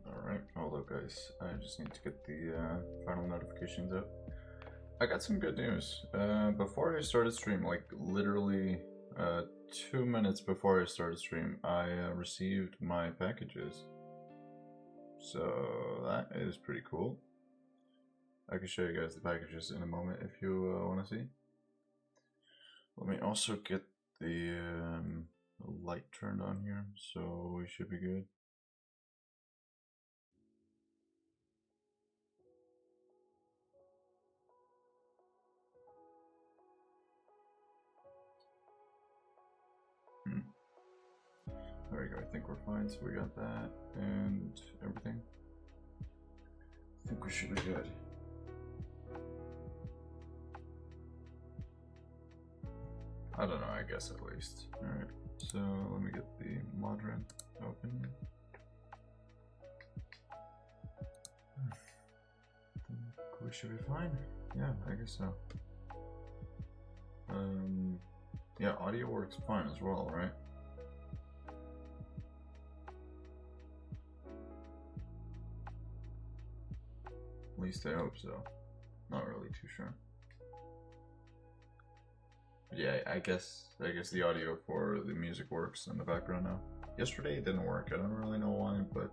Alright, hold up guys, I just need to get the final notifications up. I got some good news. Before I started stream, like literally 2 minutes before I started stream, I received my packages. So that is pretty cool. I can show you guys the packages in a moment if you want to see. Let me also get the light turned on here, so we should be good. There we go, I think we're fine, so we got that and everything. I think we should be good. I don't know, I guess at least. Alright, so let me get the modern open. We should be fine. Yeah, I guess so. Yeah, audio works fine as well, right? At least I hope so. Not really too sure. But yeah, I guess the audio for the music works in the background now. Yesterday it didn't work. I don't really know why, but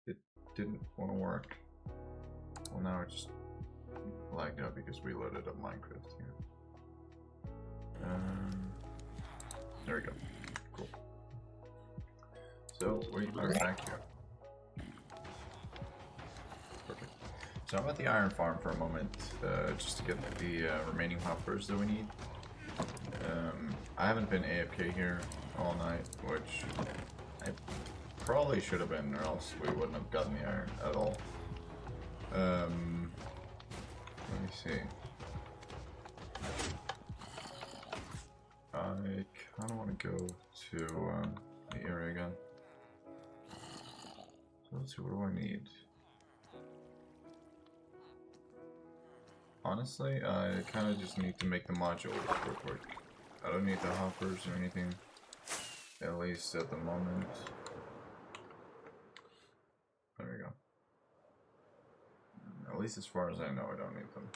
it didn't want to work. Well, now it just lagged out because we loaded up Minecraft here. There we go. Cool. So we are back here. Perfect. So I'm at the iron farm for a moment, just to get the remaining hoppers that we need. I haven't been AFK here all night, which I probably should have been, or else we wouldn't have gotten the iron at all. Let me see. I kind of want to go to the area again. So let's see, what do I need? Honestly, I kind of just need to make the modules real quick. I don't need the hoppers or anything, at least at the moment. There we go. At least as far as I know, I don't need them.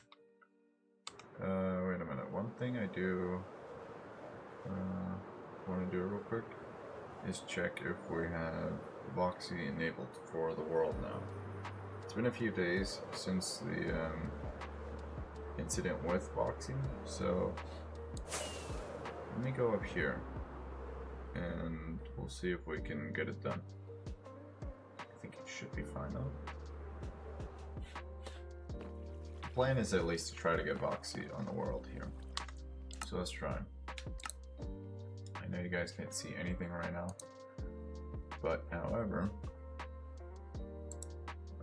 Wait a minute. One thing I do want to do real quick is check if we have Voxy enabled for the world now. It's been a few days since the incident with Voxy, so let me go up here and we'll see if we can get it done. I think it should be fine though. The plan is at least to try to get Voxy on the world here. So let's try. I know you guys can't see anything right now, but however,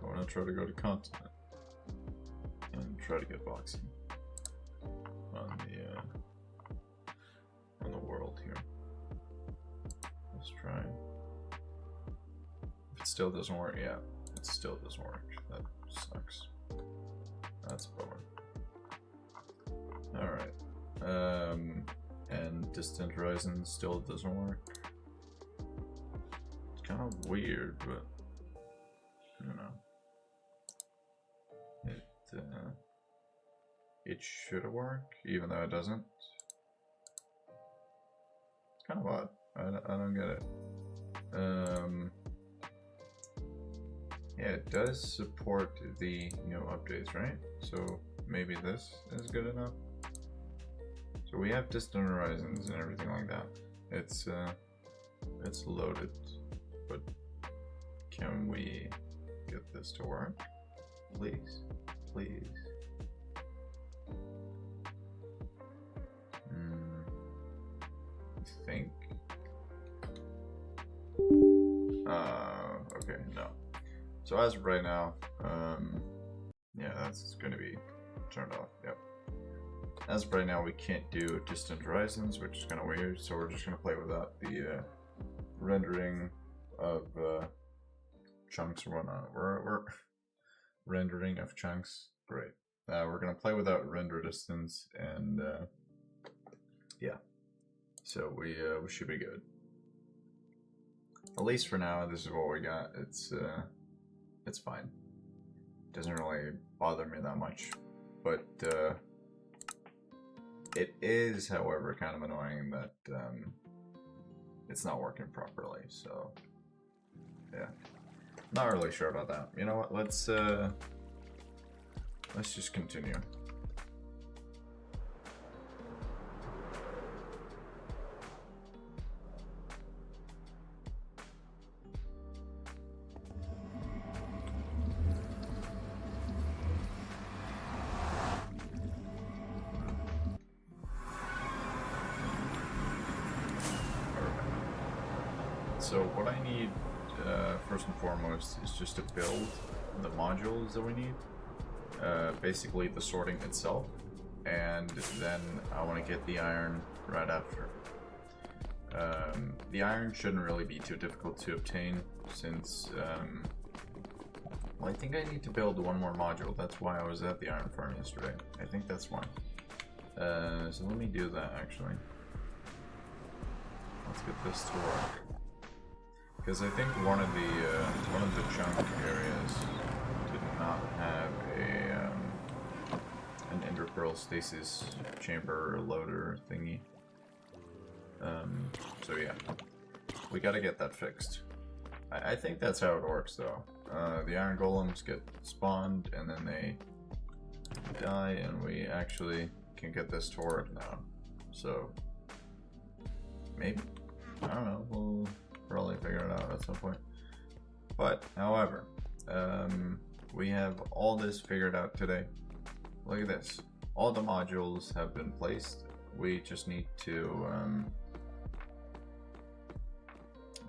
I want to try to go to continent and try to get Voxy on the world here. Let's try. If it still doesn't work, yeah, it still doesn't work. That sucks. That's a bummer. Alright. And Distant Horizon still doesn't work. It's kind of weird, but I don't know. It should work, even though it doesn't. It's kind of odd. I don't get it. Yeah, it does support the new updates, right? So maybe this is good enough. So we have Distant Horizons and everything like that. It's loaded, but can we get this to work? Please, please. I think. Okay, no. So as of right now, yeah, that's going to be turned off. Yep. As of right now, we can't do Distant Horizons, which is kind of weird. So we're just going to play without the rendering of chunks or whatnot. We're rendering of chunks. Great. We're going to play without render distance, and yeah. So we should be good. At least for now, this is what we got. It's fine. Doesn't really bother me that much, but it is, however, kind of annoying that it's not working properly. So yeah, not really sure about that. You know what? Let's just continue. So what I need first and foremost is just to build the modules that we need. Basically the sorting itself, and then I want to get the iron right after. The iron shouldn't really be too difficult to obtain since well, I think I need to build one more module. That's why I was at the iron farm yesterday. I think that's one. So let me do that actually. Let's get this to work. Because I think one of the chunk areas did not have an ender pearl stasis chamber loader thingy. So yeah, we gotta get that fixed. I think that's how it works though. The iron golems get spawned and then they die, and we actually can get this to work now. So maybe, I don't know. We'll probably figure it out at some point. But however, we have all this figured out today. Look at this. All the modules have been placed. We just need to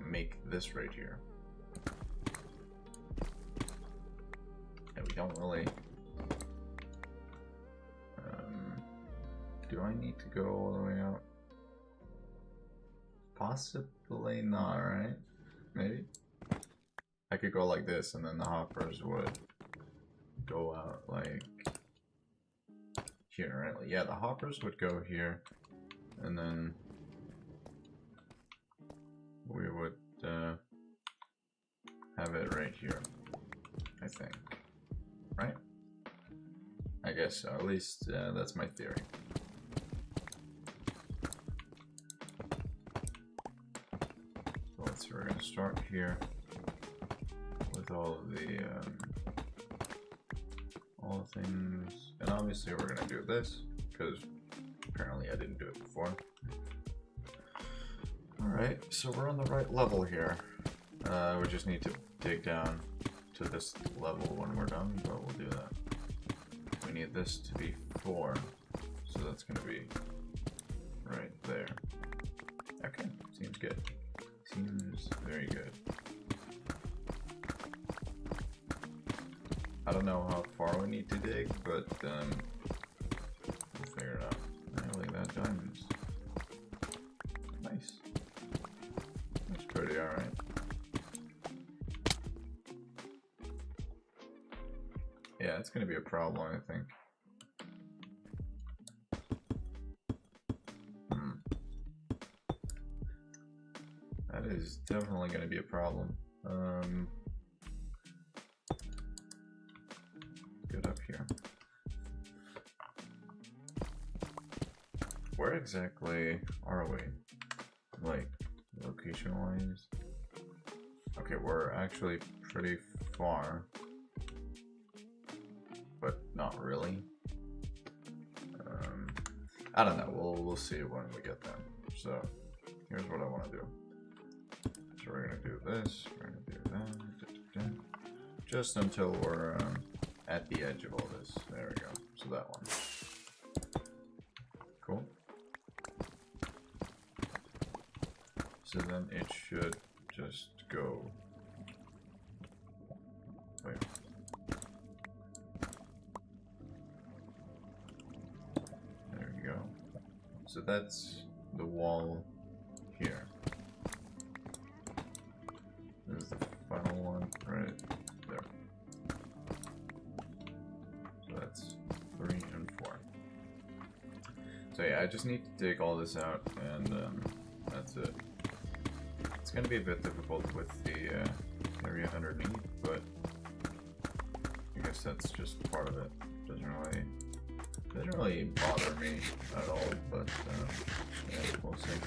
make this right here. And we don't really... do I need to go all the way out? Possibly not, right? Maybe? I could go like this and then the hoppers would go out like here, right? Yeah, the hoppers would go here and then we would have it right here, I think. Right? I guess so. At least that's my theory. So we're going to start here with all of the things, and obviously we're going to do this because apparently I didn't do it before. Alright, so we're on the right level here. We just need to dig down to this level when we're done, but we'll do that. We need this to be 4, so that's going to be right there. Okay, seems good. Seems very good. I don't know how far we need to dig, but we'll figure it out. Oh, look at that, diamonds. Nice. That's pretty alright. Yeah, it's gonna be a problem, I think. That is definitely going to be a problem. Get up here. Where exactly are we? Like, location-wise? Okay, we're actually pretty far. But not really. I don't know. We'll see when we get there. So, here's what I want to do. So we're gonna do this, we're gonna do that, just until we're at the edge of all this. There we go. So that one. Cool. So then it should just go. Wait. There we go. So that's the wall here. This is the final one right there. So that's 3 and 4. So So yeah, I just need to dig all this out, and that's it. It's gonna be a bit difficult with the area underneath, but I guess that's just part of it. Doesn't really bother me at all, but yeah, we'll see.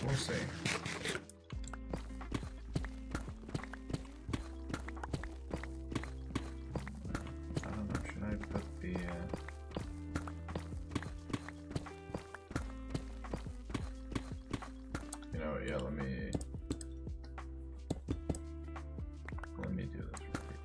We'll see. I don't know, should I put the you know, yeah, let me do this real quick.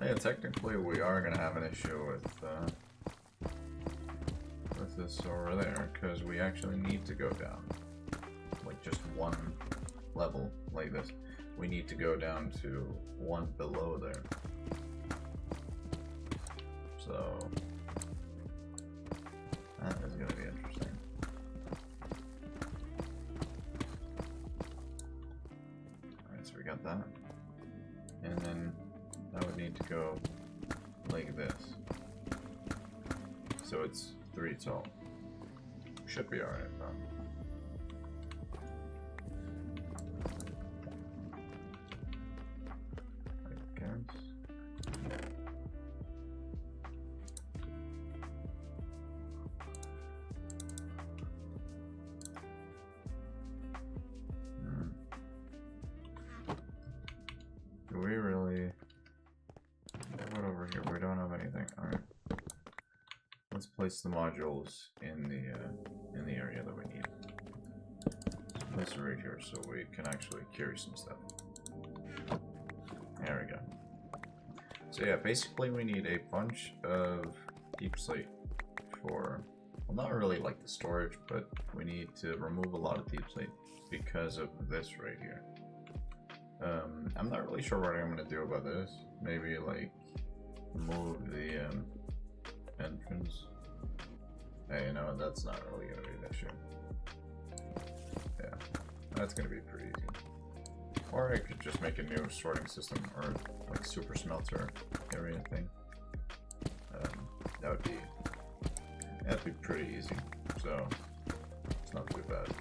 Yeah, technically we are gonna have an issue with this over there, because we actually need to go down like just one level like this. We need to go down to one below there. So that is gonna be interesting. Alright, so we got that. And then I would need to go like this. So it's 3 tall. Should be alright though. I guess. Do we really? What over here? We don't have anything. All right. Let's place the modules in the area that we need. Let's place it right here so we can actually carry some stuff. There we go. So yeah, basically we need a bunch of deep slate for, well, not really like the storage, but we need to remove a lot of deep slate because of this right here. I'm not really sure what I'm gonna do about this. Maybe like remove the entrance. Hey, you know, that's not really gonna be an issue. Yeah, that's gonna be pretty easy. Or I could just make a new sorting system or like super smelter area thing. That'd be pretty easy. So it's not too bad.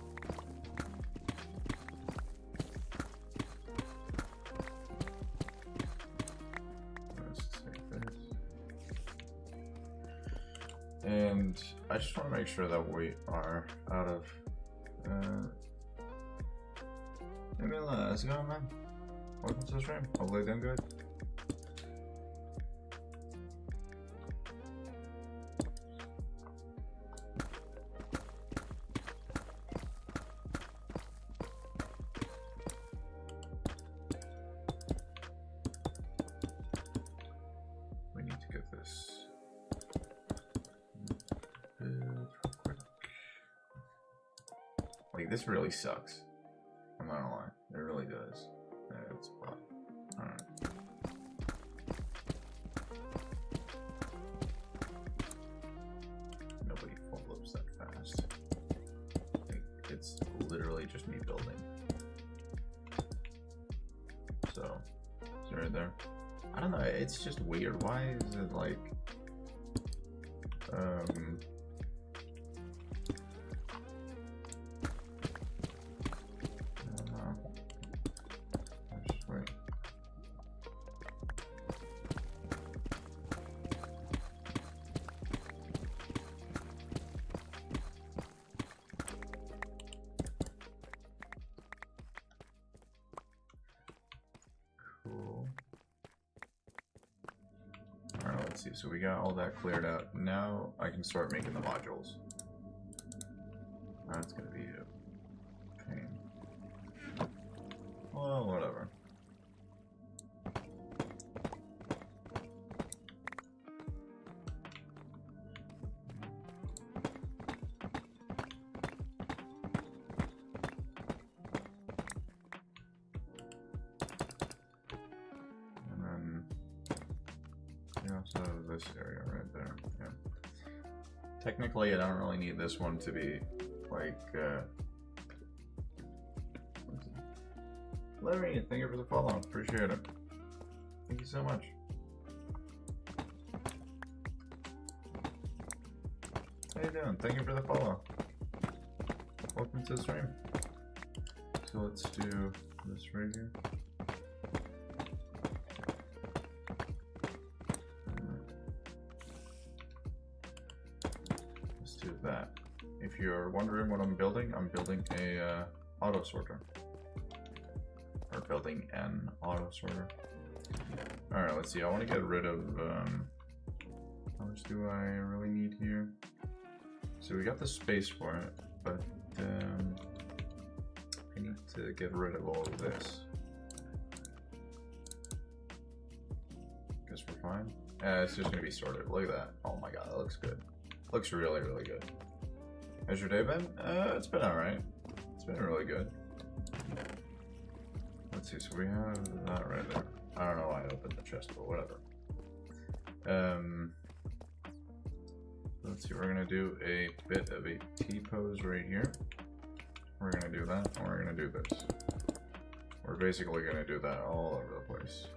And I just want to make sure that we are out of how's it going, man? Welcome to the stream. Hopefully doing good. We need to get this real quick. Like, this really sucks. I'm not gonna lie, it really does. It's fun. Alright. Nobody follows that fast. Like, it's literally just me building. So, it's right there. I don't know, it's just weird. Why is it like so we got all that cleared out. Now I can start making the modules. That's gonna be a pain. Well, whatever. So this area right there, yeah. Technically, I don't really need this one to be like. Larry, thank you for the follow. Appreciate it. Thank you so much. How you doing? Thank you for the follow. Welcome to the stream. So let's do this right here. Let's do that. If you're wondering what I'm building a auto sorter. Or building an auto sorter. Alright, let's see. I want to get rid of how much do I really need here? So we got the space for it, but I need to get rid of all of this. Guess we're fine. It's just gonna be sorted. Look at that. Oh my god, that looks good. Looks really, really good. How's your day been? It's been alright. It's been really good. Let's see, so we have that right there. I don't know why I opened the chest, but whatever. Let's see, we're gonna do a bit of a T-pose right here. We're gonna do that, and we're gonna do this. We're basically gonna do that all over the place.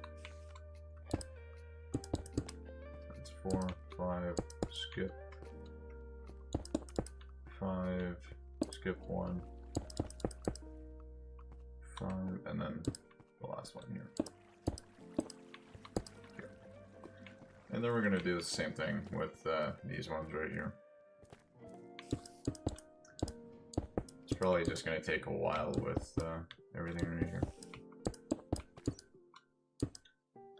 That's 4, 5, skip. 5, skip 1. 5, and then the last one here. And then we're going to do the same thing with these ones right here. It's probably just going to take a while with everything right here.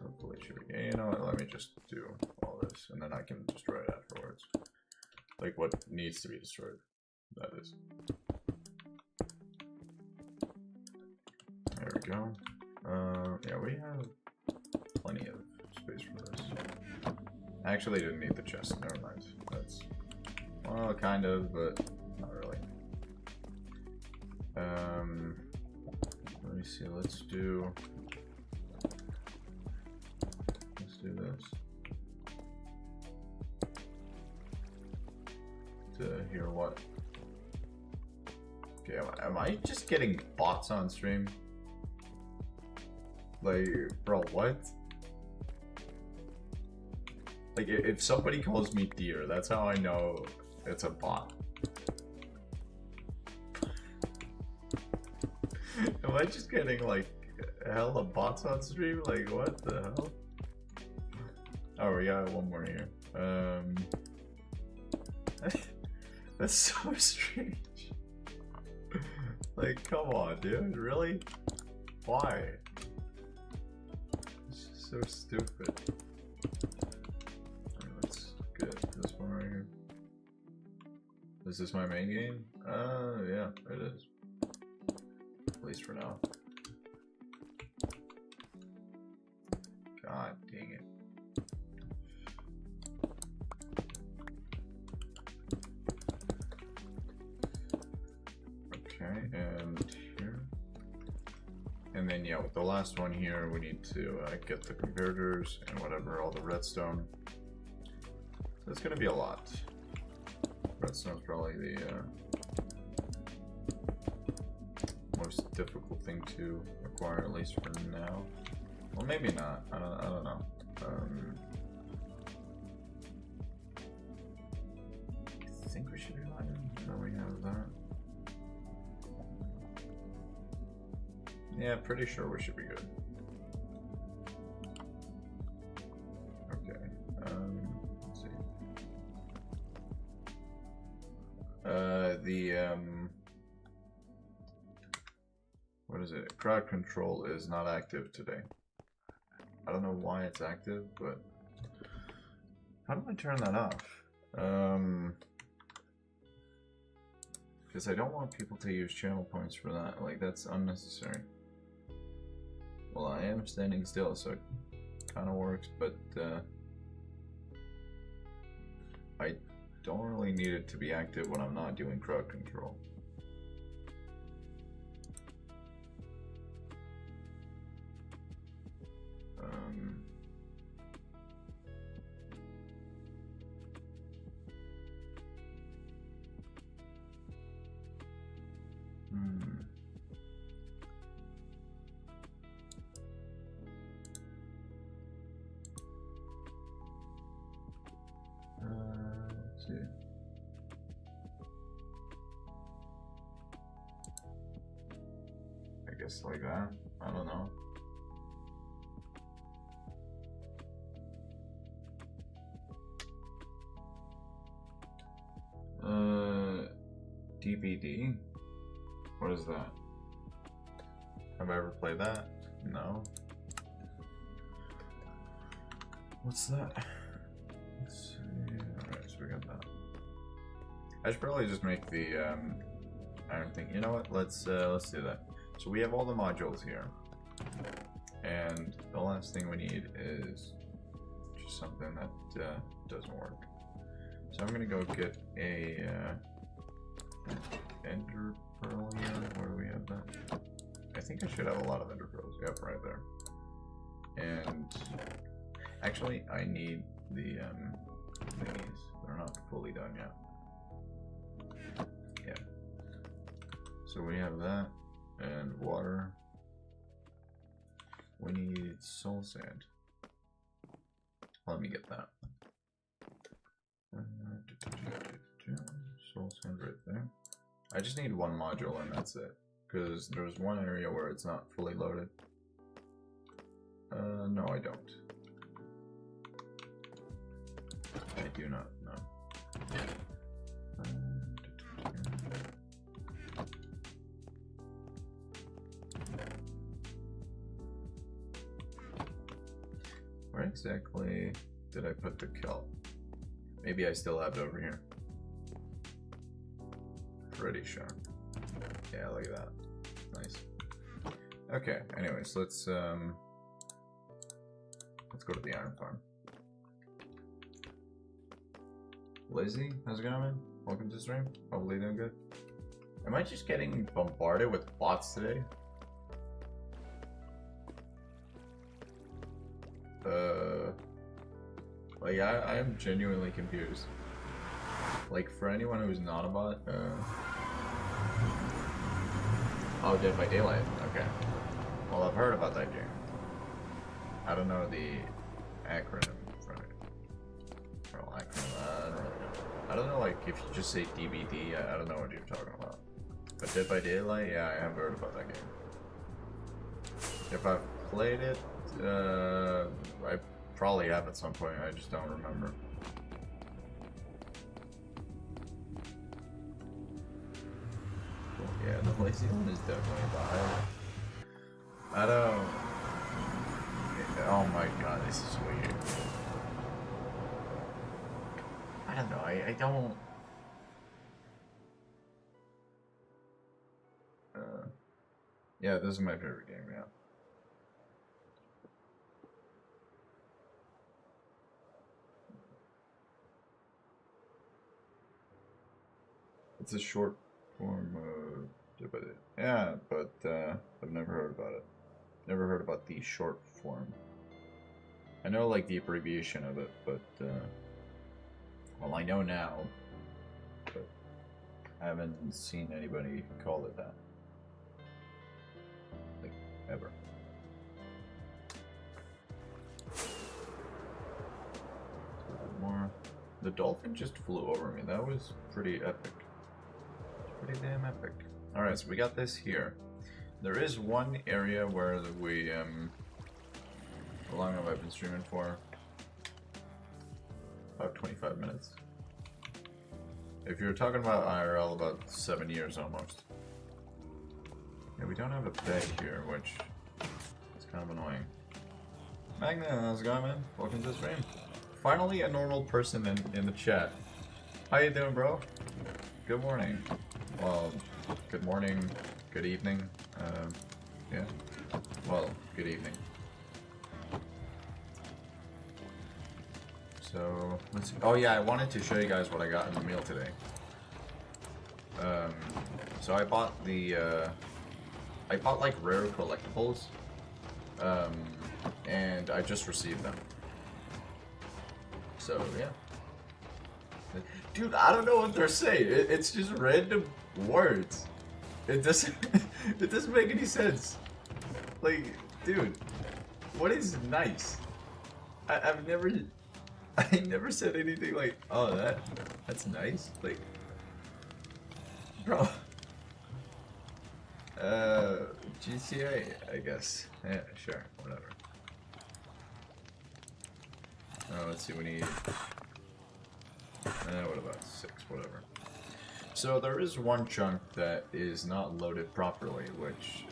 Hopefully it should be. You know what, let me just do all this, and then I can destroy it afterwards. Like what needs to be destroyed, that is. There we go. Yeah, we have plenty of space for this. I actually didn't need the chest, never mind. That's, well, kind of, but not really. Let me see, let's do this. To hear what? Okay, am I just getting bots on stream? Like, bro, what? Like, if somebody calls me deer, that's how I know it's a bot. Am I just getting, like, hella bots on stream? Like, what the hell? Oh, we got one more here. That's so strange. Like, come on, dude, really? Why? It's just so stupid. Let's get this one right here. Is this my main game? Yeah, it is. At least for now. God dang it. Okay, and here. And then, yeah, with the last one here, we need to get the comparators and whatever, all the redstone. That's gonna be a lot. Redstone's probably the most difficult thing to acquire, at least for now. Well, maybe not. I don't know. I think we should be fine. So we have that. Yeah, pretty sure we should be good. Okay. Let's see. What is it? Crowd control is not active today. I don't know why it's active, but how do I turn that off? Because I don't want people to use channel points for that. Like, that's unnecessary. Well, I am standing still, so it kind of works, but I don't really need it to be active when I'm not doing crowd control. text like that. I don't know. DVD? What is that? Have I ever played that? No. What's that? Let's see. Alright, so we got that. I should probably just make the iron thing. You know what? Let's do that. So we have all the modules here. And the last thing we need is just something that doesn't work. So I'm gonna go get a ender pearl here. Where do we have that? I think I should have a lot of ender pearls. Yep, right there. And actually, I need the thingies. They're not fully done yet. Yeah. So we have that and water. We need soul sand. Let me get that. Soul sand right there. I just need one module and that's it. Because there's one area where it's not fully loaded. No, I don't. I do not, no. Where exactly did I put the kelp? Maybe I still have it over here. Pretty sure. Yeah, look at that. Nice. Okay, anyways, let's go to the iron farm. Lizzie, how's it going, man? Welcome to the stream. Hopefully doing good. Am I just getting bombarded with bots today? Like, I am genuinely confused. Like, for anyone who's not a bot, oh, Dead by Daylight, okay. Well, I've heard about that game. I don't know the acronym for it. Well, acronym, I don't know, like, if you just say DBD, I don't know what you're talking about. But Dead by Daylight, yeah, I have heard about that game. If I've played it, I probably have at some point, I just don't remember. Yeah, the lazy one is definitely by. I don't. Oh my god, this is weird. I don't know, I don't. Yeah, this is my favorite game, yeah. It's a short form of... Yeah, but I've never heard about it. Never heard about the short form. I know like the abbreviation of it, but well, I know now, but I haven't seen anybody call it that. Like, ever. A bit more. The dolphin just flew over me. That was pretty epic. Pretty damn epic. Alright, so we got this here. There is one area where we, how long have I been streaming for? About 25 minutes. If you're talking about IRL, about 7 years almost. Yeah, we don't have a bed here, which is kind of annoying. Magna, how's it going, man? Welcome to the stream. Finally a normal person in the chat. How you doing, bro? Good morning. Well, good morning, good evening, yeah, well, good evening. So, let's see. Oh yeah, I wanted to show you guys what I got in the mail today. So I bought like rare collectibles, and I just received them. So, yeah. Dude, I don't know what they're saying. It's just random words. It doesn't make any sense. Like, dude, what is nice? I never said anything like, oh, that's nice. Like, bro, GTA, I guess. Yeah, sure, whatever. Let's see, we need... what about 6, whatever. So there is one chunk that is not loaded properly, which,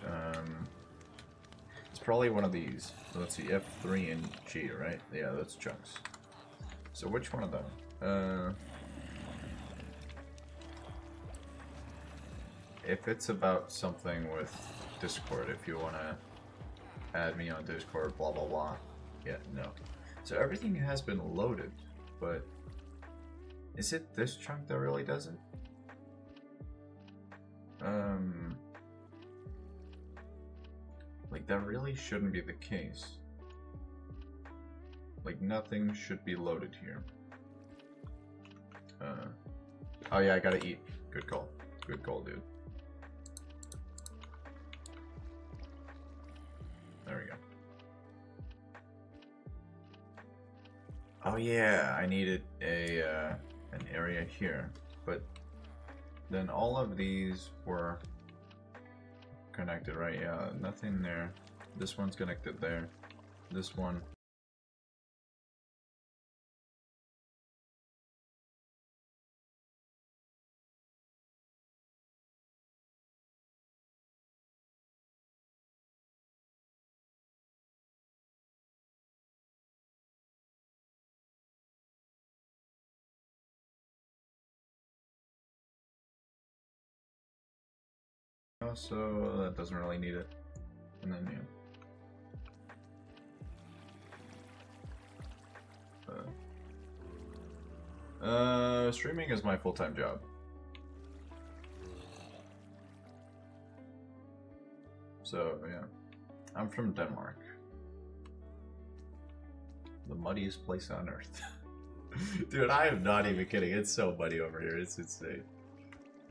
it's probably one of these. So let's see, F3 and G, right? Yeah, that's chunks. So which one of them? If it's about something with Discord, if you want to add me on Discord, blah blah blah. Yeah, no. So everything has been loaded, but is it this chunk that really doesn't? Like that really shouldn't be the case. Like nothing should be loaded here. Oh yeah, I gotta eat. Good call. Good call, dude. There we go. Oh yeah, I needed a an area here, but then all of these were connected, right? Yeah, nothing there. This one's connected there. This one. So that doesn't really need it. And then yeah. Streaming is my full-time job. So yeah, I'm from Denmark, the muddiest place on earth. Dude, I am not even kidding. It's so muddy over here. It's insane.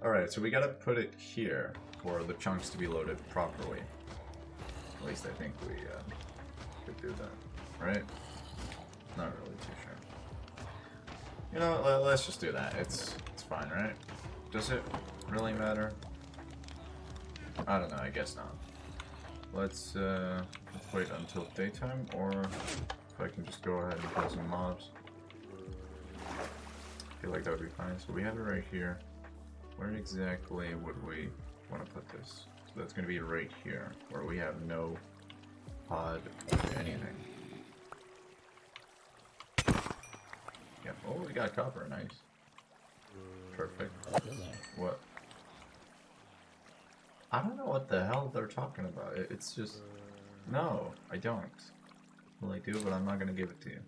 All right, so we gotta put it here for the chunks to be loaded properly. At least I think we could do that, right? Not really too sure. You know, let's just do that. It's fine, right? Does it really matter? I don't know. I guess not. Let's wait until daytime, or if I can just go ahead and kill some mobs. I feel like that would be fine. So we have it right here. Where exactly would we want to put this? So that's going to be right here, where we have no pod or anything. Yeah. Oh, we got copper. Nice. Perfect. What? I don't know what the hell they're talking about. It's just... No, I don't. Well, I do, but I'm not going to give it to you.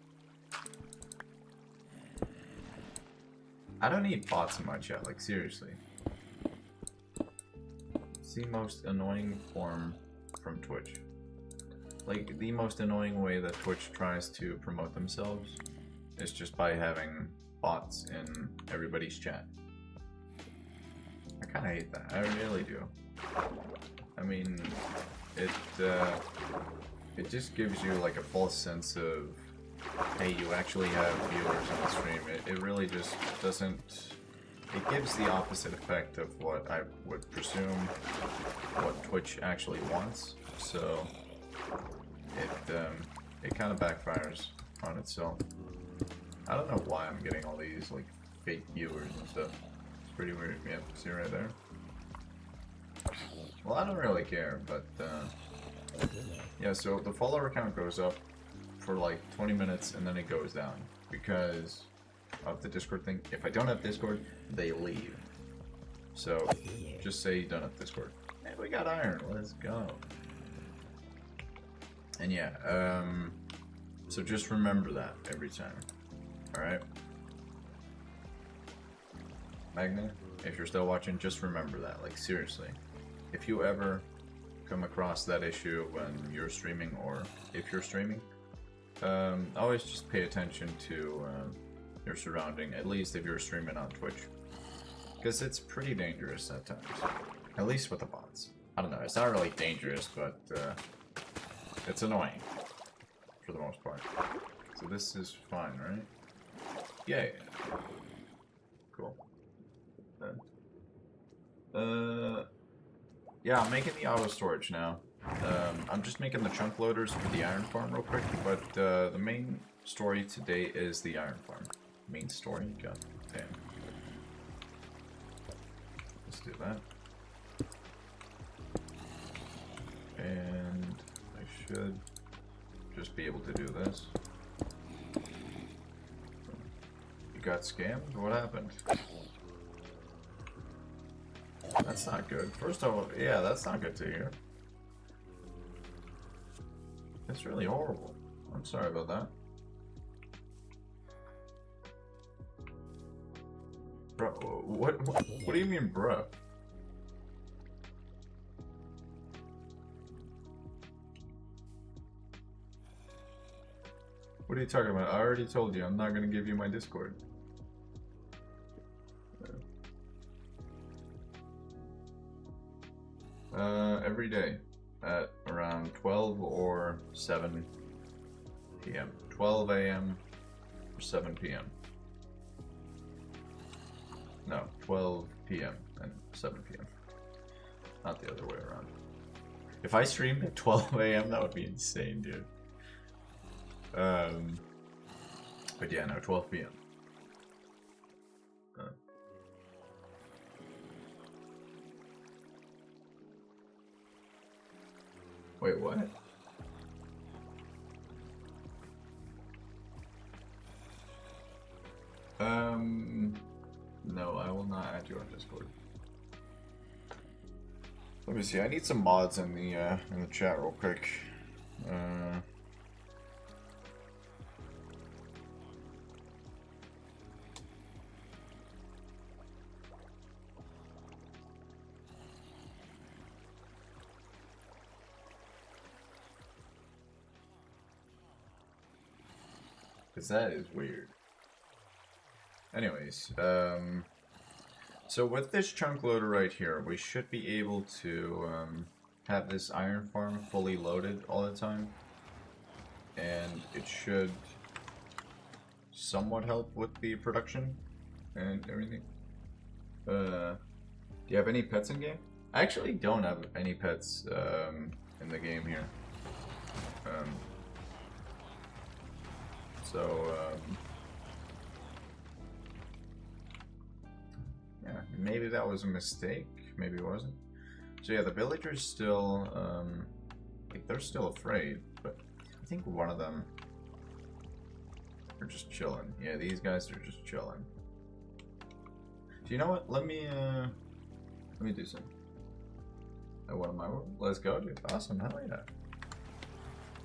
I don't need bots in my chat, like seriously. It's the most annoying form from Twitch. Like, the most annoying way that Twitch tries to promote themselves is just by having bots in everybody's chat. I kinda hate that, I really do. I mean, it just gives you like a false sense of, hey, you actually have viewers on the stream. It really just doesn't... It gives the opposite effect of what I would presume what Twitch actually wants. So it kind of backfires on itself. I don't know why I'm getting all these like fake viewers and stuff. It's pretty weird. Yeah, see right there. Well, I don't really care, but yeah. So the follower count goes up for like 20 minutes and then it goes down because of the Discord thing. If I don't have Discord, they leave. So just say you don't have Discord. Hey, we got iron. Let's go. And yeah, so just remember that every time. Alright? Magna, if you're still watching, just remember that. Like, seriously. If you ever come across that issue when you're streaming, or if you're streaming, always just pay attention to your surrounding, at least if you're streaming on Twitch. Because it's pretty dangerous at times. At least with the bots. I don't know, it's not really dangerous, but it's annoying. For the most part. So this is fine, right? Yeah. Cool. Yeah, I'm making the auto storage now. I'm just making the chunk loaders for the iron farm real quick, but the main story today is the iron farm. Main story? God damn. Let's do that. And I should just be able to do this. You got scammed? What happened? That's not good. First of all, yeah, that's not good to hear. It's really horrible. I'm sorry about that. Bro, what do you mean, bruh? What are you talking about? I already told you, I'm not gonna give you my Discord. Every day at around 12 or 7 p.m. 12 a.m. or 7 p.m. No, 12 p.m. and 7 p.m. Not the other way around. If I streamed at 12 a.m., that would be insane, dude. But yeah, no, 12 p.m. Wait, what? No, I will not add you on Discord. Let me see. I need some mods in the chat real quick. Because that is weird. Anyways, so with this chunk loader right here, we should be able to have this iron farm fully loaded all the time. And it should somewhat help with the production and everything. Do you have any pets in game? I actually don't have any pets in the game here. Yeah, maybe that was a mistake, maybe it wasn't. So yeah, the villagers still, like, they're still afraid, but I think one of them are just chilling. Yeah, these guys are just chilling. So you know what, let me do something. What am I, let's go, dude. Awesome, hell yeah.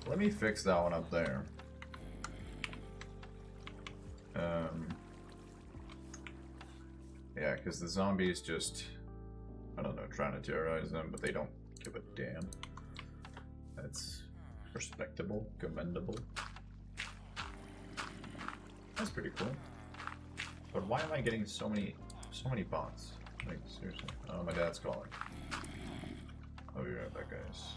Let me fix that one up there. Yeah, because the zombies just, I don't know, trying to terrorize them, but they don't give a damn. That's respectable, commendable. That's pretty cool. But why am I getting so many bots? Like, seriously. Oh, my dad's calling. I'll be right back, guys.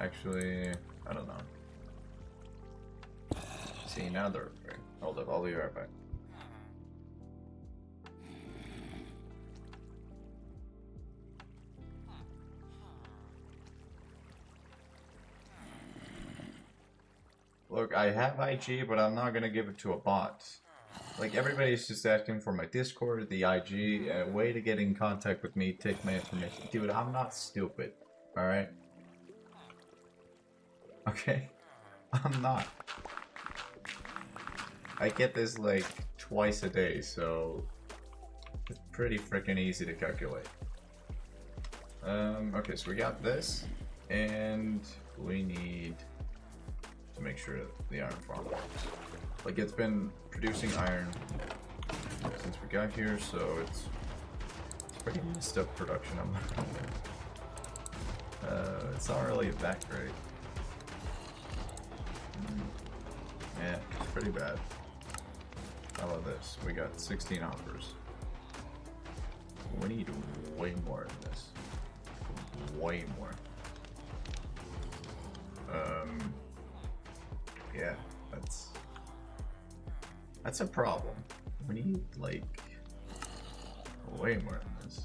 Actually, I don't know. See, now they're afraid. Hold up, I'll be right back. Look, I have IG, but I'm not gonna give it to a bot. Like, everybody's just asking for my Discord, the IG, a way to get in contact with me, take my information. Dude, I'm not stupid, alright? Okay? I'm not. I get this like twice a day, so it's pretty freaking easy to calculate. Okay, so we got this, and we need to make sure the iron farm works. Like, it's been producing iron since we got here, so it's pretty messed up production. It's not really that great. Yeah, it's pretty bad. How about this? We got 16 hoppers. We need way more than this. Way more. Yeah, that's a problem. We need like way more than this.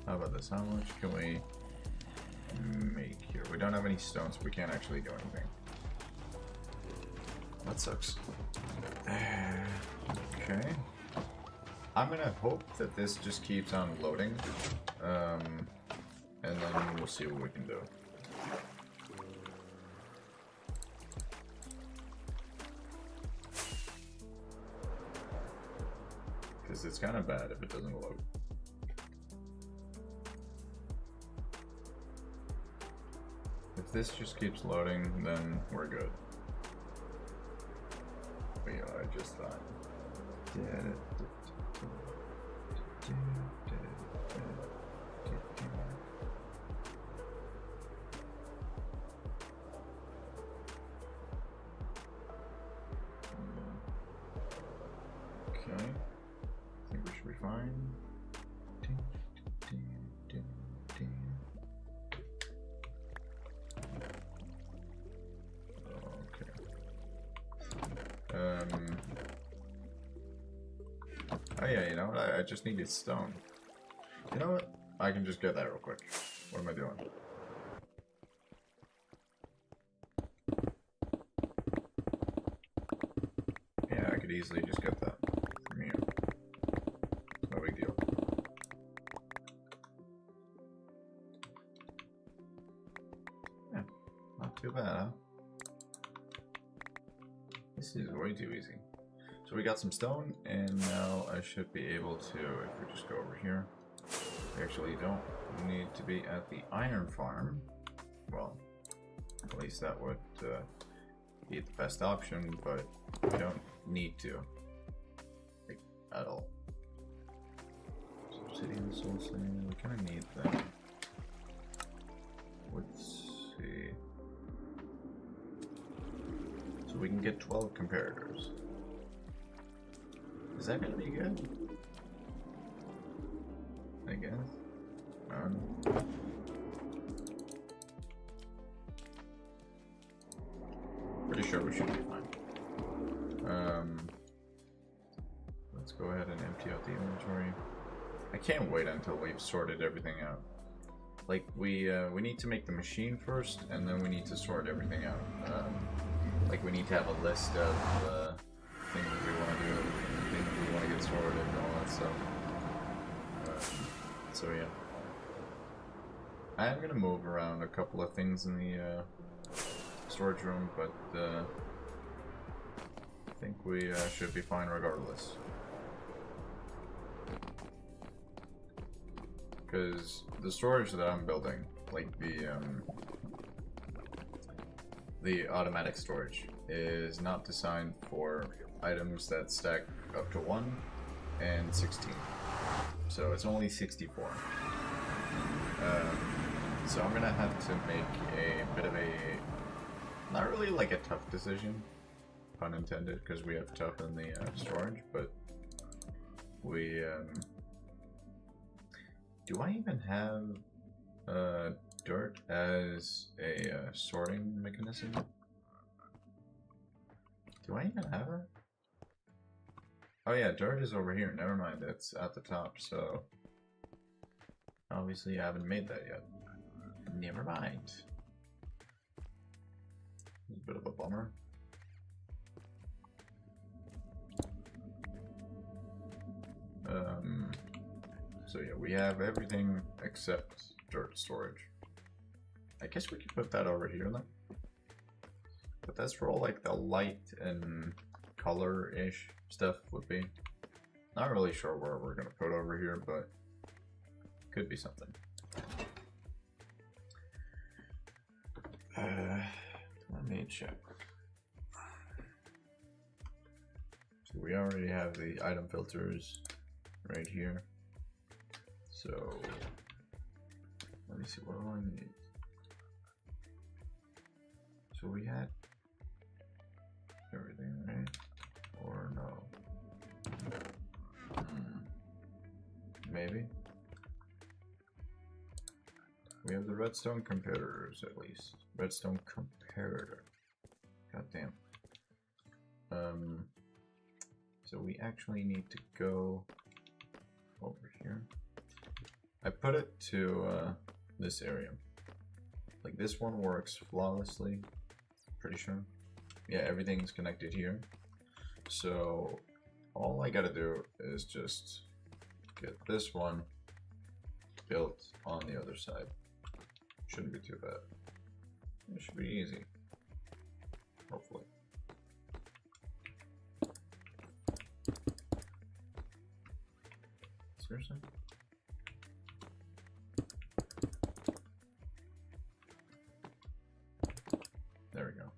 How about this? How much can we make here? We don't have any stones, so we can't actually do anything. That sucks. Okay. I'm gonna hope that this just keeps on loading. And then we'll see what we can do. Because it's kind of bad if it doesn't load. If this just keeps loading, then we're good. We are just fine. Okay. I think we should be fine. Oh yeah, you know what? I just needed stone. You know what? I can just get that real quick. What am I doing? Yeah, I could easily just get that from here. No big deal. Yeah, not too bad, huh? This is way too easy. So we got some stone, and now I should be able to, if we just go over here, we actually don't need to be at the iron farm. Well, at least that would be the best option, but we don't need to, like, at all. Obsidian, soul sand, we kind of need that. Let's see. So we can get 12 comparators. Is that gonna be good? I guess. Pretty sure we should be fine. Let's go ahead and empty out the inventory. I can't wait until we've sorted everything out. Like we need to make the machine first, and then we need to sort everything out. Like we need to have a list of things we want to do, things we want to get sorted, and all that stuff. So yeah, I am gonna move around a couple of things in the storage room, but I think we should be fine regardless. Because the storage that I'm building, like the automatic storage, is not designed for items that stack up to 1 and 16. So it's only 64. So I'm gonna have to make a bit of a, not really like a tough decision, pun intended, because we have tough in the storage, but we, do I even have dirt as a sorting mechanism? Do I even have it? Oh yeah, dirt is over here. Never mind, it's at the top, so obviously I haven't made that yet. Never mind. A bit of a bummer. So yeah, we have everything except dirt storage. I guess we could put that over here then. But that's where all like the light and color-ish stuff would be. Not really sure where we're gonna put over here, but could be something. Let me check. So we already have the item filters right here. So let me see, what do I need? So we had everything, right? Or no? Maybe. We have the redstone comparators at least. Redstone comparator. God damn. So we actually need to go over here. I put it to this area. Like this one works flawlessly, pretty sure. Yeah, everything's connected here. So all I gotta do is just get this one built on the other side. Shouldn't be too bad. It should be easy. Hopefully. Seriously? There we go.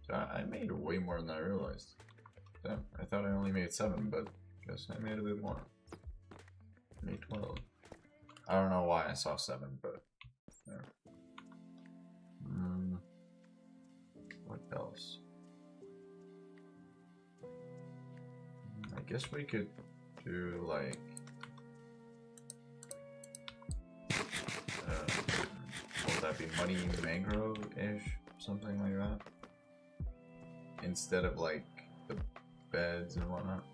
So I made way more than I realized. Damn, I thought I only made 7, but guess I made a bit more. I made 12. I don't know why I saw 7, but there. What else? I guess we could do like what would that be, muddy mangrove-ish, something like that, instead of like the beds and whatnot.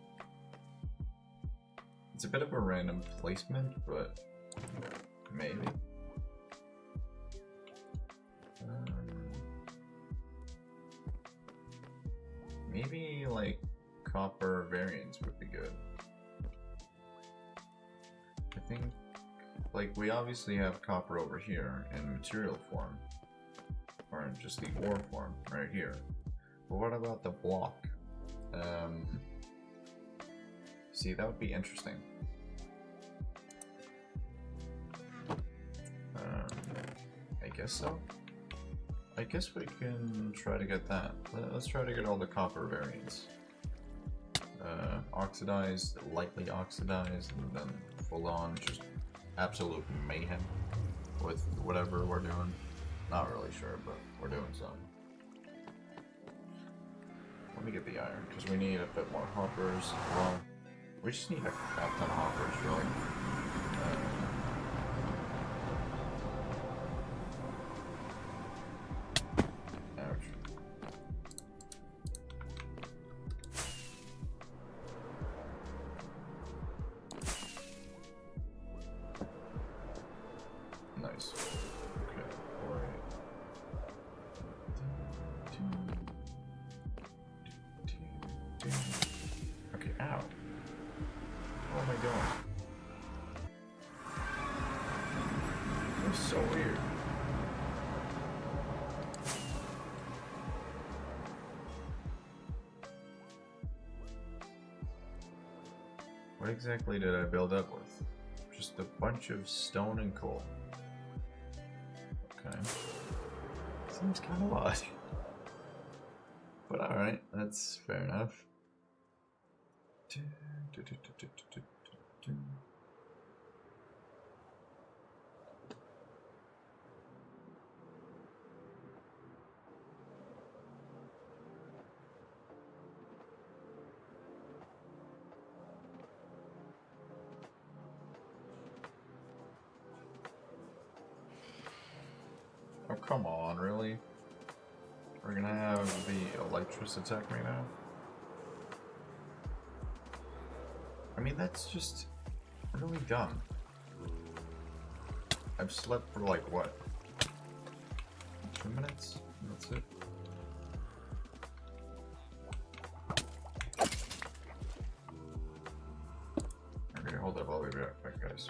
It's a bit of a random placement, but maybe. Maybe like copper variants would be good. I think, like, we obviously have copper over here in material form, or in just the ore form right here. But what about the block? See, that would be interesting. I guess so. I guess we can try to get that. Let's try to get all the copper variants. Oxidized, lightly oxidized, and then full on just absolute mayhem with whatever we're doing. Not really sure, but we're doing something. Let me get the iron, because we need a bit more hoppers. Well, we just need a crap ton of hoppers, really. Ouch. Nice. Okay, alright. Okay, ow. What am I doing? That's so weird. What exactly did I build up with? Just a bunch of stone and coal. Okay. Seems kind of odd. But alright, that's fair enough. Oh, come on, really? We're gonna have the electricity attack me now? I mean, that's just really dumb. I've slept for like, what? 2 minutes? That's it? Okay, hold up, I'll be right back, guys.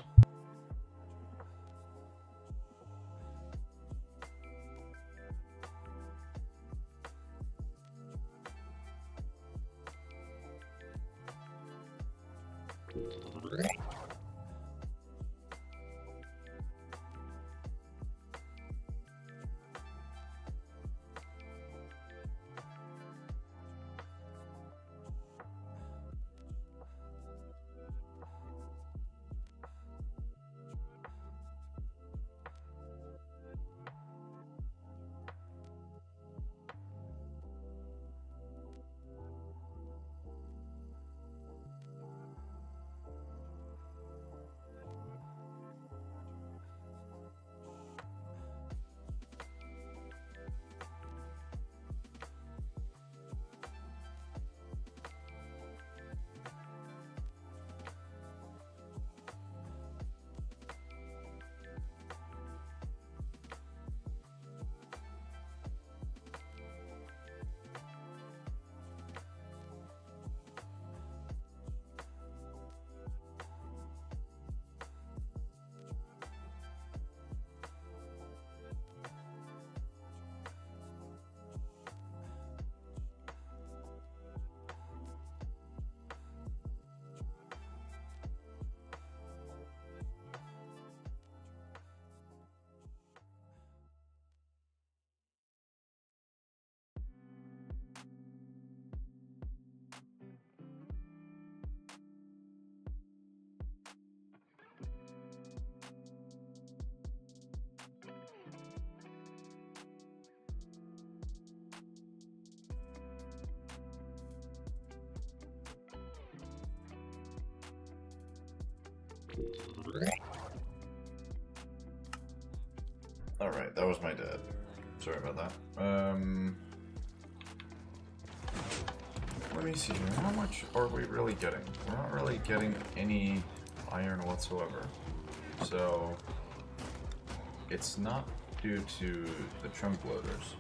Alright, that was my dad. Sorry about that. Let me see here. How much are we really getting? We're not really getting any iron whatsoever. So it's not due to the chunk loaders.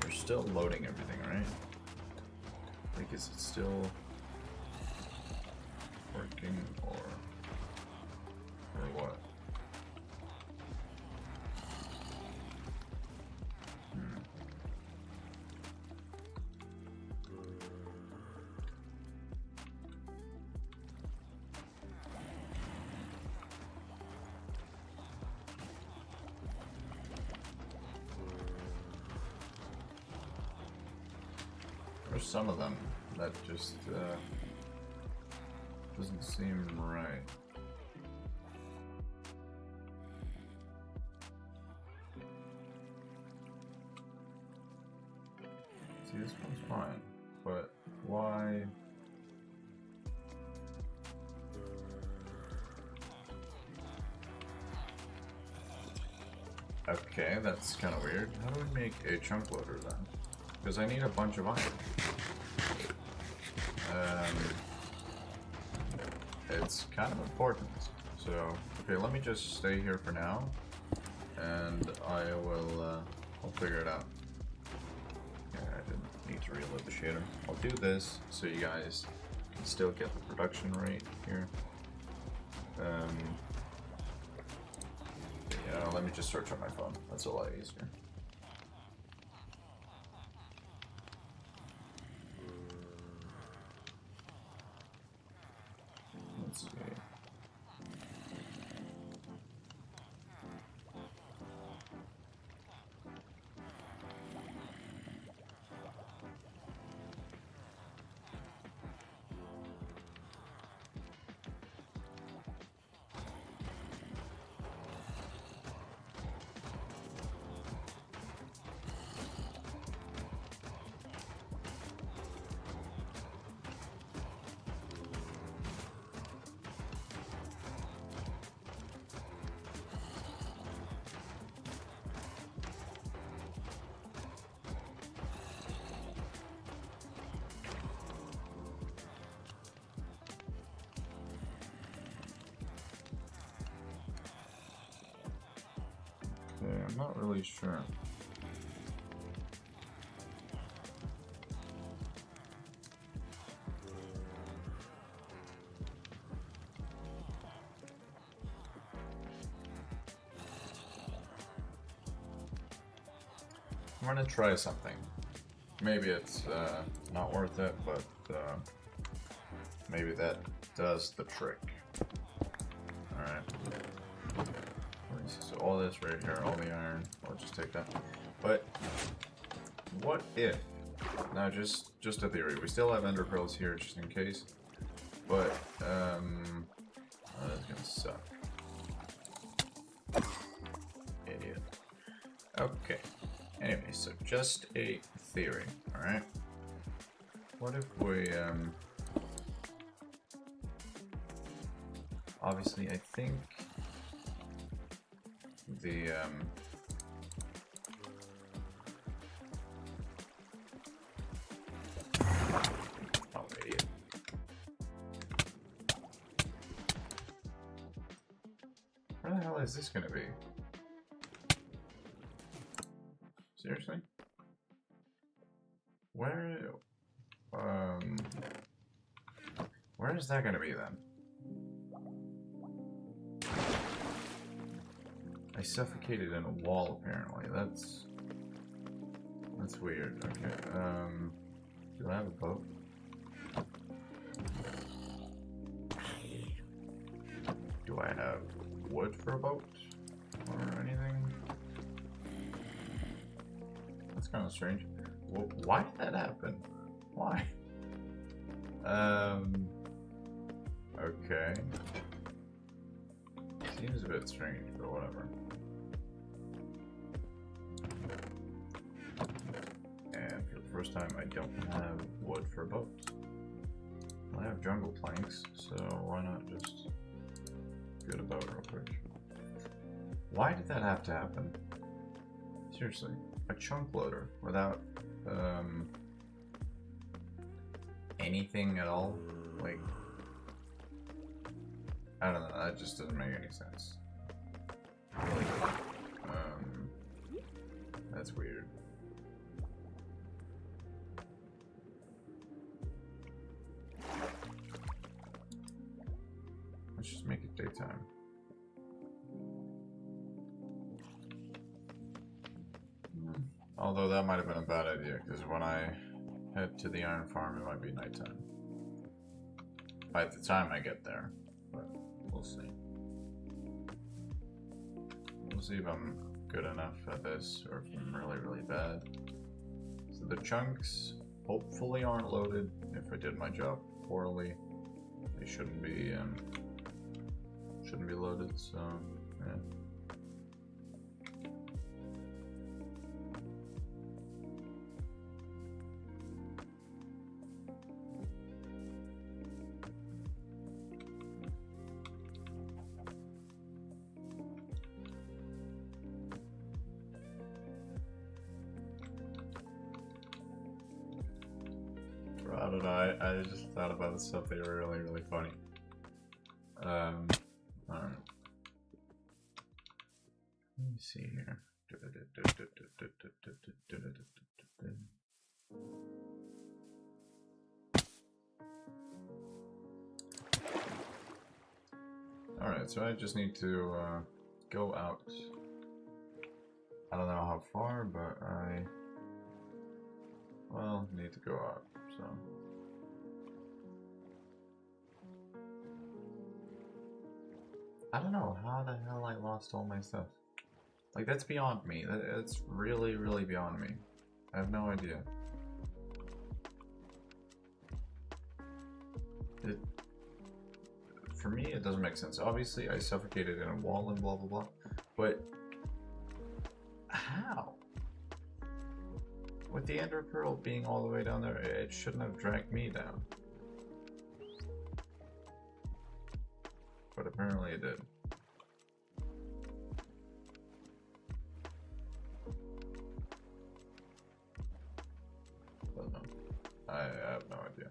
They're still loading everything, right? Like, is it still working or what? There's some of them that just doesn't seem right. See, this one's fine, but why? Okay, that's kind of weird. How do we make a chunk loader then? Because I need a bunch of iron. It's kind of important. So, okay, let me just stay here for now, and I will, I'll figure it out. Yeah, I didn't need to reload the shader. I'll do this so you guys can still get the production rate here. Yeah, let me just search on my phone. That's a lot easier. Let's see. Okay, I'm not really sure. I'm gonna try something. Maybe it's not worth it, but maybe that does the trick. Alright. So all this right here, all the iron, I'll just take that. But what if, now just a theory, we still have ender pearls here just in case, but oh, that's gonna suck. Idiot. Okay. Anyway, so just a theory, alright? What if we, obviously I think the, oh, idiot. Where the hell is this gonna be? Seriously? Where is that gonna be then? I suffocated in a wall apparently. That's weird. Okay. Do I have a boat? Do I have wood for a boat or anything? That's kind of strange. Well, why did that happen? Why? Okay. Seems a bit strange, but whatever. And for the first time, I don't have wood for a boat. I have jungle planks, so why not just good about real quick. Why did that have to happen? Seriously, a chunk loader without anything at all? Like, I don't know, that just doesn't make any sense. That's weird. Let's just make it daytime. Although that might have been a bad idea, because when I head to the iron farm, it might be nighttime. By the time I get there, but we'll see. We'll see if I'm good enough at this, or if I'm really, really bad. So the chunks hopefully aren't loaded. If I did my job poorly, they shouldn't be loaded. So yeah. I don't know, I just thought about the stuff. They were really, really funny. Alright. Let me see here. Alright, so I just need to go out. I don't know how far, but I need to go out. So I don't know how the hell I lost all my stuff. Like, that's beyond me. That's really, really beyond me. I have no idea. For me, it doesn't make sense. Obviously, I suffocated in a wall and blah blah blah. But how? With the Ender Pearl being all the way down there, it shouldn't have dragged me down. But apparently it did. Don't know. I have no idea.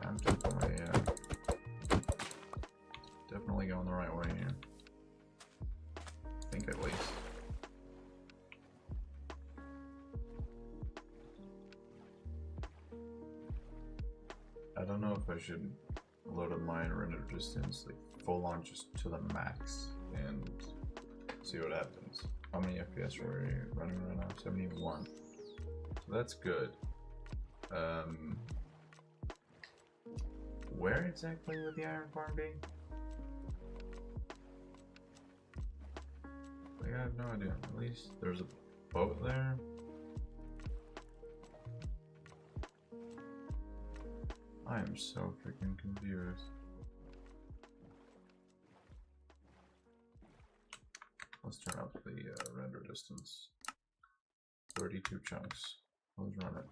I'm definitely going the right way here. I think, at least. I don't know if I should load up my render distance like full on just to the max and see what happens. How many FPS are we running right now? 71. So that's good. Where exactly would the iron farm be? Like, I have no idea. At least there's a boat there. I am so freaking confused. Let's turn up the render distance. 32 chunks. Let's run it.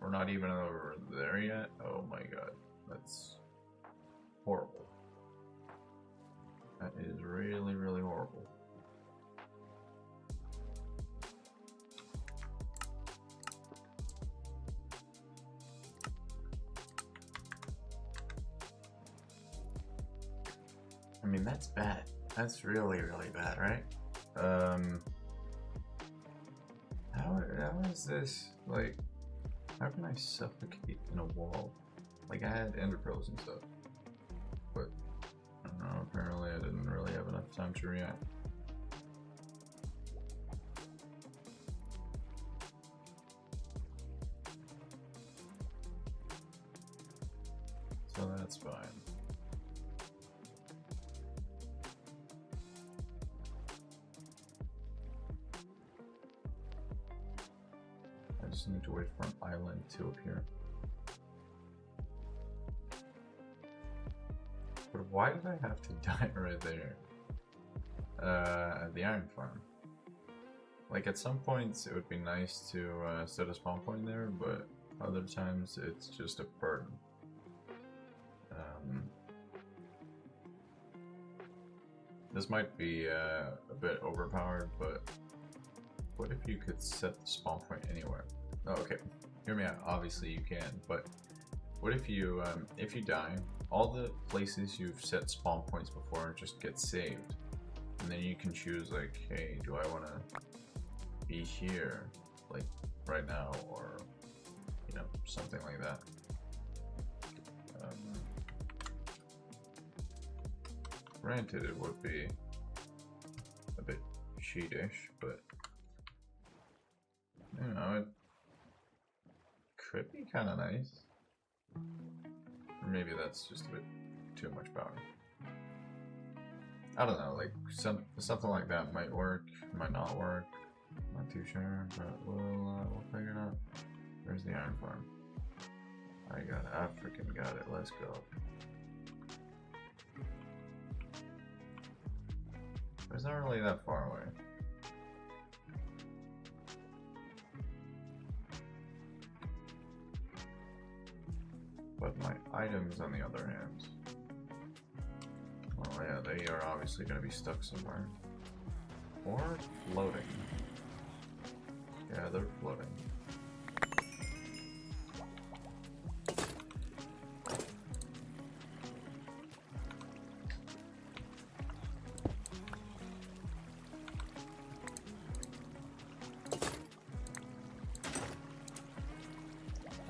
We're not even over there yet. Oh my god, that's horrible. That is really, really horrible. I mean, that's bad. That's really, really bad, right? How is this, like, how can I suffocate in a wall? Like, I had ender pearls and stuff, but I don't know, apparently I didn't really have enough time to react. So that's fine. I just need to wait for an island to appear. why did I have to die right there? At the iron farm. Like, at some points it would be nice to set a spawn point there, but other times it's just a burden. This might be a bit overpowered, but what if you could set the spawn point anywhere? Oh, okay, hear me out. Obviously you can, but what if you die, all the places you've set spawn points before just get saved, and then you can choose like, hey, do I want to be here, like right now, or you know, something like that. Granted, it would be a bit cheatish, but you know, it could be kind of nice. Or maybe that's just a bit too much power. I don't know, like something like that might work, might not work. Not too sure, but we'll figure it out. Where's the iron farm? I got it. I freaking got it. Let's go. It's not really that far away. But my items, on the other hand, well, yeah, they are obviously going to be stuck somewhere. Or floating. Yeah, they're floating.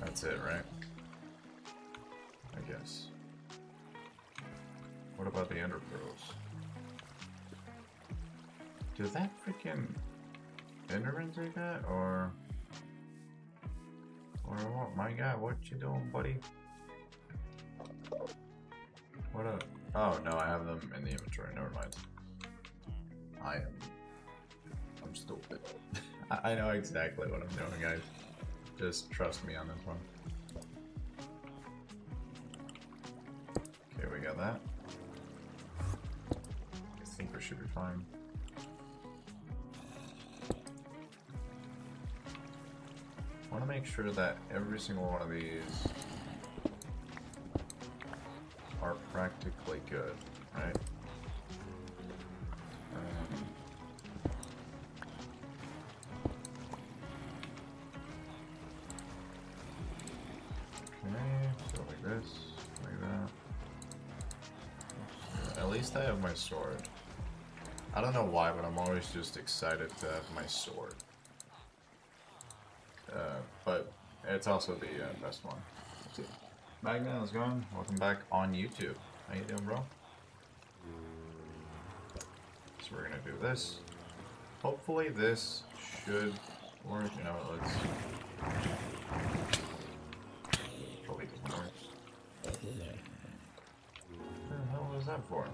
That's it, right? I guess. What about the ender pearls? Do that freaking Enderman take that, or what? My guy, what you doing, buddy? What up? Oh no, I have them in the inventory. Never mind. I'm stupid. I know exactly what I'm doing, guys. Just trust me on this one. Okay, we got that. I think we should be fine. I want to make sure that every single one of these are practically good, right? Okay, so like this, like that. At least I have my sword. I don't know why, but I'm always just excited to have my sword. But it's also the best one. Let's see. Magna, how's it going? Welcome back on YouTube. How you doing, bro? So we're gonna do this. Hopefully this should work. You know, let's... Probably doesn't work. What the hell was that for?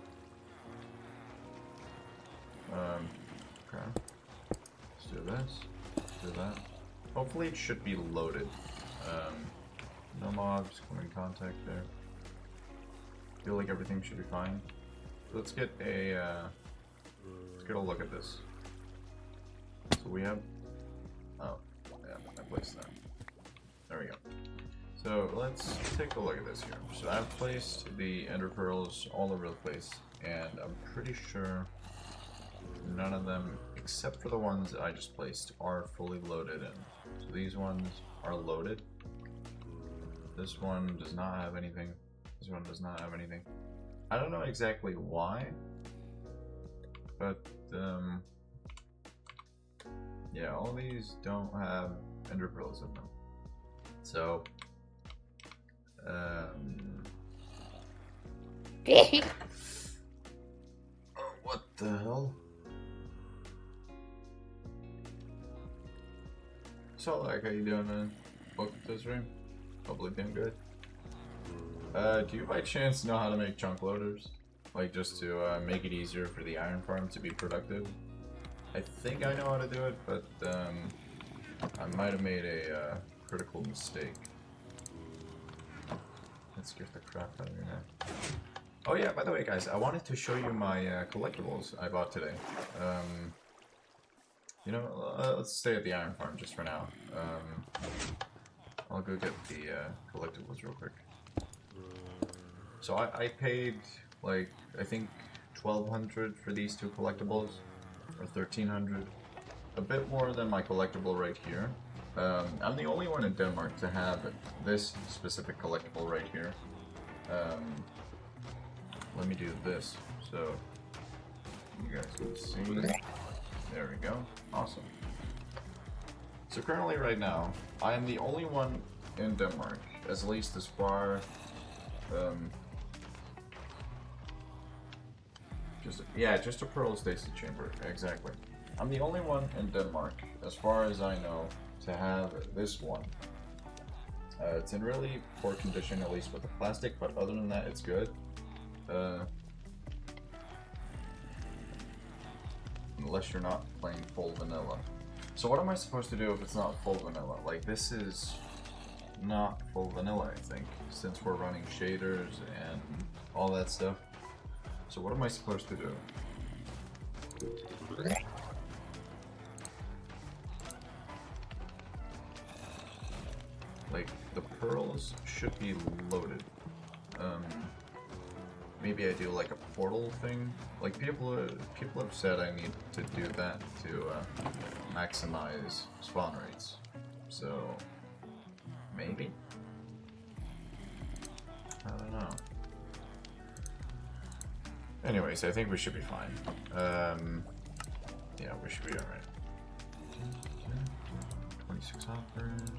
Okay. Let's do this. Let's do that. Hopefully it should be loaded. No mobs come in contact there. Feel like everything should be fine. Let's get a look at this. So we have, oh yeah, I placed that. There we go. So let's take a look at this here. So I've placed the ender pearls all over the place, and I'm pretty sure none of them, except for the ones I just placed, are fully loaded in. So these ones are loaded. This one does not have anything. This one does not have anything. I don't know exactly why, but yeah, all these don't have ender pearls in them. So oh, what the hell? So, like, how you doing, man? Welcome to the stream. Hopefully doing good. Do you by chance know how to make chunk loaders? Like, just to make it easier for the iron farm to be productive? I think I know how to do it, but I might have made a critical mistake. That scared the crap out of me, man. Oh yeah, by the way, guys, I wanted to show you my collectibles I bought today. You know, let's stay at the iron farm just for now. I'll go get the collectibles real quick. So I paid, like, I think 1,200 for these two collectibles, or 1,300. A bit more than my collectible right here. I'm the only one in Denmark to have this specific collectible right here. Let me do this so you guys can see. There we go. Awesome. So currently right now, I am the only one in Denmark, at least as far just a Pearl Stacy Chamber, exactly. I'm the only one in Denmark, as far as I know, to have this one. It's in really poor condition, at least with the plastic, but other than that, it's good. Unless you're not playing full vanilla. So what am I supposed to do if it's not full vanilla? Like, this is not full vanilla, I think, since we're running shaders and all that stuff. So what am I supposed to do? Like, the pearls should be loaded. Maybe I do like a portal thing. Like, people have said I need to do that to maximize spawn rates. So maybe? I don't know. Anyways, I think we should be fine. Yeah, we should be alright. 26 hoppers,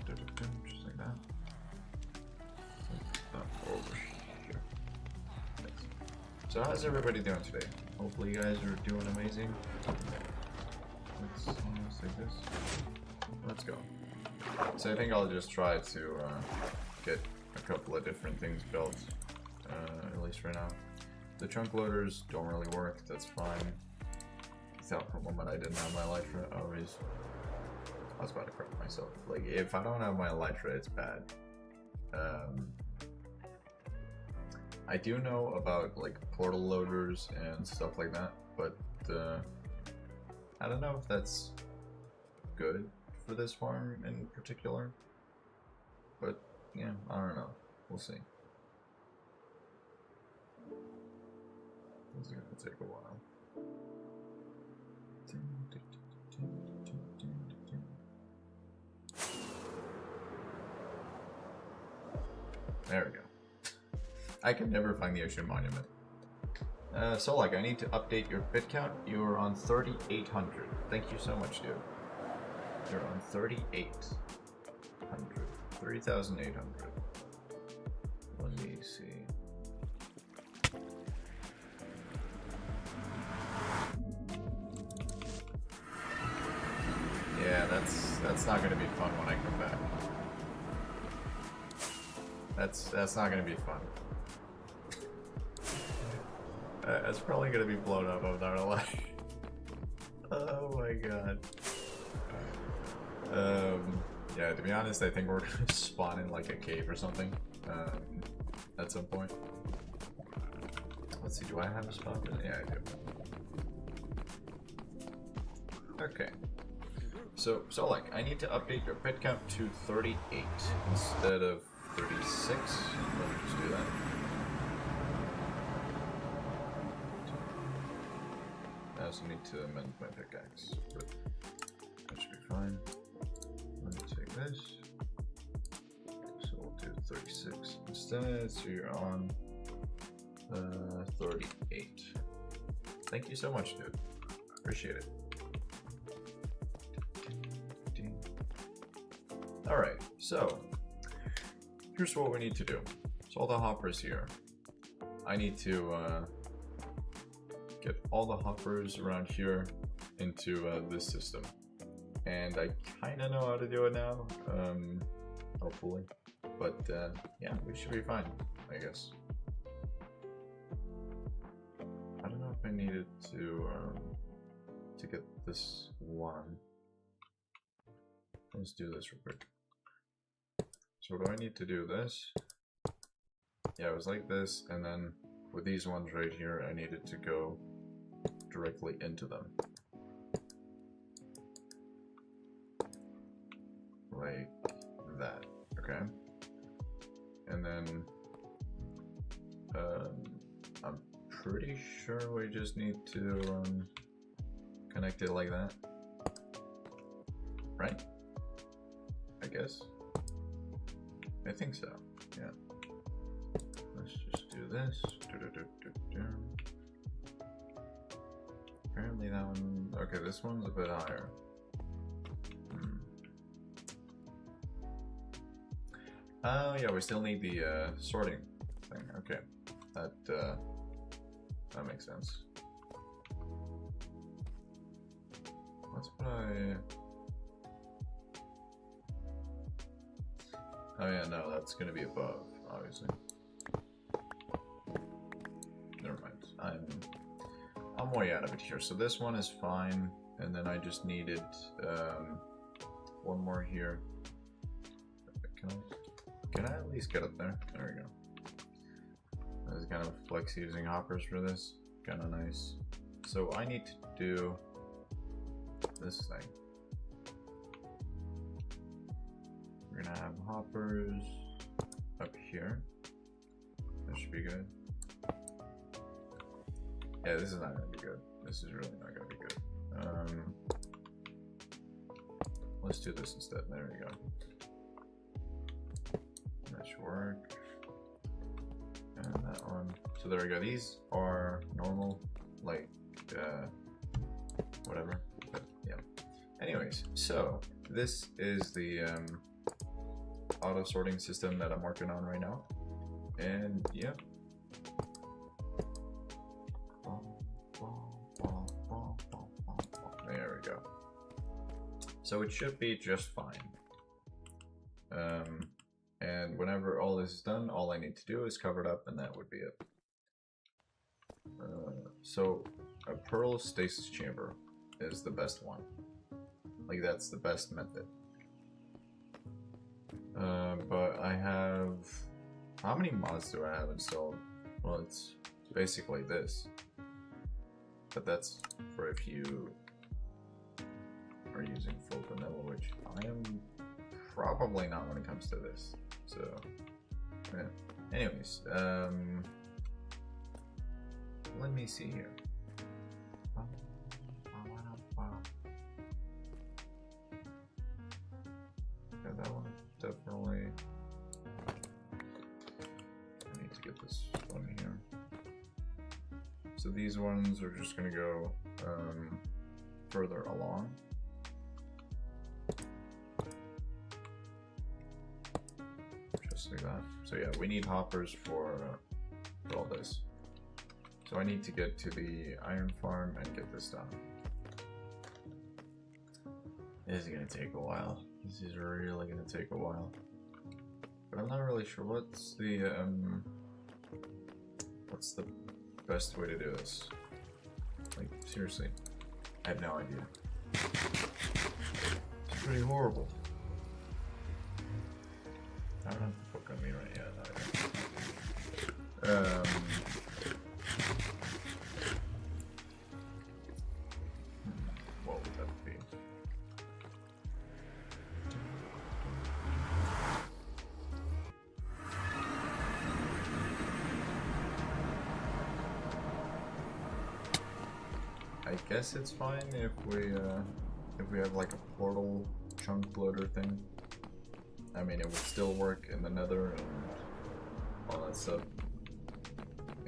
just like that. Over here. So how's everybody doing today? Hopefully you guys are doing amazing. Let's take this. Let's go. So I think I'll just try to get a couple of different things built, at least for now. The chunk loaders don't really work, that's fine. Except for one that I didn't have my light for. I was about to correct myself. Like, if I don't have my elytra, it's bad. I do know about like portal loaders and stuff like that, but I don't know if that's good for this farm in particular. But yeah, I don't know. We'll see. It's gonna take a while. There we go. I can never find the ocean monument. So like, I need to update your bit count. You are on 3,800. Thank you so much, dude. You're on 3,800. 3,800. Let me see. Yeah, that's not gonna be fun when I come back. That's not gonna be fun. It's probably gonna be blown up, I'm not gonna lie. Oh my god. Yeah, to be honest, I think we're gonna spawn in like a cave or something at some point. Let's see, do I have a spot for that? Yeah, I do. Okay. So like, I need to update your pet count to 38 instead of 36. Let me just do that. I also need to amend my pickaxe, but that should be fine. Let me take this. So we'll do 36 instead, so you're on 38. Thank you so much, dude. Appreciate it. Alright, so here's what we need to do. So all the hoppers here. I need to get all the hoppers around here into this system. And I kind of know how to do it now, hopefully. But yeah, we should be fine, I guess. I don't know if I needed to get this one. Let's do this real quick. So do I need to do this? Yeah, it was like this, and then with these ones right here, I needed to go directly into them. Like that, okay? And then I'm pretty sure we just need to connect it like that, right? I guess. I think so, yeah. Let's just do this. Apparently that one, okay, this one's a bit higher. Oh yeah, we still need the sorting thing. Okay, that makes sense. Let's put oh yeah, no, that's gonna be above, obviously. Never mind. I'm way out of it here. So this one is fine, and then I just needed one more here. Can I at least get up there? There we go. This is kind of flex using hoppers for this. Kind of nice. So I need to do this thing. We're gonna have hoppers up here. That should be good. Yeah, this is not gonna be good. This is really not gonna be good. Let's do this instead. There we go. That should work. And that one. So there we go. These are normal, like whatever. But yeah. Anyways, so this is the auto sorting system that I'm working on right now. And yeah. There we go. So it should be just fine. And whenever all this is done, all I need to do is cover it up, and that would be it. So a pearl stasis chamber is the best one. Like, that's the best method. But I have... How many mods do I have installed? Well, it's basically this. But that's for if you are using full vanilla, which I am probably not when it comes to this. So, yeah. Anyways, let me see here. Yeah, that one definitely. I need to get this one here. So these ones are just gonna go further along. Just like that. So yeah, we need hoppers for all this. So I need to get to the iron farm and get this done. This is gonna take a while. This is really gonna take a while. But I'm not really sure what's the best way to do this. Like, seriously, I have no idea. It's pretty horrible. I don't have the book on me right yet. What would that be? I guess it's fine if we have like a portal chunk loader thing. I mean, it would still work in the nether and all that stuff.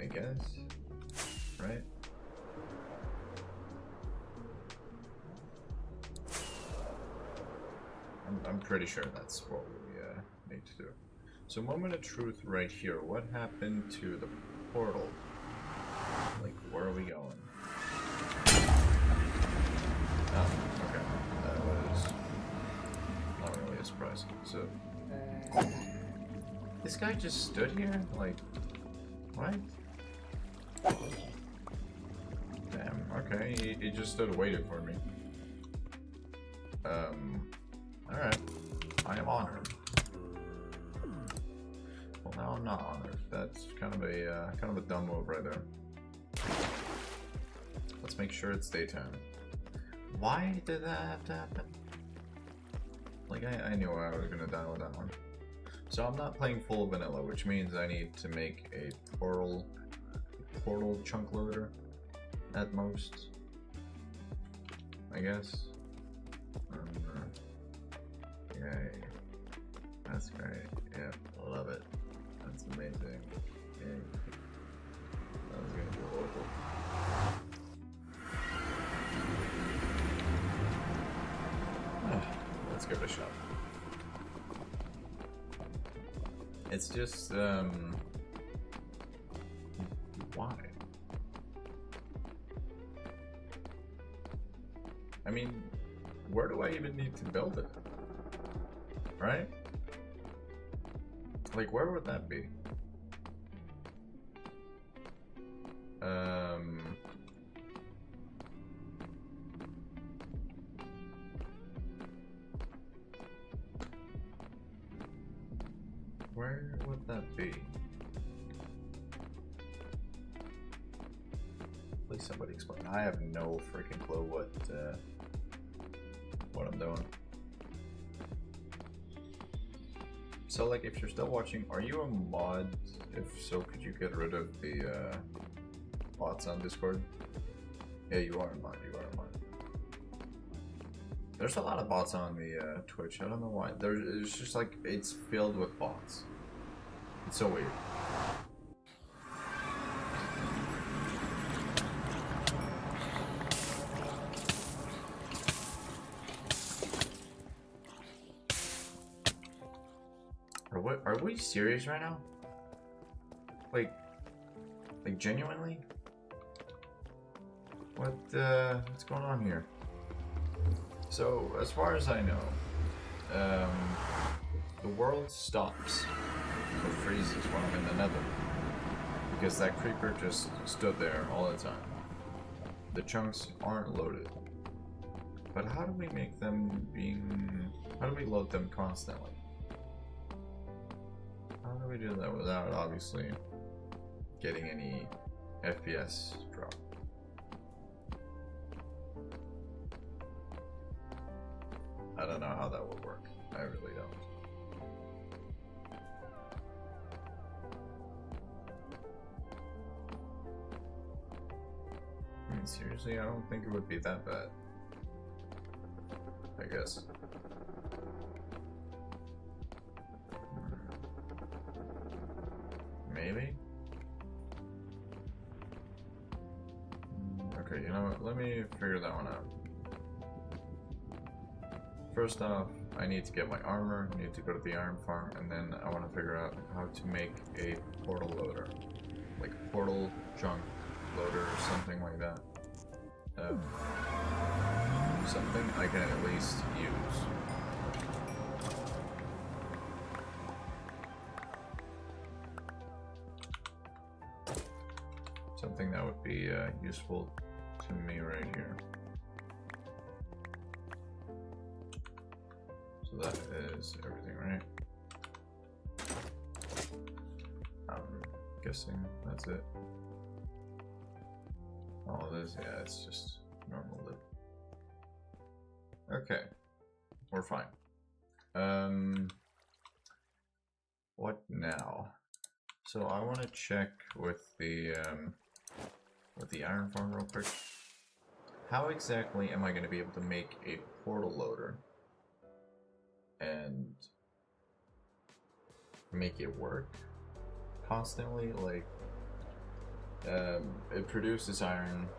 I guess, right? I'm pretty sure that's what we need to do. So, moment of truth right here. What happened to the portal? Like, where are we going? Oh, okay. That was not really a surprise. So, this guy just stood here? Like, what? Damn, okay, he just stood waiting for me. Alright. I am honored. Well, No, I'm not honored. That's kind of a dumb move right there. Let's make sure it's daytime. Why did that have to happen? Like, I knew I was gonna die with that one. So I'm not playing full vanilla, which means I need to make a portal chunk loader at most, I guess. Yay. That's great. Yeah, love it. That's amazing. Yay. That was gonna be horrible. Let's give it a shot. It's just, why? I mean, where do I even need to build it? Right? Like, where would that be? Where would that be? Please somebody explain. I have no freaking clue what I'm doing. So, like, if you're still watching, are you a mod? If so, could you get rid of the bots on Discord? Yeah, you are a mod. You are a mod. There's a lot of bots on the Twitch. I don't know why. It's just like it's filled with bots. It's so weird. Are we serious right now? Like genuinely? What's going on here? So, as far as I know, the world stops or freezes when I'm in the nether. Because that creeper just stood there all the time. The chunks aren't loaded. But how do we make them how do we load them constantly? How do we do that without obviously getting any FPS drop? I don't know how that would work. I really don't. I mean, seriously, I don't think it would be that bad. I guess. Maybe? Okay, you know what? Let me figure that one out. First off, I need to get my armor, I need to go to the iron farm, and then I want to figure out how to make a portal loader. Like a portal chunk loader or something like that. Something I can at least use. Something that would be useful to me right here. So that is everything, right? I'm guessing that's it. All of this, yeah, it's just normal loot. Okay, we're fine. What now? So I want to check with the iron farm real quick. How exactly am I going to be able to make a portal loader and make it work constantly? Like, it produces iron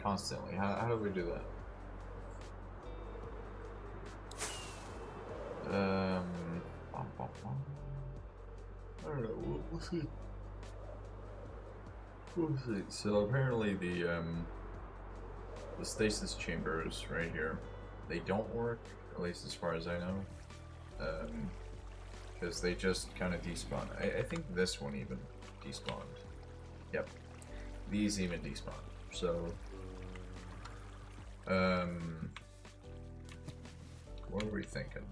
constantly. How do we do that? I don't know. We'll see. We'll see. So apparently the stasis chambers right here, they don't work, at least as far as I know, because they just kind of despawn. I think this one even despawned. Yep, these even despawned. So, what are we thinking?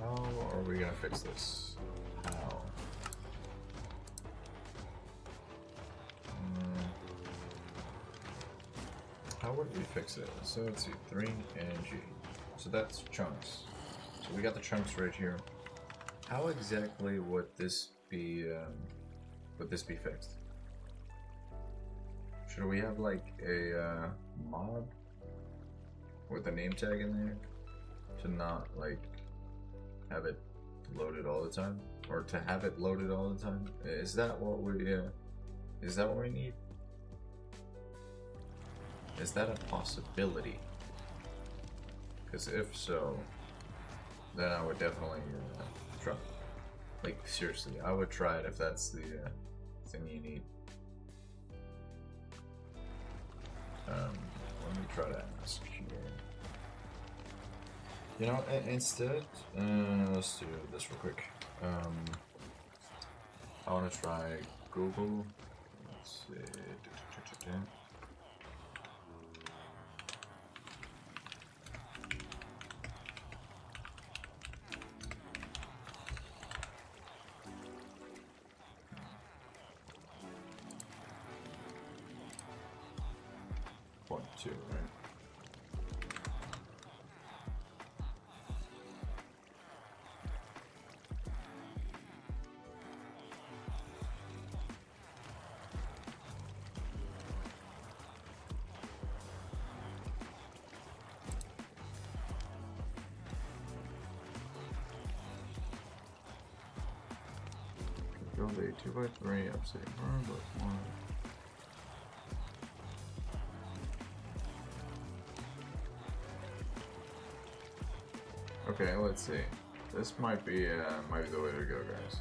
How are we gonna fix this? How? How would we fix it? So let's see, 3 and G. So that's chunks. So we got the chunks right here. How exactly would this be fixed? Should we have like a mod with a name tag in there to not like have it loaded all the time, or to have it loaded all the time? Is that what we need? Is that a possibility? Because if so, then I would definitely try. Like seriously, I would try it if that's the thing you need. Let me try to ask here. You know, instead, let's do this real quick. I want to try Google. Let's see. 0.2, right? Build a 2x3 upstate room, but one. Okay, let's see. This might be the way to go, guys.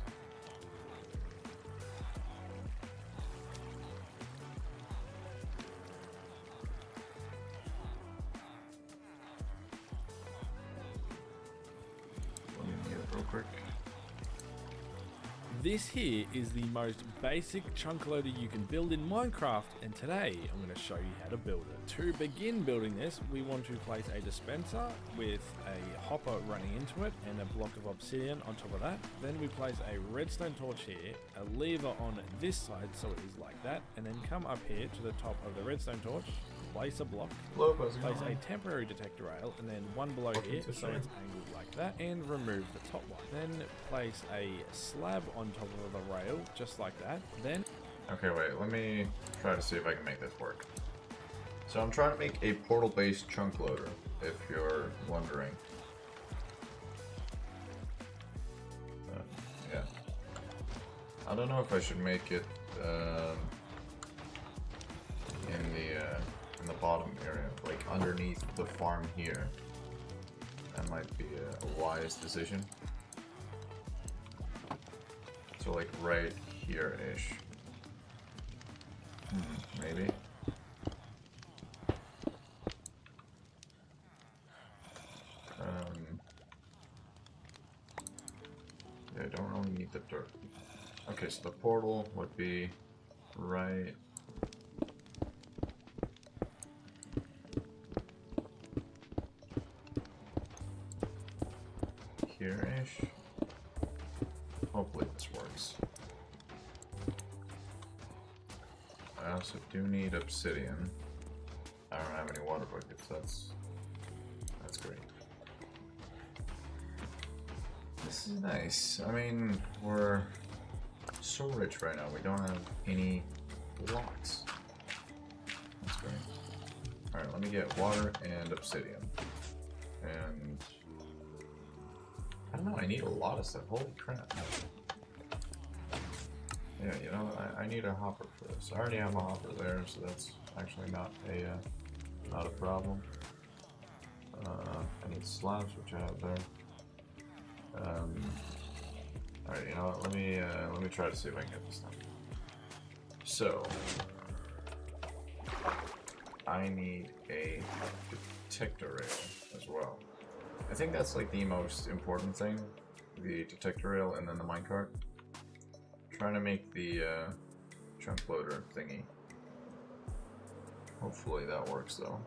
Let me get it real quick. This here is the most basic chunk loader you can build in Minecraft, and today I'm going to show you how to build it. To begin building this, we want to place a dispenser with a hopper running into it and a block of obsidian on top of that. Then we place a redstone torch here, a lever on this side so it is like that, and then come up here to the top of the redstone torch, place a block, place a temporary detector rail, and then one below here so it's angled like that, and remove the top one. Then place a slab on top of the rail, just like that. Then okay, wait, let me try to see if I can make this work. So I'm trying to make a portal-based chunk loader, if you're wondering. Yeah. I don't know if I should make it in the bottom area, like underneath the farm here. That might be a wise decision. So like right here-ish. Maybe. Yeah, I don't really need the dirt. Okay, so the portal would be right here-ish. Hopefully this works. I also do need obsidian. I don't have any water buckets, that's great. This is nice. I mean, we're so rich right now, we don't have any blocks. That's great. Alright, let me get water and obsidian. And I don't know, I need a lot of stuff. Holy crap. Yeah, you know, I need a hopper for this. I already have a hopper there, so that's actually not a problem. I need slabs, which I have there. Alright, you know what, let me try to see if I can get this done. So I need a detector rail as well. I think that's like the most important thing, the detector rail and then the minecart. Trying to make the chunk loader thingy. Hopefully that works though.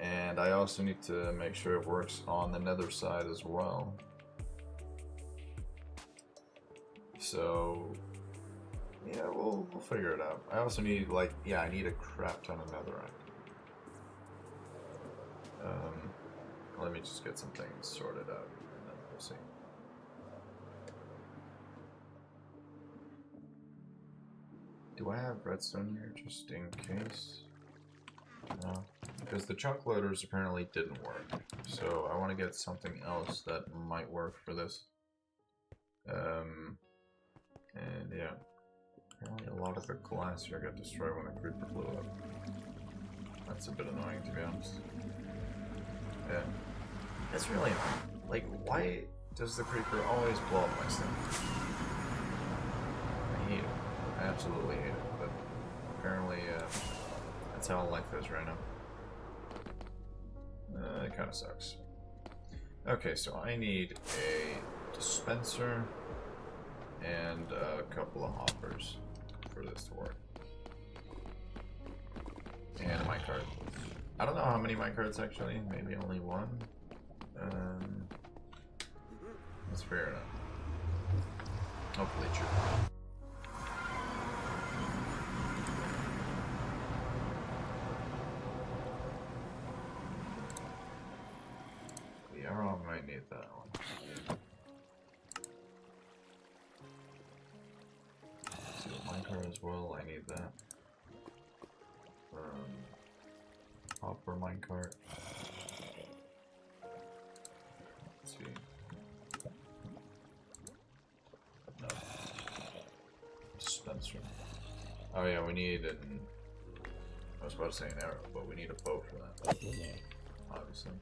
And I also need to make sure it works on the nether side as well. So yeah, we'll figure it out. I also need, like, yeah, I need a crap ton of netherite. Let me just get some things sorted out and then we'll see. Do I have redstone here just in case? No, because the chunk loaders apparently didn't work. So I want to get something else that might work for this. And yeah, apparently a lot of the glass here got destroyed when the creeper blew up. That's a bit annoying, to be honest. Yeah, that's really annoying. Like, why does the creeper always blow up my stuff? I hate it. I absolutely hate it, but apparently that's how life is right now. It kind of sucks. Okay, so I need a dispenser and a couple of hoppers for this to work. And a minecart. I don't know how many minecarts actually, maybe only one. Let's figure it out. Hopefully true. The arrow might need that one. So minecart as well, I need that. Hopper minecart. Let's see. No. Dispenser. Oh yeah, we need an... I was about to say an arrow, but we need a bow for that. Obviously.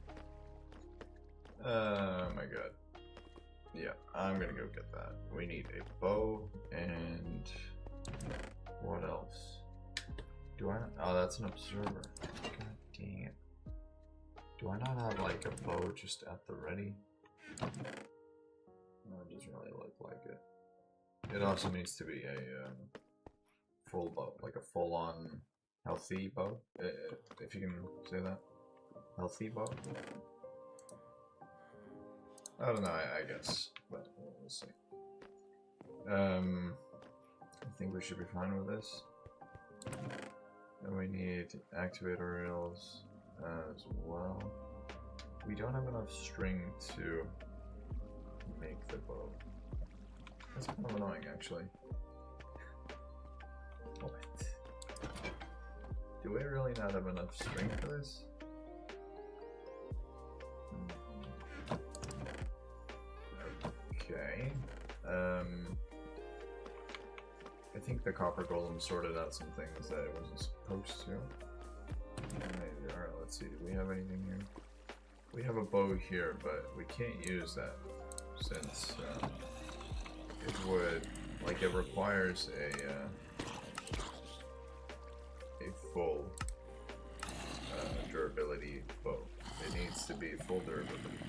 Oh my god. Yeah, I'm gonna go get that. We need a bow and... what else? Do I... oh, that's an observer. God dang it. Do I not have like a bow just at the ready? No, it doesn't really look like it. It also needs to be a full bow, like a full-on healthy bow, if you can say that. Healthy bow? I don't know, I guess, but we'll see. I think we should be fine with this. And we need activator rails as well. We don't have enough string to make the bow. That's kind of annoying, actually. What? Do we really not have enough string for this? Okay. I think the copper golem sorted out some things that it wasn't supposed to. Alright, let's see. Do we have anything here? We have a bow here, but we can't use that since it would, like, it requires a full durability bow. It needs to be full durability.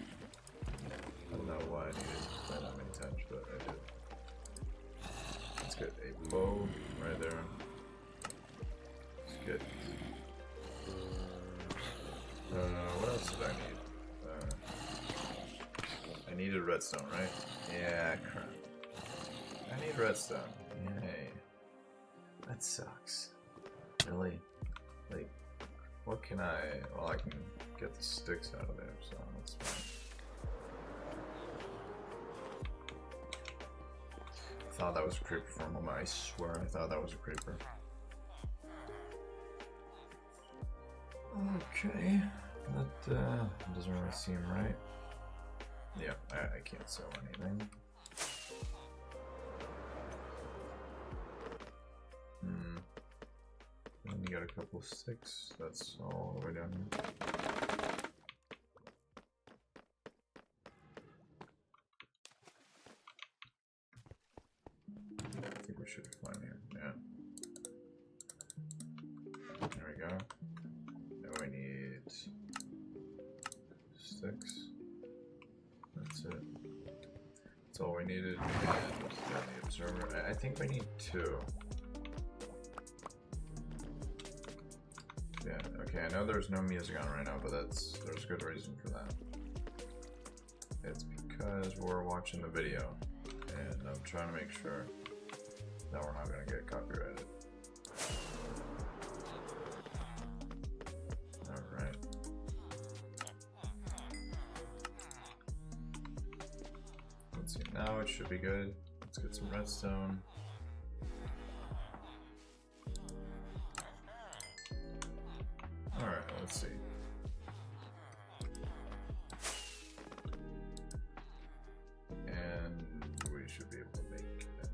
I don't know why I needed to play that many times, but I did. Let's get a bow right there. Let's get... what else did I need? I needed redstone, right? Yeah, crap. I need redstone. Yay. That sucks. Really? Like, what can I... well, I can get the sticks out of there, so that's fine. I thought that was a creeper for a moment. I swear I thought that was a creeper. Okay. That doesn't really seem right. Yeah, I can't sell anything. And you got a couple sticks. That's all the way down here. I think we should be fine here. Yeah. There we go. Now we need sticks. That's it. That's all we needed. And the observer. I think we need 2. Yeah, okay, I know there's no music on right now, but there's good reason for that. It's because we're watching the video, and I'm trying to make sure that we're not going to get copyrighted. Alright. Let's see, now it should be good. Let's get some redstone. Alright, let's see. And we should be able to make an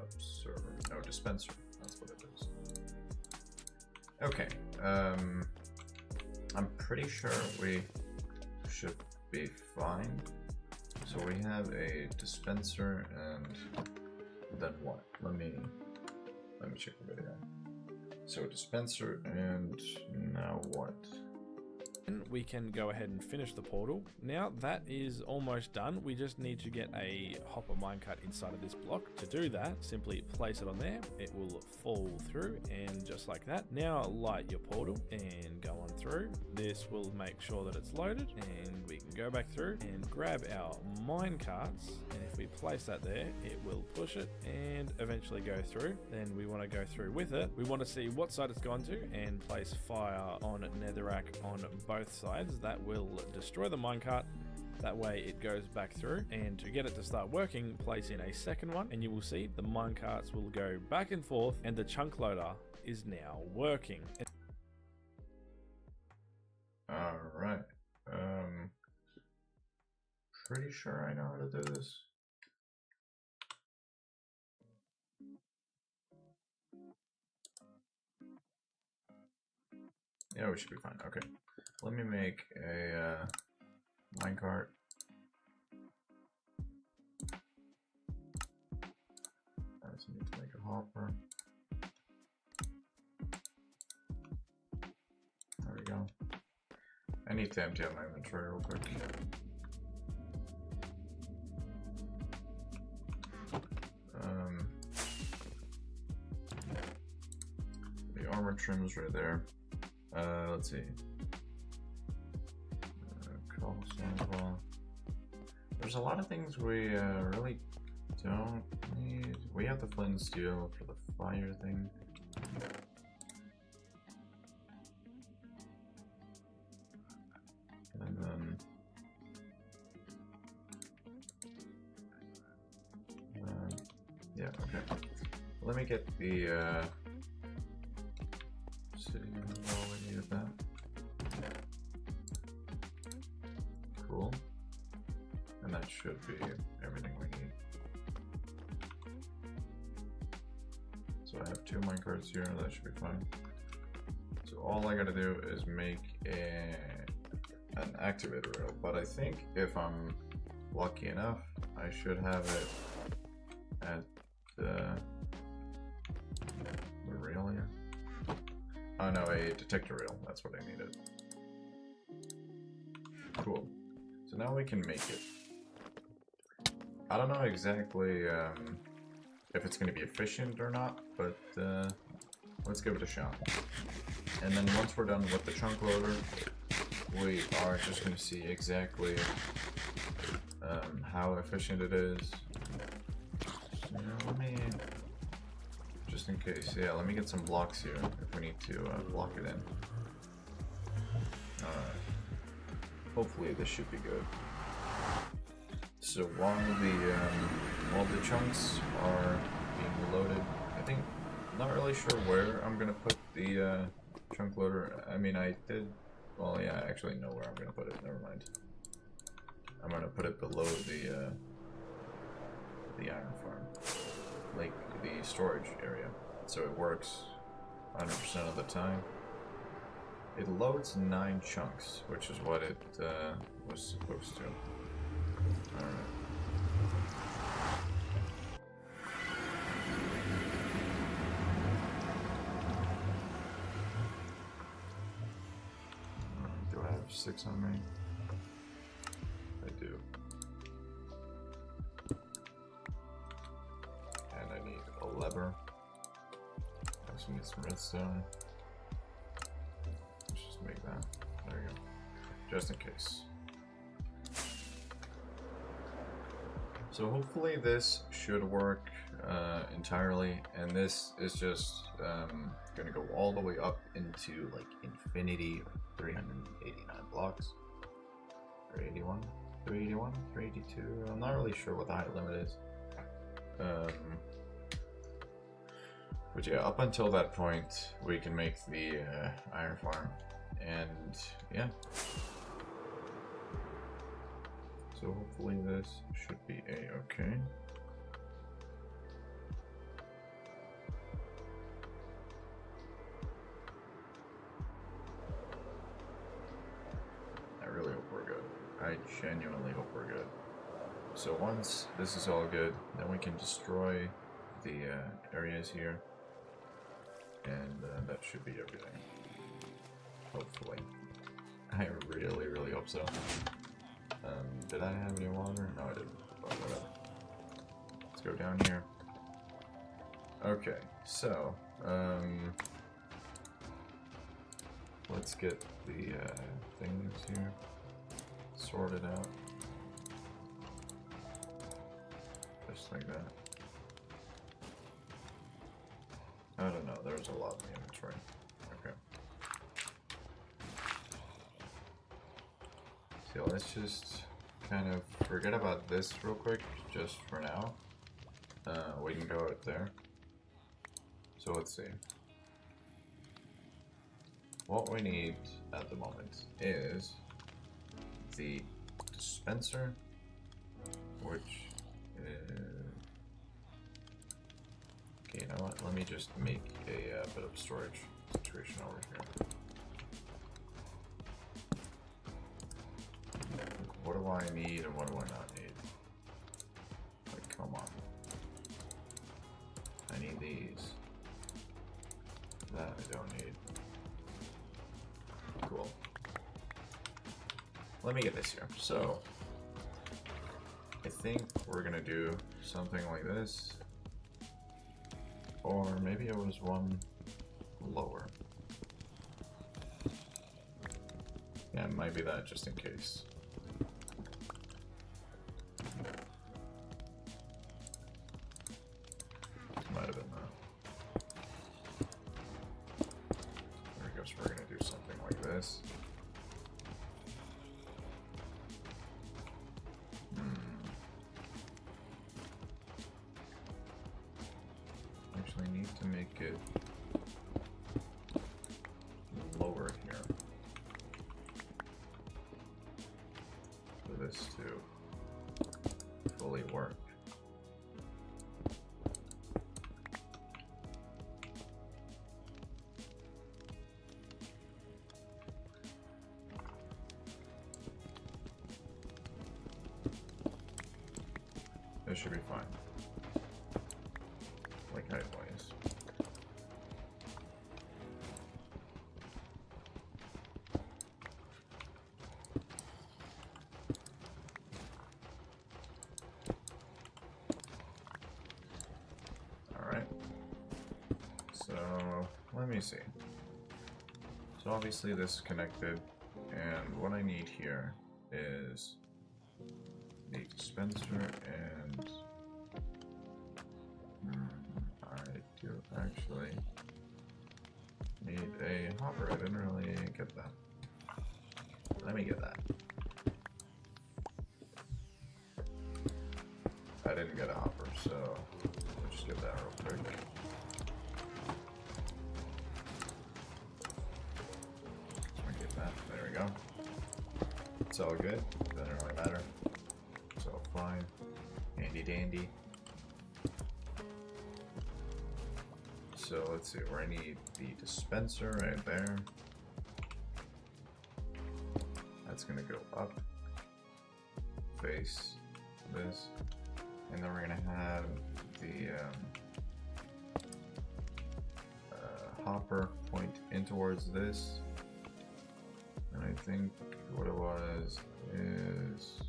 observer. No, dispenser. That's what it is. Okay. I'm pretty sure we should be fine. So we have a dispenser, and then what? Let me check the video. So dispenser, and now what? We can go ahead and finish the portal. Now that is almost done. We just need to get a hopper minecart inside of this block. To do that, simply place it on there. It will fall through, and just like that. Now light your portal and go on through. This will make sure that it's loaded, and we can go back through and grab our minecarts. And if we place that there, it will push it and eventually go through. Then we want to go through with it. We want to see what side it's gone to and place fire on netherrack on both sides. That will destroy the minecart. That way it goes back through, and to get it to start working, place in a second one, and you will see the minecarts will go back and forth, and the chunk loader is now working. Alright. Pretty sure I know how to do this. Yeah, we should be fine. Okay. Let me make a minecart. I just need to make a hopper. There we go. I need to empty out my inventory real quick. The armor trim's right there. Let's see. Cobblestone. There's a lot of things we really don't need. We have the flint and steel for the fire thing. And then yeah, okay. Let me get the city wall. We needed that. Cool. And that should be everything we need. So I have 2 minecarts here, that should be fine. So all I gotta do is make an activator rail, but I think if I'm lucky enough, I should have it at the rail here. Oh no, a detector rail, that's what I needed. Cool. So now we can make it. I don't know exactly if it's going to be efficient or not, but let's give it a shot. And then once we're done with the chunk loader, we are just going to see exactly how efficient it is. So, let me, just in case, yeah, let me get some blocks here if we need to block it in. Alright. Hopefully this should be good. So while the chunks are being loaded, I think, not really sure where I'm gonna put the chunk loader. I mean, I did. Well, yeah, I actually know where I'm gonna put it. Never mind. I'm gonna put it below the iron farm, like the storage area, so it works 100% of the time. It loads 9 chunks, which is what it was supposed to. Alright. Do I have 6 on me? I do. And I need a lever. I also need some redstone. Let's just make just in case. So hopefully this should work entirely, and this is just gonna go all the way up into like infinity, 389 blocks, 381, 381, 382. I'm not really sure what the height limit is. But yeah, up until that point, we can make the iron farm, and yeah. So hopefully this should be a-okay. I really hope we're good. I genuinely hope we're good. So once this is all good, then we can destroy the areas here, and that should be everything. Hopefully. I really, really hope so. Did I have any water? No, I didn't. But whatever. Let's go down here. Okay, so let's get the things here sorted out. Just like that. I don't know, there's a lot in the inventory. Okay. So let's just kind of forget about this real quick, just for now. We can go out there. So let's see. What we need at the moment is the dispenser, which is... Okay, you know what? Let me just make a bit of storage situation over here. What do I need and what do I not need? Like, come on. I need these. That I don't need. Cool. Let me get this here. So, I think we're gonna do something like this. Or maybe it was one lower. Yeah, it might be that just in case. Might have been that. There we go, so we're gonna do something like this. Actually need to make it lower here for this to fully work. This should be fine. Like height-wise. Alright. So, let me see. So obviously this is connected, and what I need here is the dispenser and I do actually need a hopper. I didn't really get that. Let me get that. I didn't get a hopper, so we'll just get that real quick. Let me get that. There we go. It's all good. Doesn't really matter. It's all fine. Handy dandy. So let's see, where I need the dispenser right there. That's gonna go up, face this, and then we're gonna have the hopper point in towards this. And I think what it was is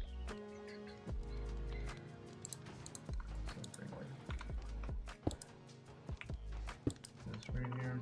something like this right here.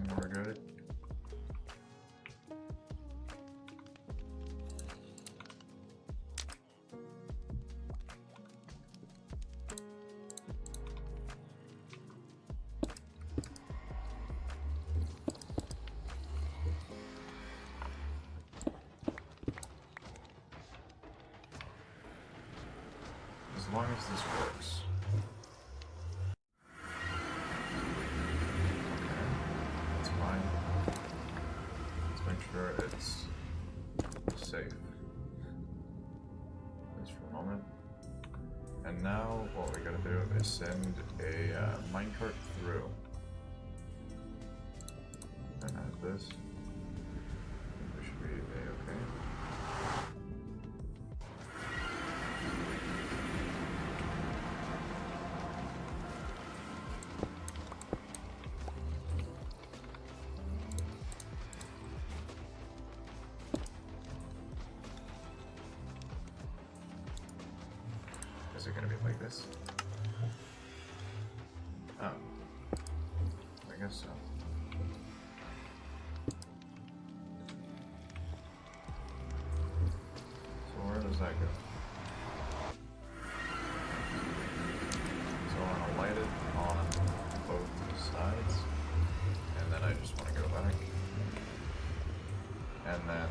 And we're good. As long as this works. Okay, that's fine. Let's make sure it's safe. Just for a moment. And now what we gotta do is send a minecart through. And add this. We should be okay. Is it gonna be like this? Oh. I guess so. So where does that go? So I want to light it on both sides. And then I just want to go back. And then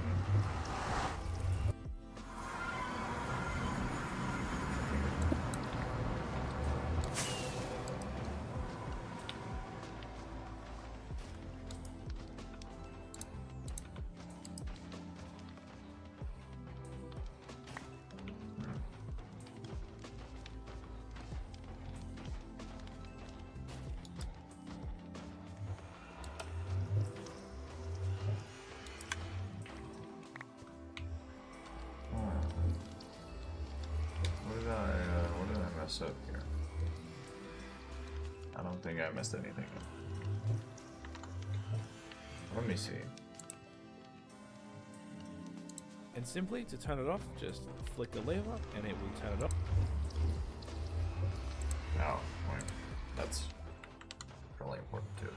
what did I mess up here? I don't think I messed anything up. Let me see. And simply to turn it off, just flick the lever and it will turn it off. Oh, wait. That's probably important too.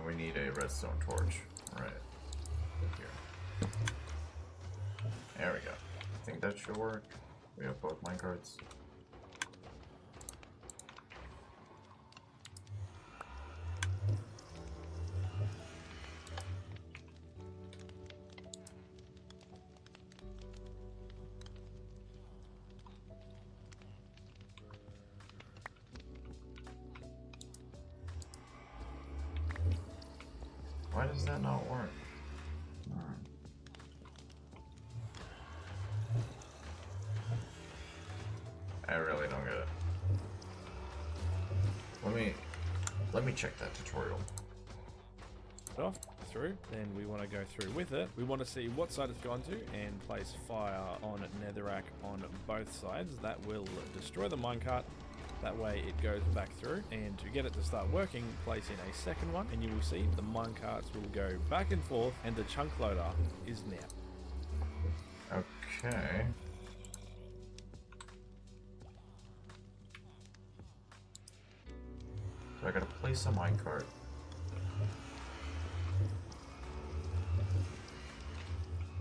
We need a redstone torch. Right. Here. There we go. I think that should work. We have both minecarts. Why does that not work? I really don't get it. Let me check that tutorial. Off through, then we want to go through with it. We want to see what side it's gone to and place fire on netherrack on both sides. That will destroy the minecart. That way it goes back through, and to get it to start working, place in a second one, and you will see the minecarts will go back and forth, and the chunk loader is now. Okay. So I gotta place a minecart.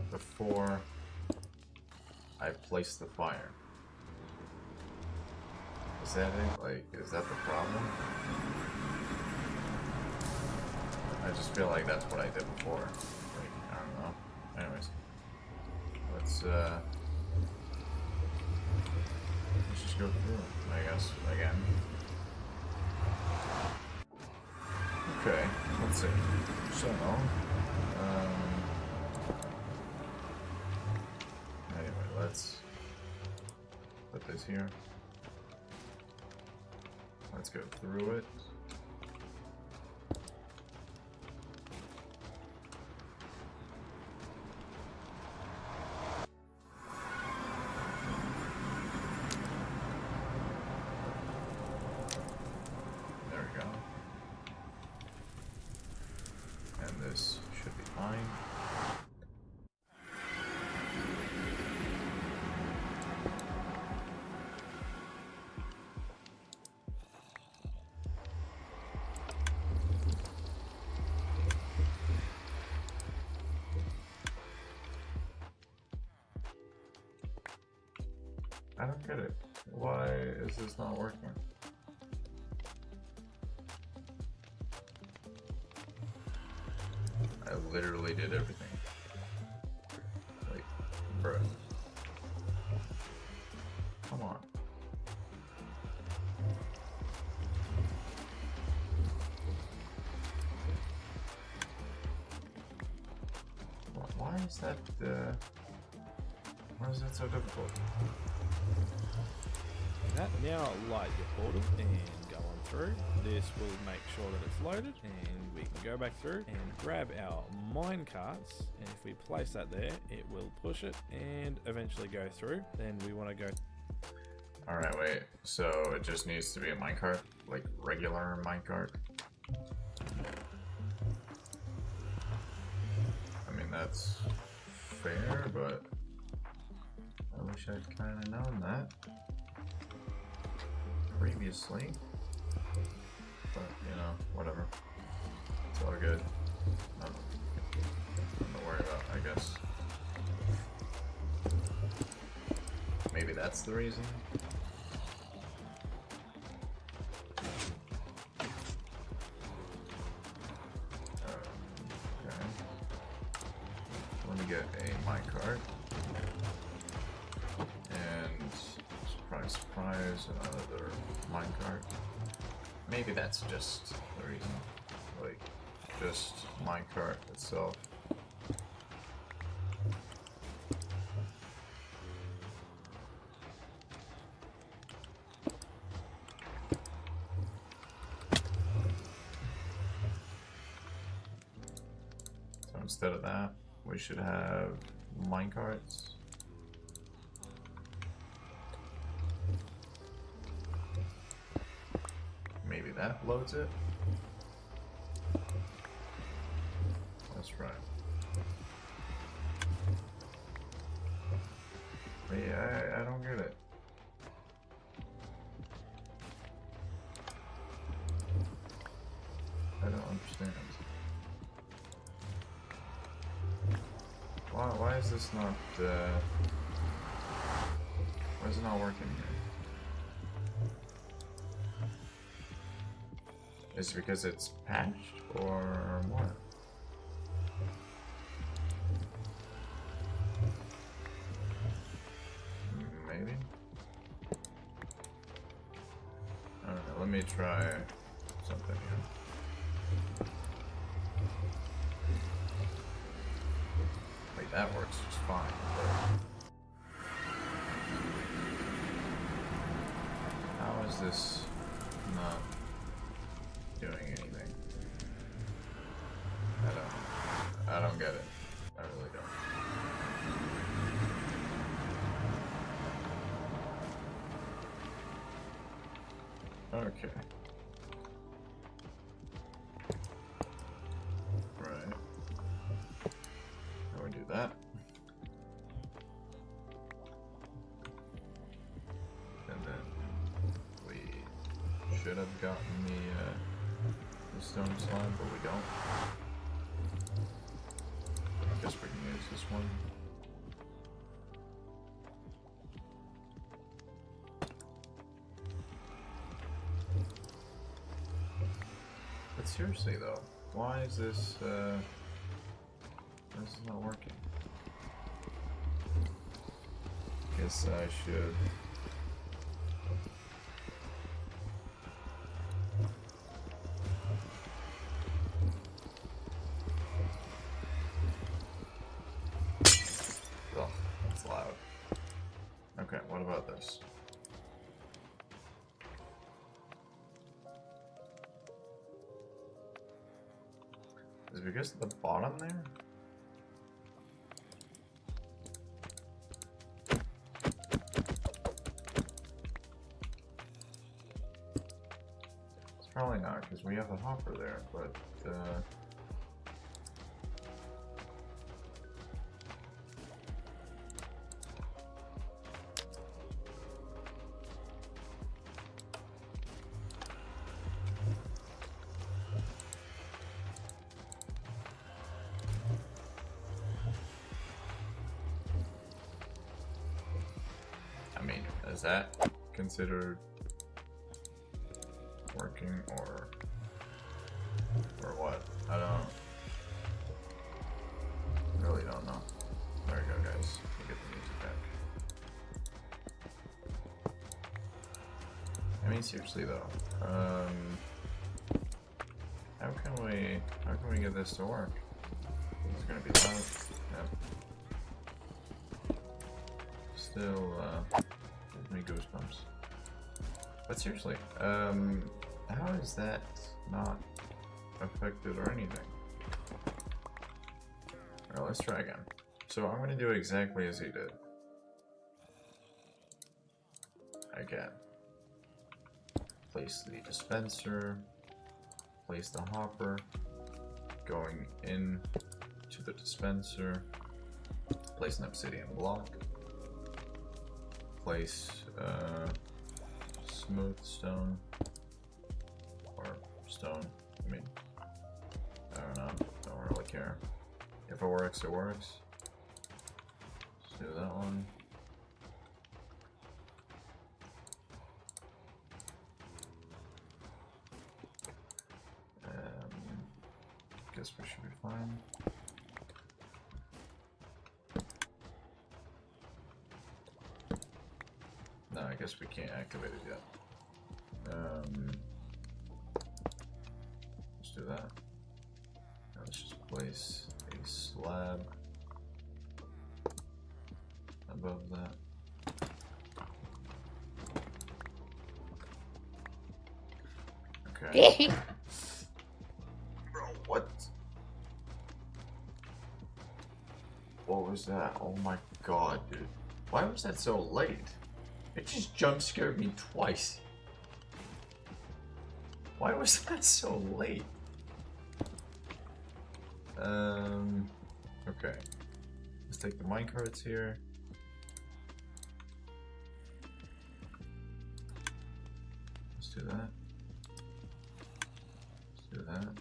Before I place the fire. Is that it? Like, is that the problem? I just feel like that's what I did before. Like, I don't know. Anyways. Let's just go through, I guess, again. Okay, let's see. So, anyway, let's put this here. Let's go through it. There we go. And this should be fine. I don't get it. Why is this not working? I literally did everything. Like, bruh. Come on. Why is that, why is that so difficult? That now light your portal and go on through. This will make sure that it's loaded, and we can go back through and grab our mine carts, and if we place that there, it will push it and eventually go through. Then we want to go. Alright, wait, so it just needs to be a minecart? Like regular minecart? I mean, that's fair, but I wish I'd kinda known that previously. But, you know, whatever. It's all good. Nothing to worry about, I guess. Maybe that's the reason? Okay. Let me get a minecart. And surprise, surprise, another minecart. Maybe that's just the reason. Like, just minecart itself. So instead of that, we should have minecarts. Maybe that loads it? That's right. But yeah, I don't get it. I don't understand. Why is this not, why is it not working here? Is it because it's patched or what? Maybe? I don't know, let me try something here. Wait, that works just fine. But how is this not doing anything? I don't get it. I really don't. Okay. Right. How do we do that? And then we should have gotten the stone slab, but we don't. I guess we can use this one. But seriously though, why is this this is not working? Guess I should loud. Okay, what about this? Is it because of the bottom there? It's probably not, because we have the hopper there, but is that considered working or what? I really don't know. There we go, guys. We'll get the music back. I mean, seriously though, how can we get this to work? It's gonna be loud. Yep. Still, gives me goosebumps. But seriously, how is that not affected or anything? Alright, let's try again. So I'm gonna do exactly as he did. Again. Place the dispenser, place the hopper, going in to the dispenser, place an obsidian block, place smooth stone, or stone, I mean, I don't know, don't really care. If it works, it works. Let's do that one. Guess we should be fine. No, I guess we can't activate it yet. Let's do that. Now let's just place a slab above that. Okay. Bro, what? What was that? Oh my god, dude. Why was that so late? It just jump scared me twice. Why was that so late? Okay. Let's take the minecarts here. Let's do that. Let's do that.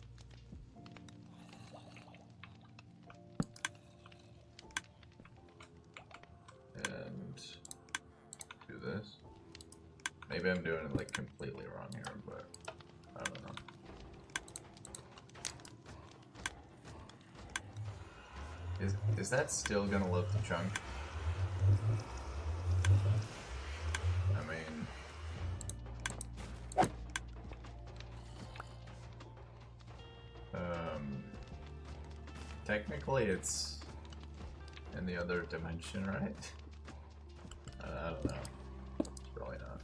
And do this. Maybe I'm doing it like completely wrong here, but I don't know. Is that still gonna lift the chunk? I mean, technically it's in the other dimension, right? I don't know. It's probably not.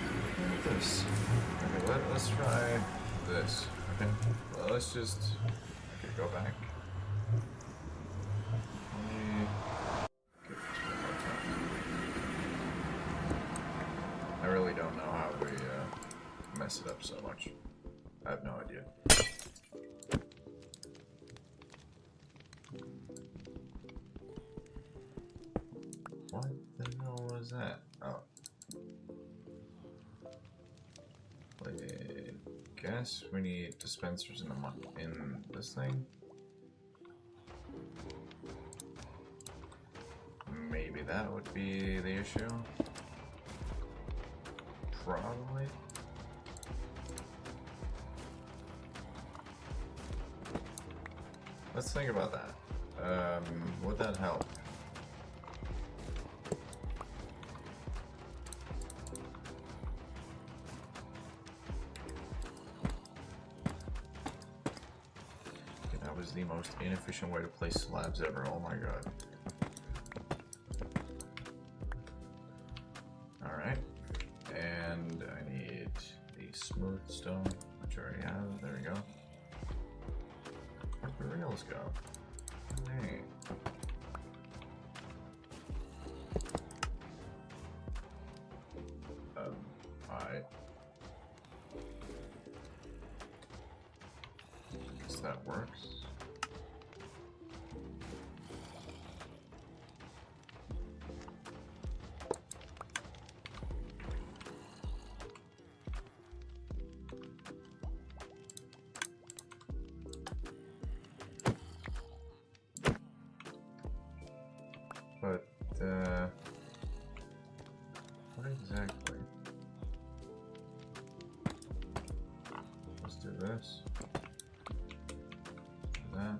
Look at this. Okay, let's try this. Okay, well, let's just. Okay, go back. Let me give this one more time. I really don't know how we mess it up so much. I have no idea. What the hell was that? Oh. I guess we need dispensers in this thing. Maybe that would be the issue. Probably. Let's think about that. Would that help? Okay, that was the most inefficient way to place slabs ever. Oh my god. Alright. And I need the smooth stone, which I already have. There we go. Where'd the rails go? Hey. Alright. Guess that works. do this. Do that.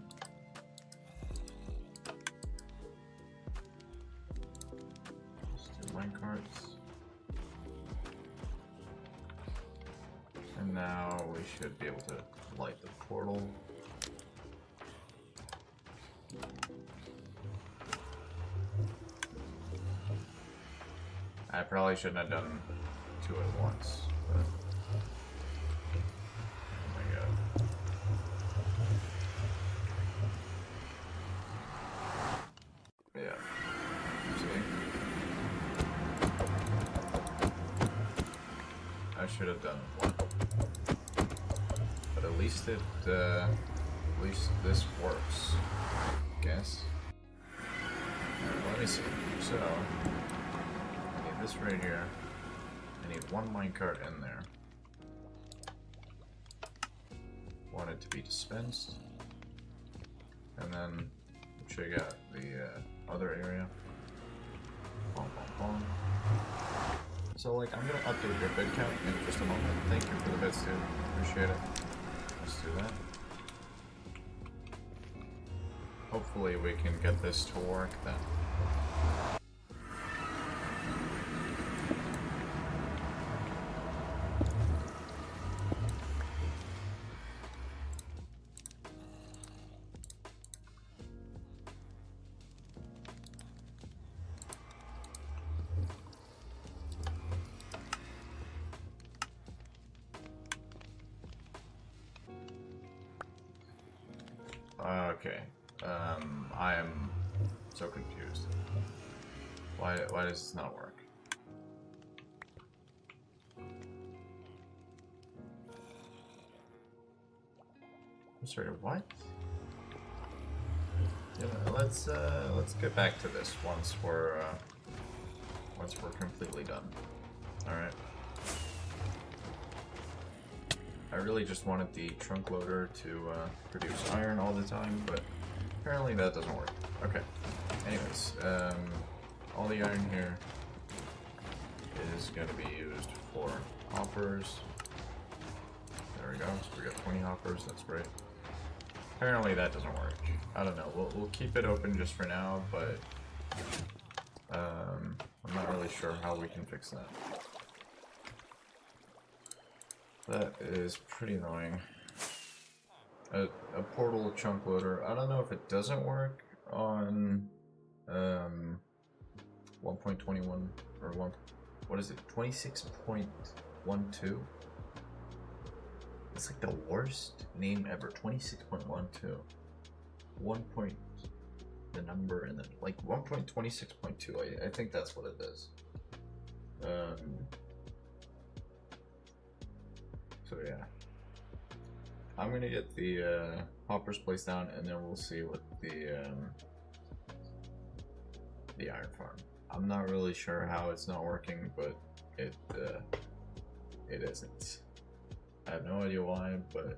Let's do minecarts. And now we should be able to light the portal. I probably shouldn't have done two at once, but oh my god. Yeah. See? I should have done one. But at least this works, I guess. Alright, let me see. So this right here, I need one minecart in there. Want it to be dispensed. And then check out the other area. Boom, boom, boom. So like, I'm gonna update your bit count in just a moment. Thank you for the bits, dude. Appreciate it. Let's do that. Hopefully we can get this to work then. Okay, I am so confused. Why does this not work? I'm sorry, what? Yeah, let's get back to this once we're completely done. All right. I really just wanted the trunk loader to produce iron all the time, but apparently that doesn't work. Okay. Anyways, all the iron here is going to be used for hoppers. There we go. So we got 20 hoppers. That's great. Apparently that doesn't work. I don't know. We'll keep it open just for now, but I'm not really sure how we can fix that. That is pretty annoying. A portal chunk loader. I don't know if it doesn't work on 1.21 or what is it? 26.12. It's like the worst name ever. 26.12. 1 point, the number, and then like 1.26.2. I think that's what it is. So yeah, I'm gonna get the hoppers placed down, and then we'll see what the iron farm. I'm not really sure how it's not working, but it isn't. I have no idea why, but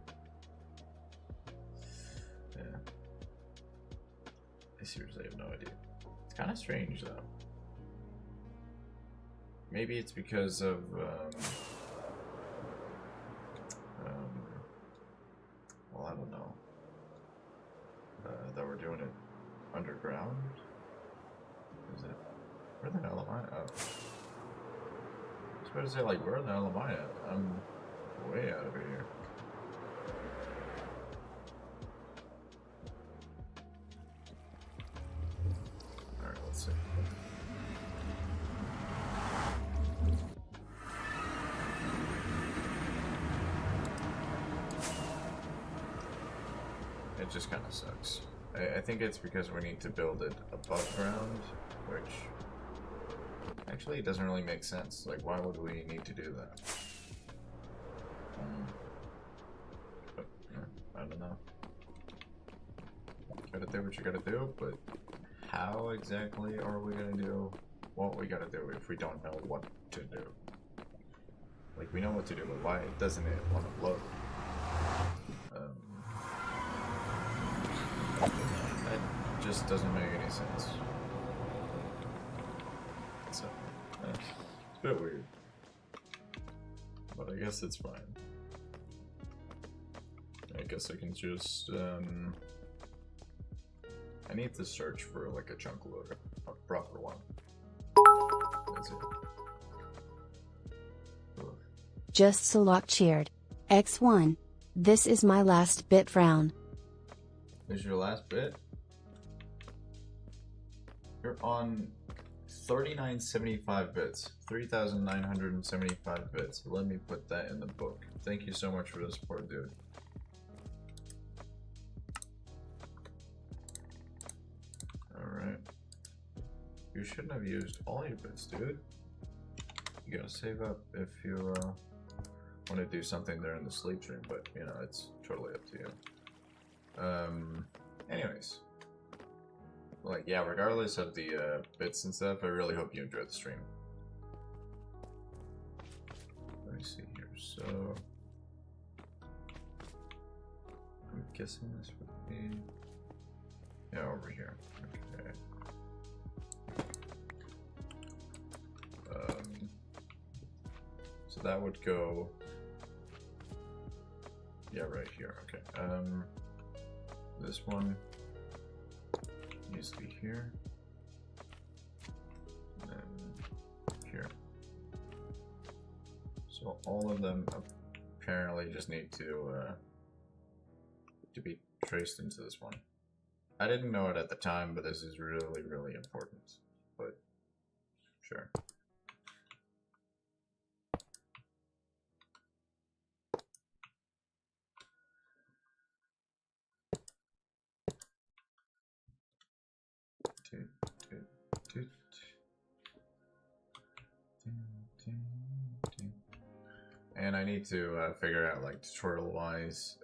yeah, I seriously have no idea. It's kind of strange though. Maybe it's because of well, I don't know. That we're doing it underground? Is it? Where the hell am I? Oh. I was about to say, like, where the hell am I at? I'm way out of here. Alright, let's see. It just kind of sucks. I think it's because we need to build it above ground, which actually doesn't really make sense. Like, why would we need to do that? But, I don't know. Gotta do what you gotta do, but how exactly are we gonna do what we gotta do if we don't know what to do? Like, we know what to do, but why doesn't it want to load? That just doesn't make any sense. So, it's a bit weird. But I guess it's fine. guess I can just I need to search for like a chunk loader, a proper one. That's it. Ugh. Just Salak cheered. X1. This is my last bit frown. This is your last bit? You're on 3975 bits. 3,975 bits. Let me put that in the book. Thank you so much for the support, dude. Alright. You shouldn't have used all your bits, dude. You gotta save up if you want to do something during the sleep stream, but you know, it's totally up to you. Anyways. Like, yeah, regardless of the bits and stuff, I really hope you enjoyed the stream. Let me see here. So, I'm guessing this would be, yeah, over here. Okay. So that would go, yeah, right here. Okay. This one needs to be here, and then here. So all of them apparently just need to be traced into this one. I didn't know it at the time, but this is really, really important. But sure. And I need to figure out, like, tutorial wise,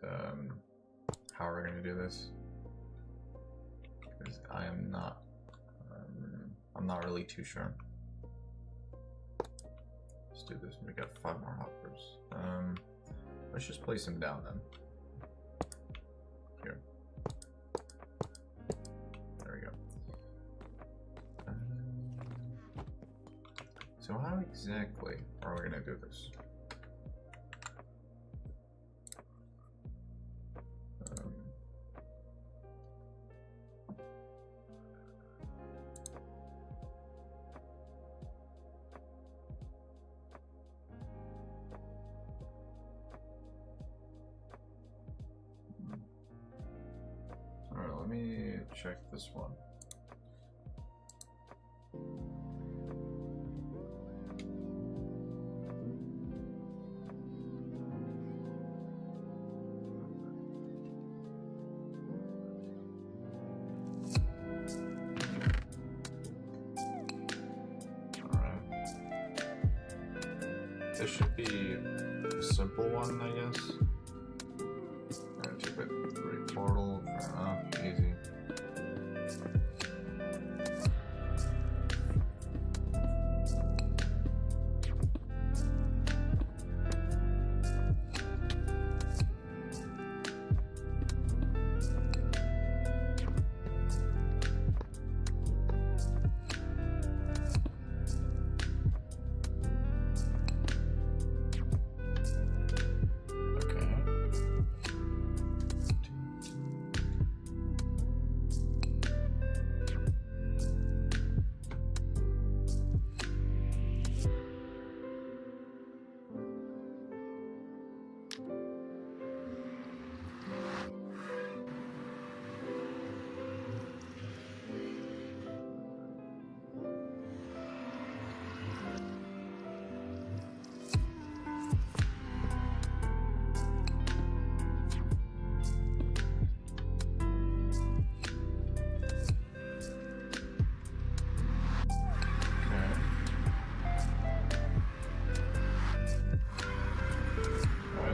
how we're gonna do this, because I'm not really too sure. Let's do this. We got 5 more hoppers. Let's just place them down then. Here. There we go. So how exactly are we gonna do this? Alright, let me check this one. This should be a simple one, I guess. 2x3 portal, fair enough, easy.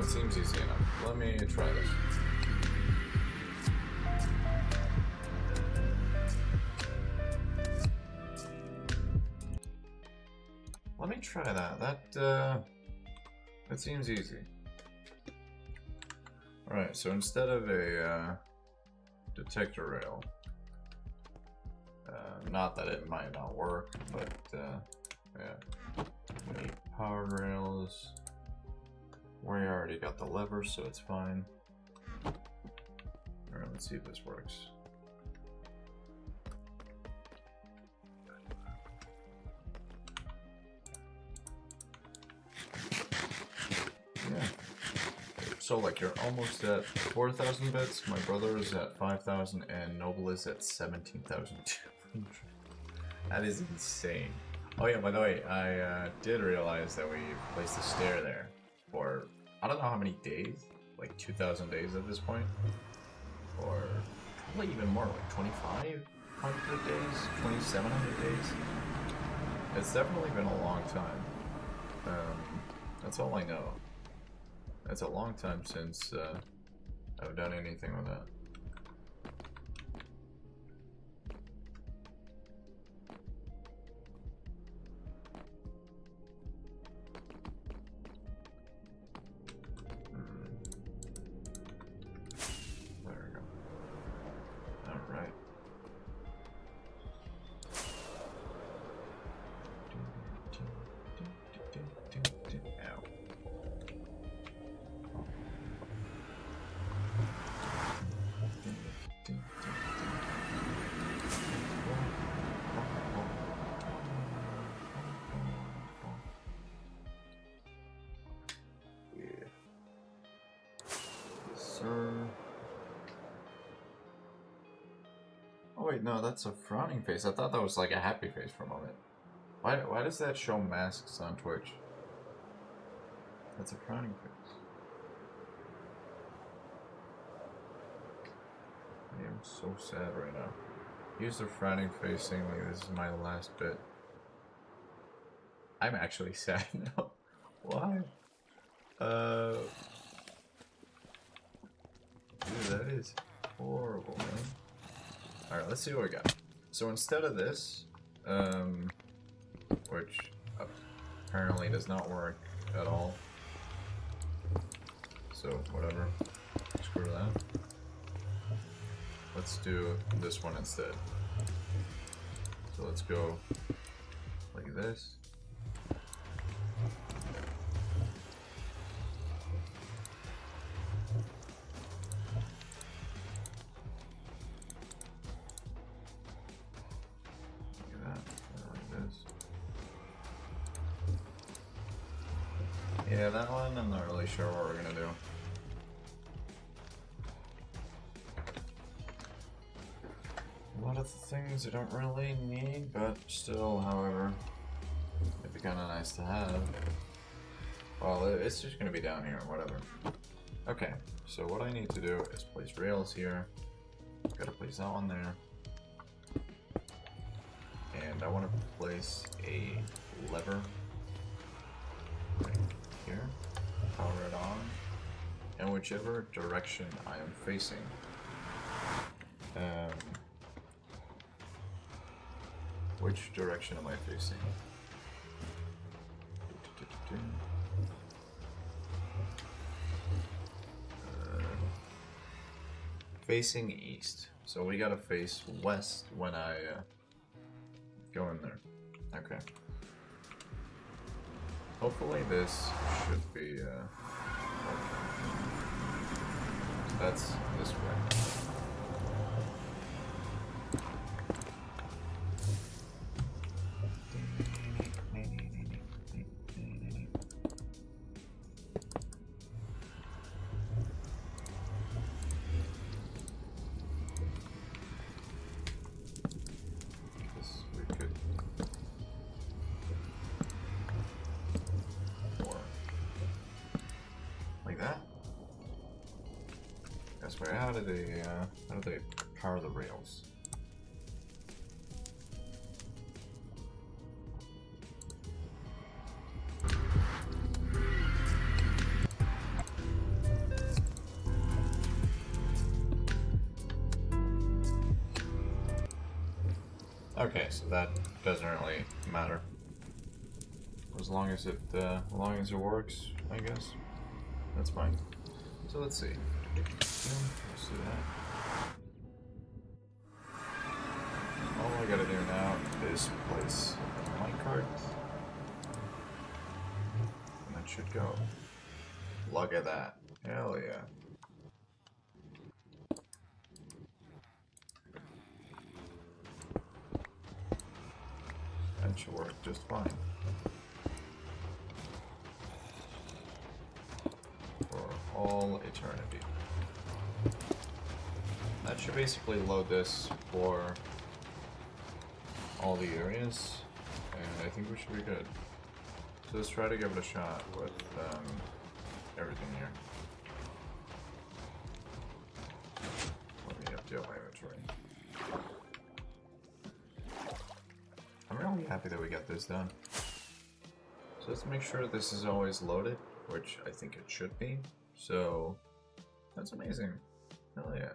Seems easy enough. Let me try this. Let me try that. That seems easy. Alright, so instead of a detector rail, not that it might not work, but yeah, we need power rails. We already got the lever, so it's fine. Let's see if this works. Yeah. So like you're almost at 4,000 bits. My brother is at 5,000 and Noble is at 17,200. That is insane. Oh yeah, by the way, I did realize that we placed a stair there for I don't know how many days, like 2,000 days at this point, or probably even more, like 2,500 days, 2,700 days. It's definitely been a long time. That's all I know. It's a long time since I've done anything with that. There we go. All right. Ow. Yeah. Yes, sir. Oh wait, no, that's a frowning face. I thought that was like a happy face for a moment. Why does that show masks on Twitch? That's a frowning face. I am so sad right now. Here's the frowning face saying like this is my last bit. I'm actually sad now. Why? Dude, that is horrible, man. Alright, let's see what we got. So instead of this, which apparently does not work at all. So, whatever. Screw that. Let's do this one instead. So let's go like this. Like that, like this. Yeah, that one I'm not really sure what we're gonna do. A lot of things I don't really need, but still, however, it'd be kind of nice to have. Well, it's just gonna be down here, whatever. Okay, so what I need to do is place rails here. Gotta place that one there. And I want to place a lever right here. Power it on. And whichever direction I am facing. Which direction am I facing? Facing east. So we gotta face west when I go in there. Okay. Hopefully this should be that's this way. How do they power the rails? Okay, so that doesn't really matter. As long as it works, I guess. That's fine. So let's see. Let's do that. All I gotta do now is place a minecart. And that should go. Look at that. Hell yeah. that should work just fine. For all eternity. That should basically load this for all the areas, and I think we should be good. So let's try to give it a shot with everything here. Let me empty out my inventory. I'm really happy that we got this done. So let's make sure this is always loaded, which I think it should be. So that's amazing. Hell yeah.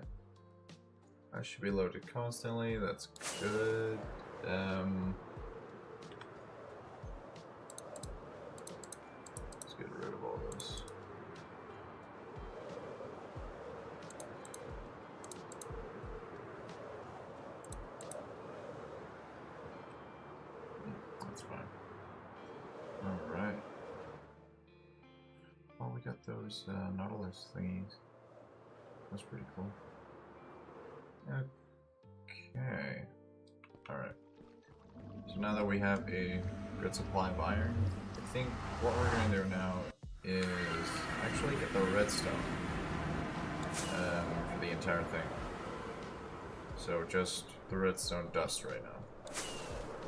I should be loaded constantly, that's good. Let's get rid of all this. That's fine. Alright. Oh, we got those Nautilus thingies. That's pretty cool. Okay. Alright. So now that we have a good supply of iron, I think what we're going to do now is actually get the redstone for the entire thing. So just the redstone dust right now.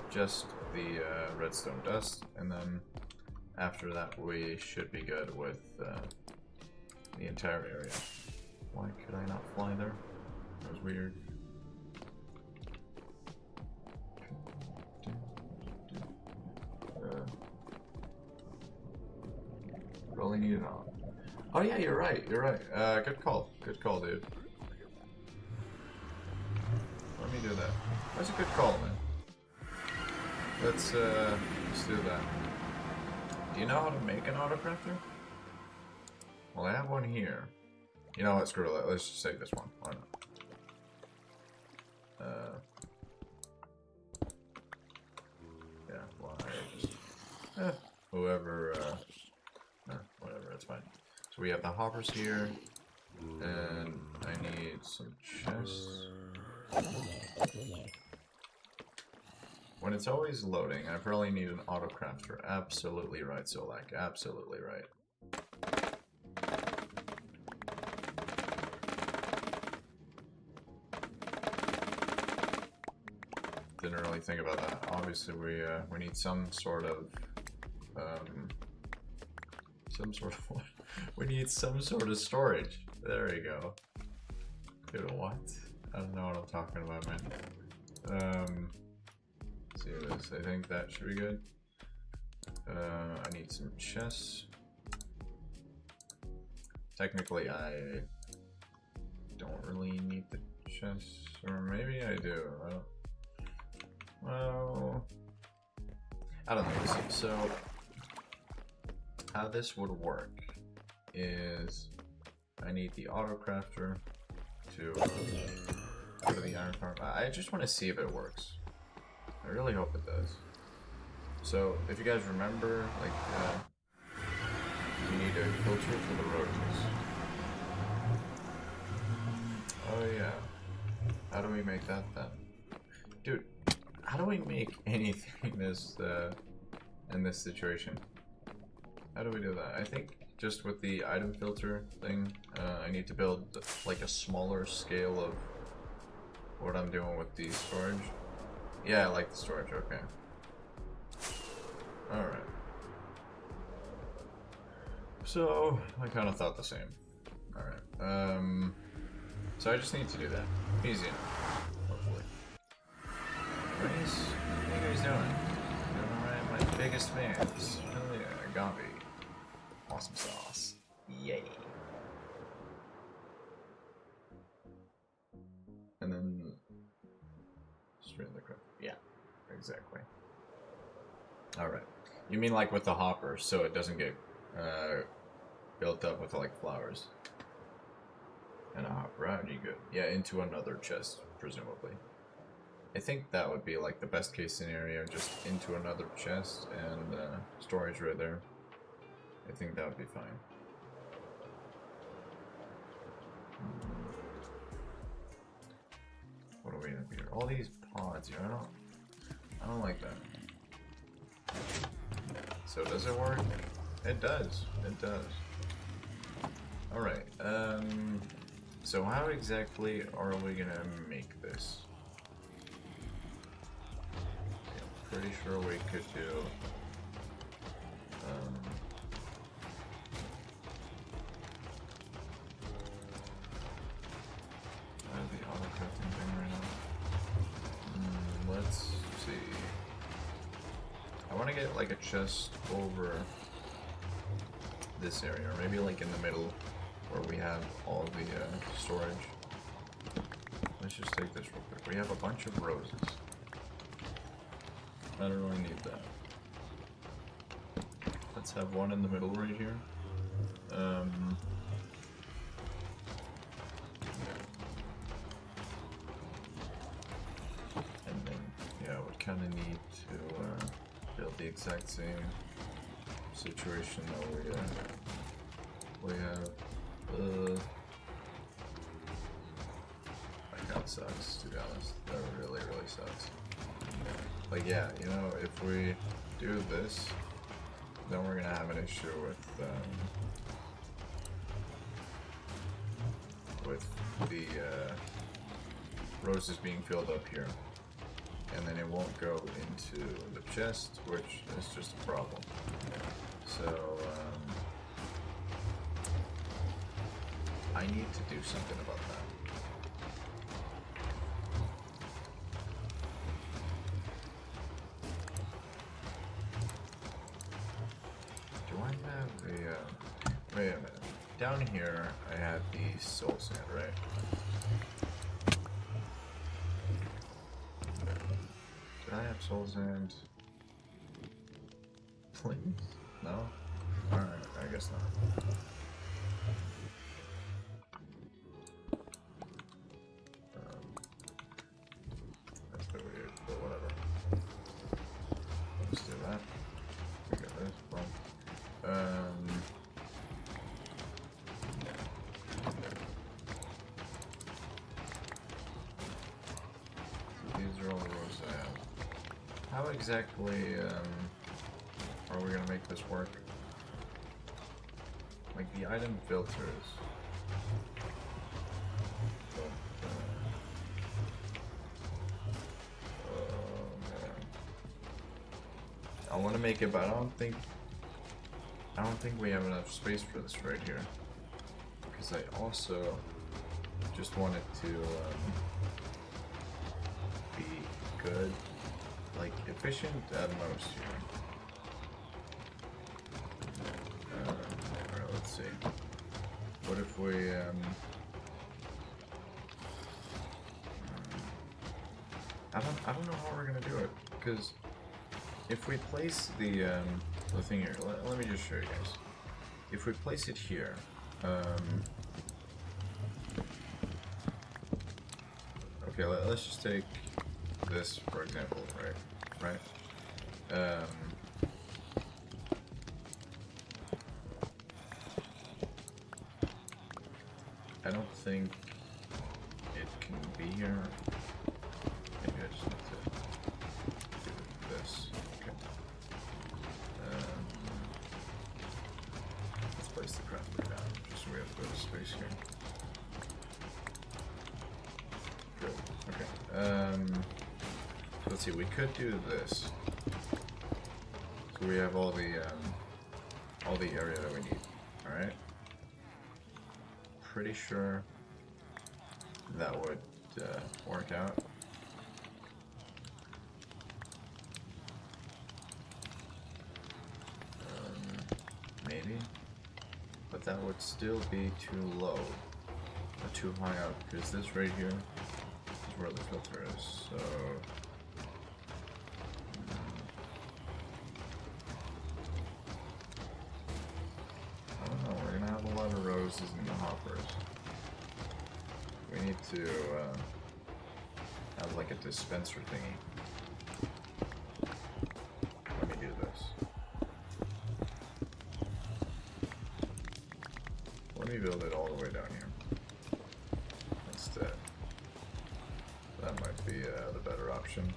Just the redstone dust, and then after that we should be good with the entire area. Why could I not fly there? That was weird. Really need it on. Oh yeah, you're right. You're right. Good call. Good call, dude. Let me do that. That's a good call, man. Let's do that. Do you know how to make an autocrafter? Well, I have one here. You know what? Screw it. Let's just take this one. Why not? Yeah. Why? Just, whoever. Whatever. It's fine. So we have the hoppers here, and I need some chests. When it's always loading, I probably need an autocrafter. Absolutely right, Solak. Absolutely right. Didn't really think about that. Obviously, we need some sort of we need some sort of storage. There you go. Dude, what? I don't know what I'm talking about, man. Let's see this. I think that should be good. I need some chests. Technically, I don't really need the chests, or maybe I do. Well, I don't know. So, how this would work is I need the autocrafter to go to the iron farm. I just want to see if it works. I really hope it does. So, if you guys remember, like, you need a filter for the roaches. Oh yeah. How do we make that then? Dude, how do we make anything in this situation? How do we do that? I think just with the item filter thing, I need to build like a smaller scale of what I'm doing with the storage. Yeah, I like the storage, okay. Alright. So, I kind of thought the same. Alright, so I just need to do that. Easy enough, hopefully. What are you guys doing? Doing alright? My biggest fans. Hell yeah, Gabi. Awesome sauce. Yay. And then straight in the crib. Yeah, exactly. Alright. You mean like with the hopper, so it doesn't get built up with like flowers. And a hopper out, you good. Yeah, into another chest, presumably. I think that would be like the best case scenario, just into another chest and storage right there. I think that would be fine. What do we have here? All these pods here. I don't like that. So does it work? It does. It does. Alright, so how exactly are we gonna make this? I'm pretty sure we could do the auto crafting thing right now. Let's see. I want to get like a chest over this area, or maybe like in the middle where we have all the storage. Let's just take this real quick. We have a bunch of roses. I don't really need that. Let's have one in the middle right here. And then, yeah, I would kind of need to build the exact same situation that we have. That kind of sucks, to be honest. That really, really sucks. But yeah, you know, if we do this, then we're gonna have an issue with the roses being filled up here, and then it won't go into the chest, which is just a problem. So I need to do something about that. Do I have a wait a minute. Down here I had the soul sand, right? Did I have soul sand? Please? No? Alright, I guess not. That's a bit weird, but whatever. Let's do that. We got this. Boom. So these are all the rows I have. How exactly are we gonna make this work? Like the item filters. I want to make it, but I don't think we have enough space for this right here. Because I also just want it to be good, like efficient at most here. Alright, let's see. What if we I don't know how we're gonna do it, because if we place the thing here, let me just show you guys. If we place it here, okay, let's just take this for example, right? I don't think it can be here. Maybe I just need to do this. Okay. Let's place the crafter down, just so we have a bit of space here. Good. Okay. Let's see. We could do this. So we have all the area that we need. All right. Pretty sure that would work out. Maybe, but that would still be too low or too high up, because this right here is where the filter is. So I don't know. We're gonna have a lot of roses in the hoppers. We need to have like a dispenser thingy. Let me do this. Let me build it all the way down here instead. That might be the better option.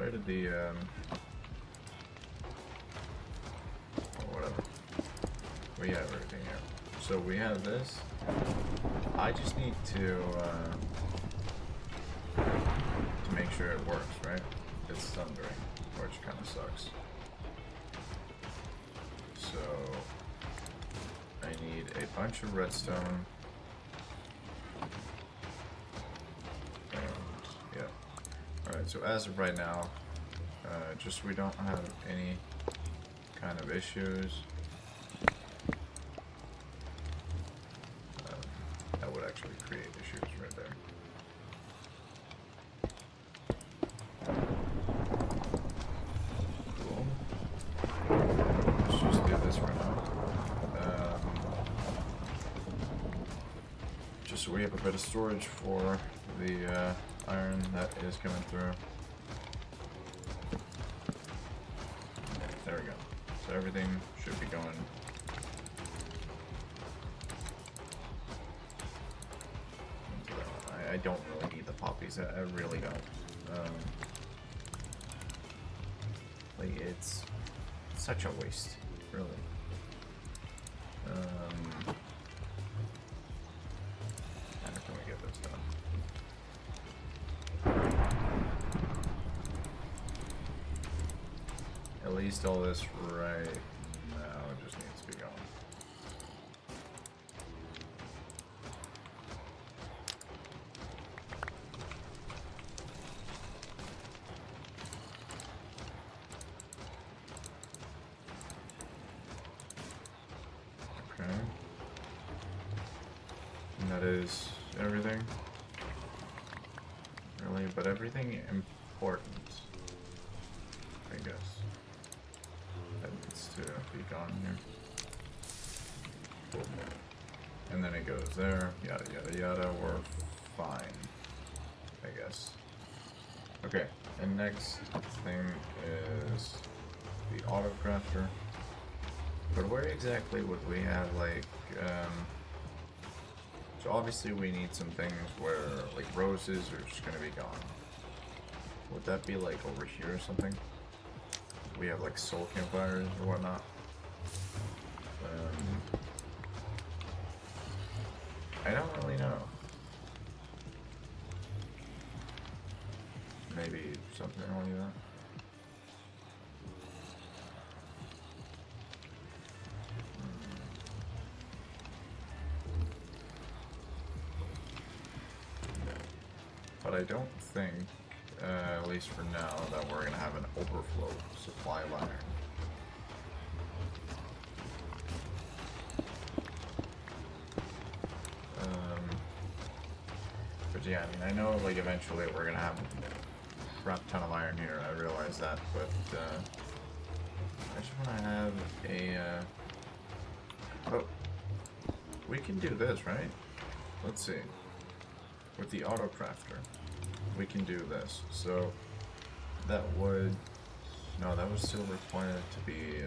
where did the or whatever. We have everything here. So we have this. I just need to make sure it works, right? It's thundering, which kind of sucks. So I need a bunch of redstone. And yeah. Alright, so as of right now, just so we don't have any kind of issues. That would actually create issues right there. Cool. Let's just do this for now. Just so we have a bit of storage for the iron that is coming through. There we go. So everything should be going. I don't really need the poppies. I really don't. Like it's such a waste, really. How can we get this done? At least all this right now just needs to be going. And that is everything. Really, but everything important, I guess. That needs to be gone here. And then it goes there, yada yada yada, we're fine, I guess. Okay, and next thing is the auto crafter. But where exactly would we have, like, so obviously we need some things where, like, roses are just gonna be gone. Would that be, like, over here or something? We have, like, soul campfires or whatnot. I don't really know. Maybe something like that. But I don't think, at least for now, that we're going to have an overflow supply of iron. But yeah, I mean, I know, like, eventually we're going to have a crap ton of iron here, I realize that, but I just want to have a, oh, we can do this, right? Let's see. With the auto crafter, we can do this. So that would, no, that would still require it to be,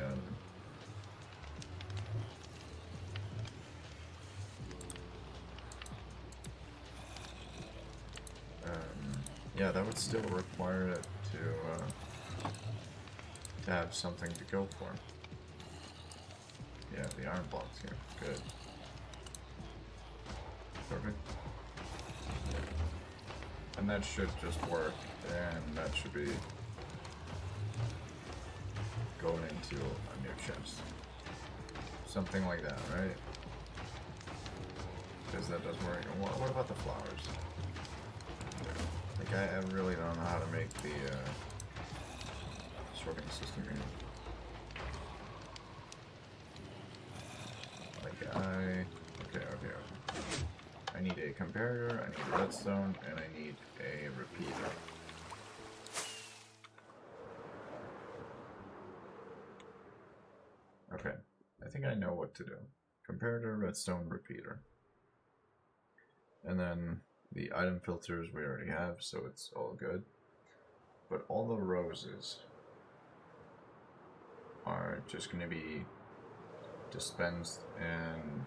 yeah, that would still require it to have something to go for. Yeah, the iron blocks here. Good. Perfect. And that should just work, and that should be going into a new chest. Something like that, right? Because that does work. And what about the flowers? Like, I really don't know how to make the sorting system here. Like, okay. I need a comparator, I need a redstone, and I need a repeater. Okay, I think I know what to do. Comparator, redstone, repeater. And then the item filters we already have, so it's all good. But all the roses are just going to be dispensed, and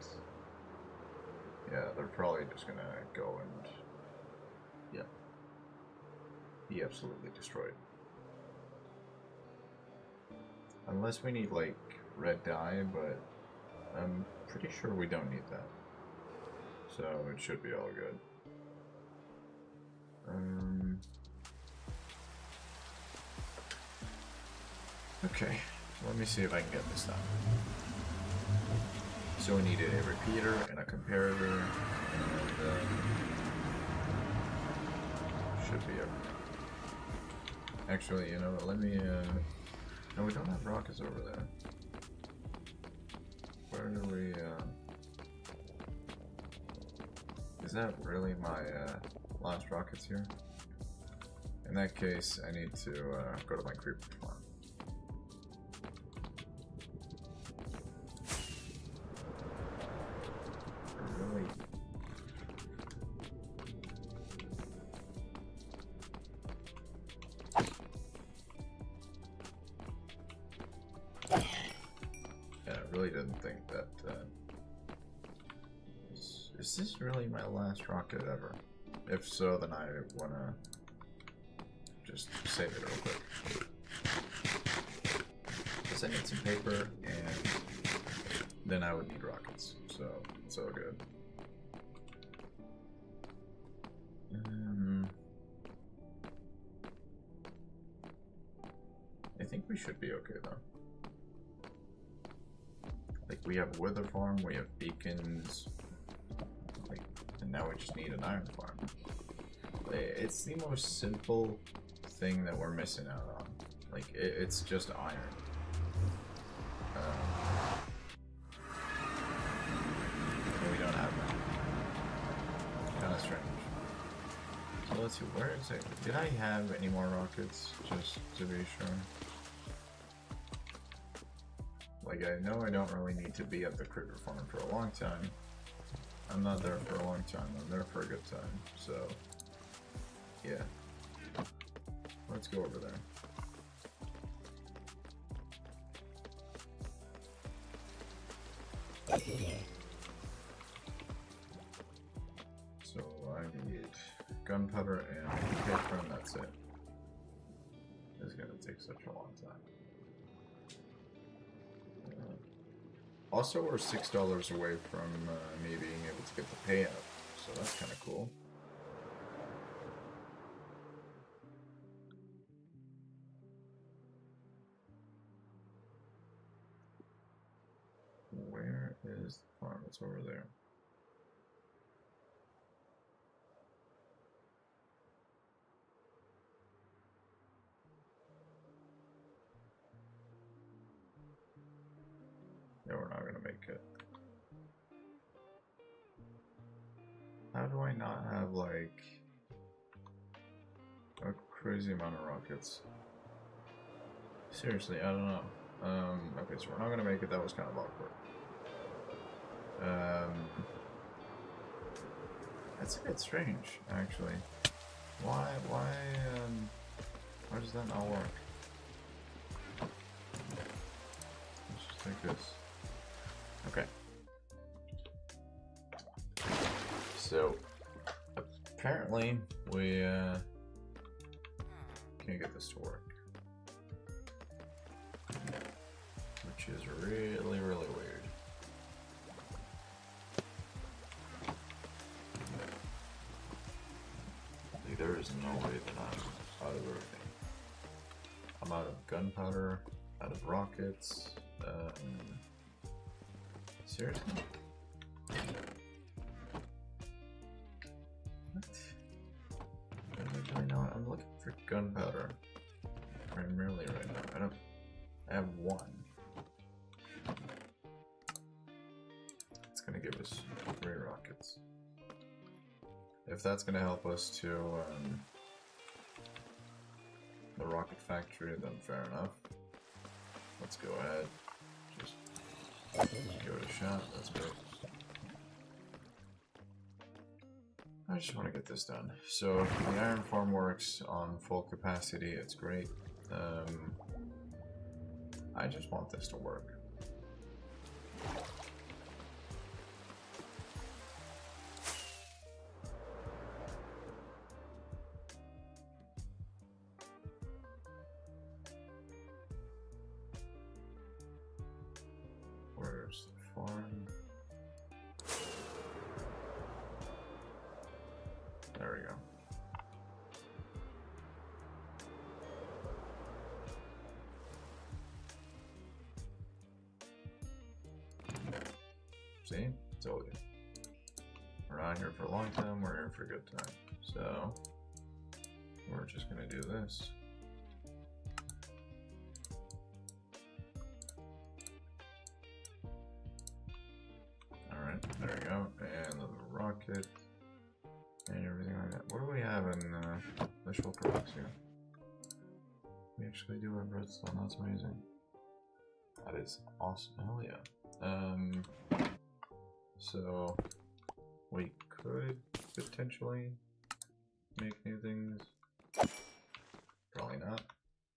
yeah, they're probably just going to go and, yeah, be absolutely destroyed. Unless we need like red dye, but I'm pretty sure we don't need that. So it should be all good. Okay, let me see if I can get this done. So we needed a repeater and a comparator, and should be everything. Actually, you know what, let me, no, we don't have rockets over there. Where do we, is that really my, last rockets here? In that case, I need to, go to my creeper farm. Really? Yeah, I really didn't think that, is this really my last rocket ever? If so, then I wanna just save it real quick. Because I need some paper, and then I would need rockets, so it's all good. I think we should be okay though. Like, we have wither farm, we have beacons, like, and now we just need an iron farm. It's the most simple thing that we're missing out on. Like, it's just iron. And we don't have that. Kind of strange. So let's see, where is it? Did I have any more rockets, just to be sure? Like, I know I don't really need to be at the critter farm for a long time. I'm not there for a long time, I'm there for a good time, so yeah. Let's go over there. So I need gunpowder and paper, and that's it. It's gonna take such a long time. Also, we're $6 away from me being able to get the payout, so that's kind of cool. Where is the farm? It's over there. Yeah, we're not gonna make it. How do I not have, like, a crazy amount of rockets? Seriously, I don't know. Okay, so we're not gonna make it. That was kind of awkward. That's a bit strange, actually. Why does that not work? Let's just take this. Okay. So, apparently, we, can't get this to work. Which is really, really weird. Like, there is no way that I'm out of everything. I'm out of gunpowder, out of rockets, seriously? What? Actually, no, I'm looking for gunpowder primarily right now. I have one. It's gonna give us 3 rockets. If that's gonna help us to the rocket factory, then fair enough. Let's go ahead. Just give it a shot. That's great. I just want to get this done. So the iron farm works on full capacity. It's great. I just want this to work. Where's the farm? There we go. See? Told you. We're not here for a long time, we're here for a good time. So, we're just gonna do this. Alright, there we go. And the rocket. And everything like that. What do we have in the shulker box here? We actually do have redstone, that's amazing. That is awesome. Hell yeah. So we could potentially make new things. Probably not.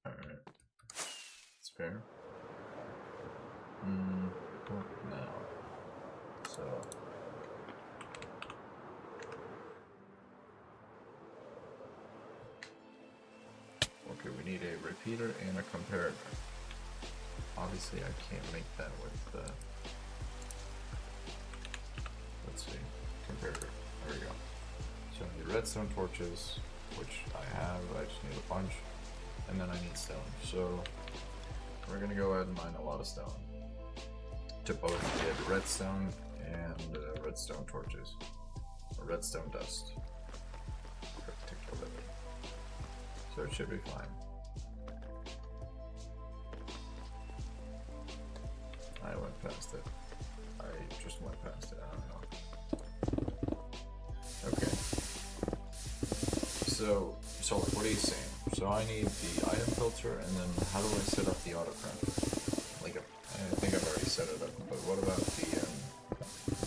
Alright. It's fair. What now? So okay, we need a repeater and a comparator. Obviously I can't make that with the let's see, comparator. There we go. So I need redstone torches, which I have, I just need a bunch, and then I need stone. So we're gonna go ahead and mine a lot of stone to both get redstone and redstone torches, or redstone dust, particularly. So it should be fine. I went past it. I just went past it, I don't know. Okay. So, Solar, what are you saying? So I need the item filter, and then how do I set up the autocraft? Like, I think I've already set it up, but what about the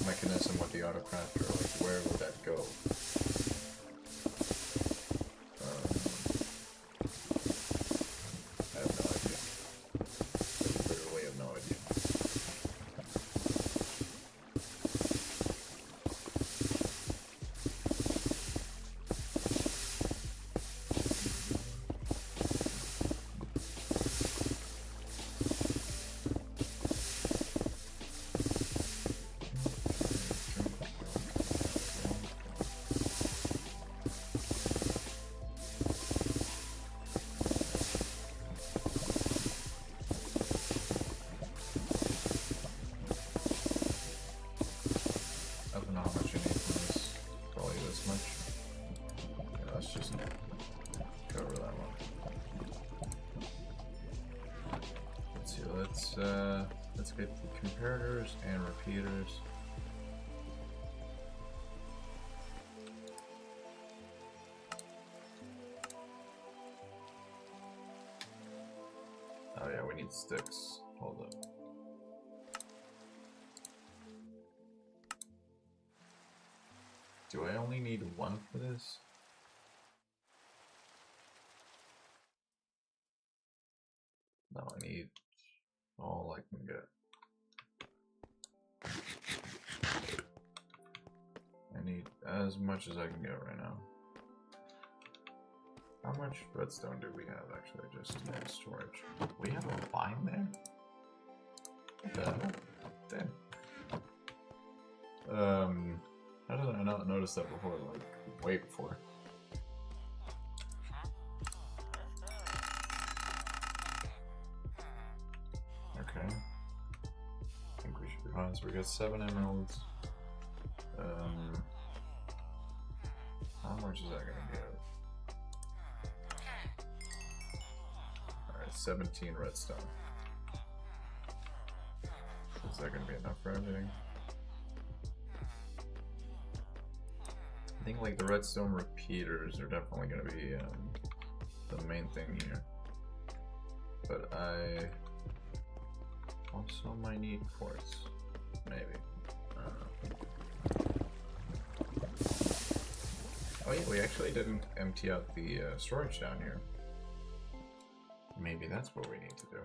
mechanism with the autocrafter? Like, where would that go? I have no idea. I literally have no idea. Let's get the comparators and repeaters. Oh yeah, we need sticks. Hold up. Do I only need one for this? No, I need all I can get. I need as much as I can get right now. How much redstone do we have actually just in storage? We have a mine there? What the hell? Damn. How did I not notice that before? Like, way before. Okay. I think we should be fine. So we got 7 emeralds. How much is that gonna give? Alright, 17 redstone. Is that gonna be enough for everything? I think like the redstone repeaters are definitely gonna be the main thing here. But I also might need quartz, maybe. Oh yeah, we actually didn't empty out the storage down here. Maybe that's what we need to do.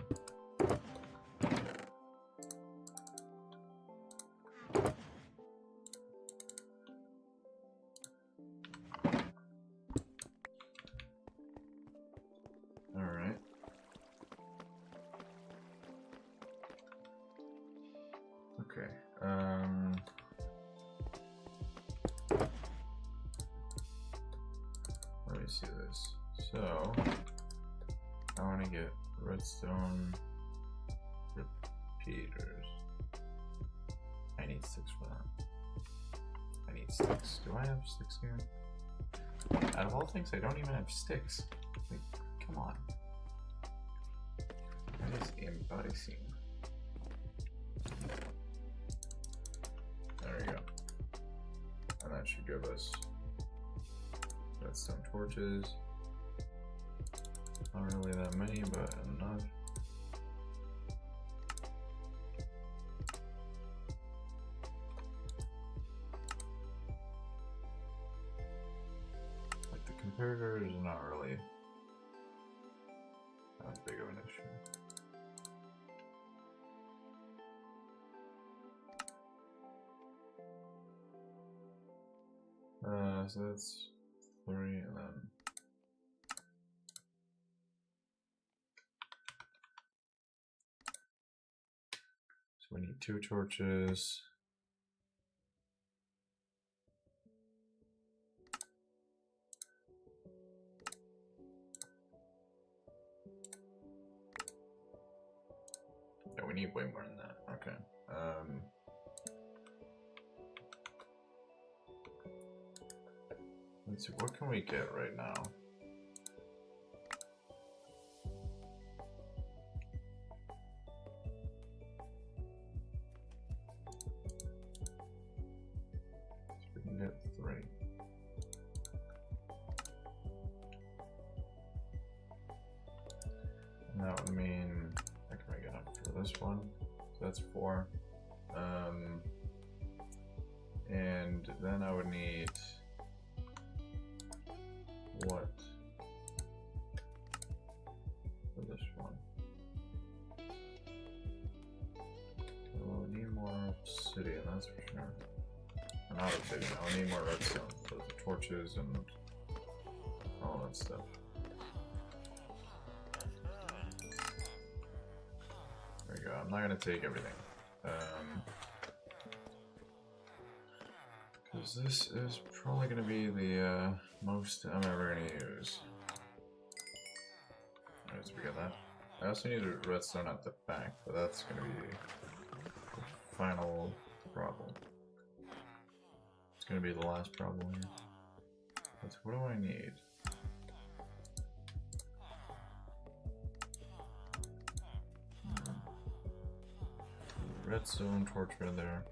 I get redstone repeaters. I need sticks for that. I need sticks. Do I have sticks here? Out of all things, I don't even have sticks. Like, come on. That is embarrassing. There we go. And that should give us redstone torches. Not really that many, but enough. Like the comparator is not really that big of an issue. So that's 3 and then so we need 2 torches. Yeah, we need way more than that. Okay. Let's see, what can we get right now? So we can get 3. And that would mean I can make enough for this one. So that's 4. And then I would need what for this one? We'll need more obsidian, that's for sure. Or not obsidian, I'll need more redstone for the torches and all that stuff. There we go. I'm not gonna take everything. Because this is probably gonna be the most I'm ever gonna use. Alright, so we got that. I also need a redstone at the back, but that's gonna be the final problem. It's gonna be the last problem here. But what do I need? Redstone torch right there.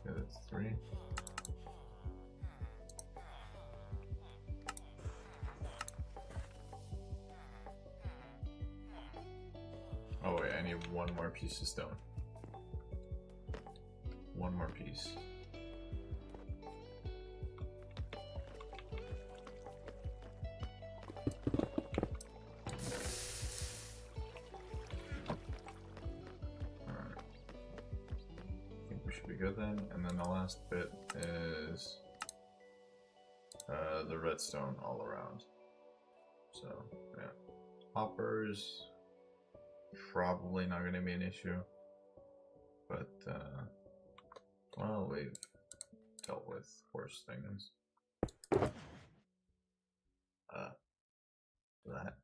Okay, that's 3. Oh wait, I need 1 more piece of stone. 1 more piece. Good then, and then the last bit is the redstone all around. So yeah, hoppers probably not going to be an issue, but well, we've dealt with worse things. That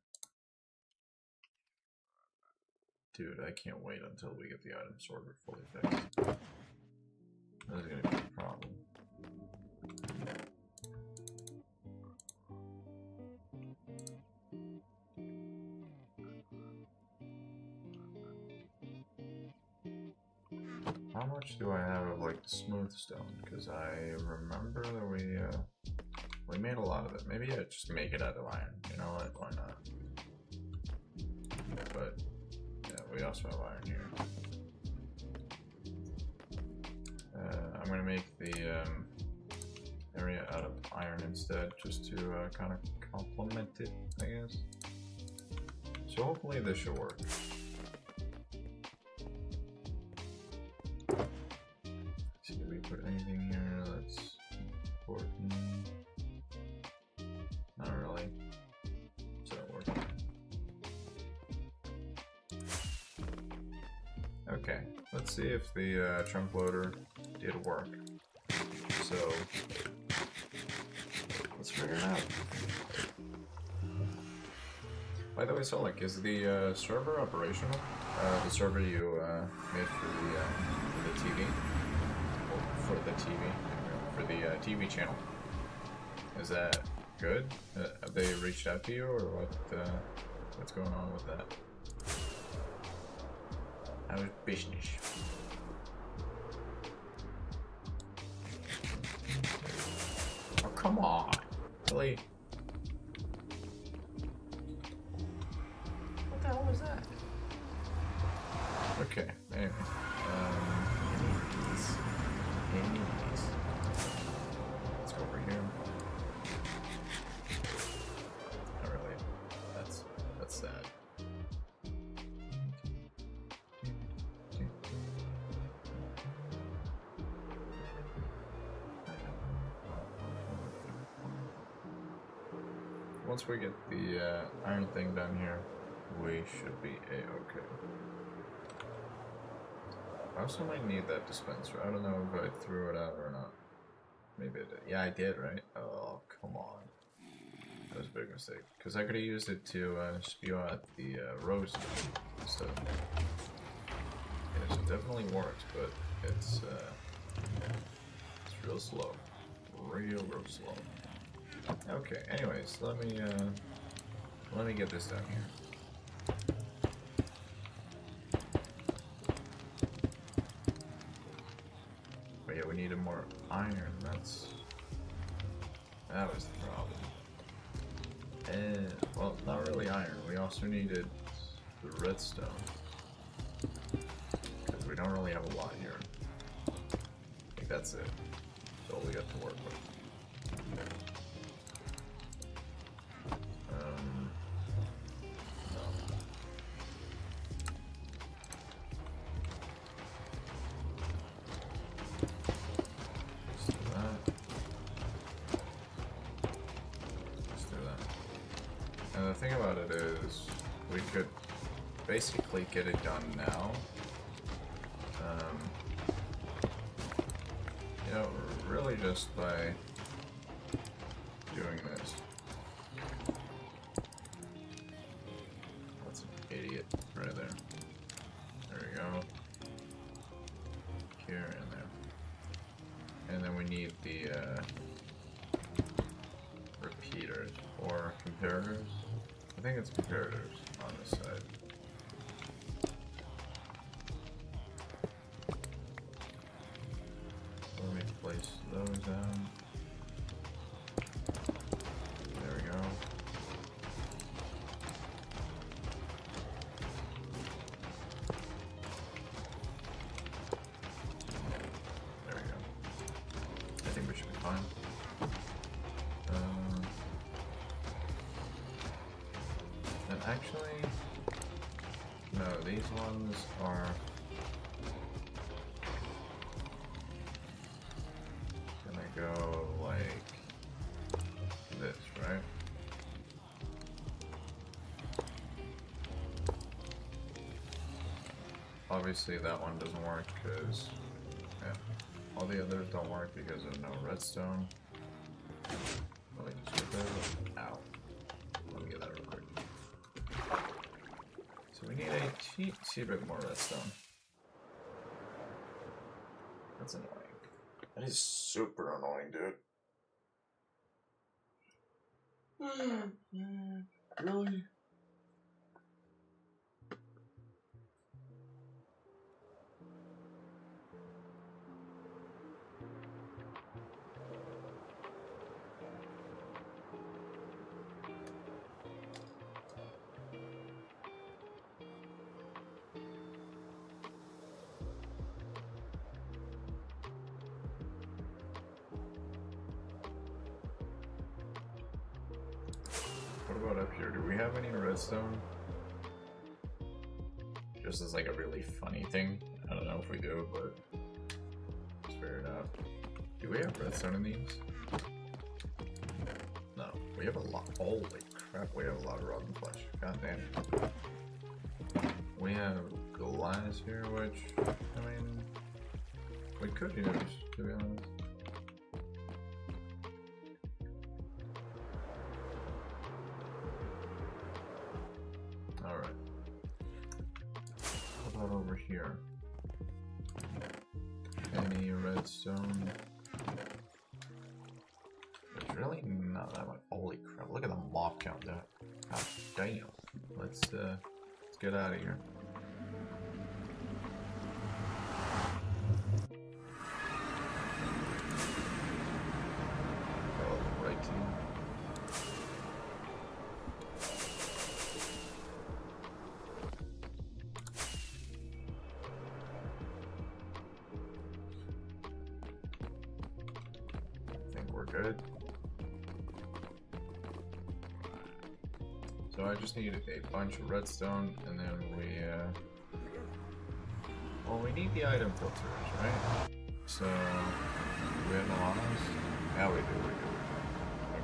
dude, I can't wait until we get the item sorter fully fixed. That's gonna be a problem. How much do I have of like the smooth stone? Because I remember that we made a lot of it. Maybe I just make it out of iron. You know what? Why not? But yeah, we also have iron here. I'm gonna make the area out of iron instead, just to kind of complement it, I guess. So hopefully this should work. See, did we put anything here that's important? Not really. So it worked. Okay, let's see if the chunk loader did work. So let's figure it out. By the way, so like, is the server operational? The server you made for the TV, for the TV channel. Is that good? Have they reached out to you, or what's going on with that? How's business? Oh, come on, really? What the hell was that? Okay, anyway. Anyways. Let's go over here. Not really. That's sad. Once we get the iron thing done here, we should be a-okay. I also might need that dispenser. I don't know if I threw it out or not. Maybe I did. Yeah, I did, right? Oh, come on. That was a big mistake. Because I could have used it to spew out the rose stuff. Yes, it definitely works, but it's real slow. Real slow. Okay, anyways, let me get this down here. But yeah, we needed more iron, that was the problem. And, well, not really iron, we also needed the redstone. Because we don't really have a lot here. I think that's it. That's all we got to work with. The thing about it is, we could basically get it done now. You know, really just by doing this. That's an idiot right there. There we go. Here and there. And then we need the repeaters or comparators. I think it's comparators on this side. Let me place those down. There we go. There we go. I think we should be fine. And actually, no, these ones are gonna go like this, right? Obviously that one doesn't work because, yeah, all the others don't work because of no redstone. Let me just get that. Ow. Let me get that real quick. So we need a teensy bit more redstone. That's annoying. That is super annoying, dude. Really? What about up here? Do we have any redstone? Just as like a really funny thing. I don't know if we do, but it's fair enough. Do we have redstone in these? No. We have a lot. Holy crap, we have a lot of rotten flesh. God damn. We have glass here, which, I mean, we could use, to be honest. here. Any redstone? There's really not that much. Holy crap! Look at the mob count there. God damn. Let's get out of here. Oh, right team. I think we're good. So I just need a bunch of redstone, and then well, we need the item filters, right? So, do we have llamas? Yeah, we do.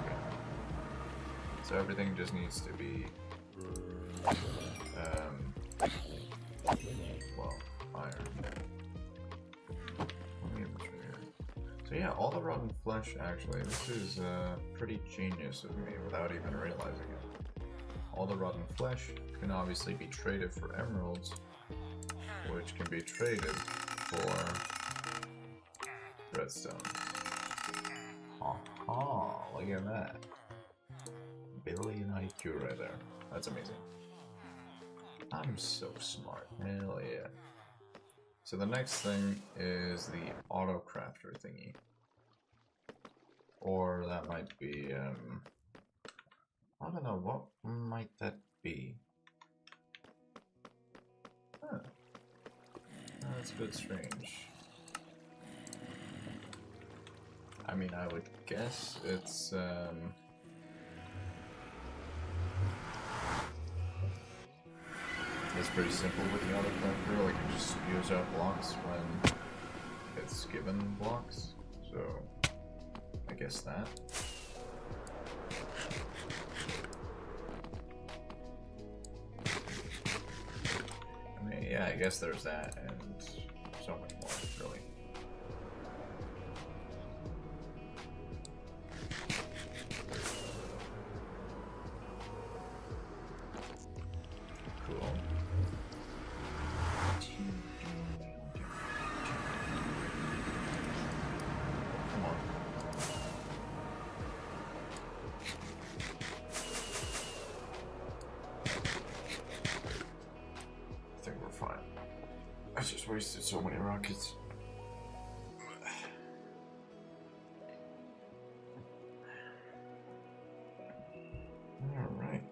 Okay. So everything just needs to be, well, iron. Let me have this right here. So yeah, all the rotten flesh, actually, this is pretty genius of me without even realizing it. All the rotten flesh can obviously be traded for emeralds, which can be traded for redstone. Look at that. Billion IQ right there. That's amazing. I'm so smart. Hell yeah. So the next thing is the auto crafter thingy. Or that might be, I don't know, what might that be? Huh. That's a bit strange. I mean, I would guess it's, it's pretty simple with the auto crafter, like you just use up blocks when it's given blocks, so I guess that. I mean, yeah, I guess there's that and so much more, really. Cool. Come on. I think we're fine. I just wasted so many rockets. Alright.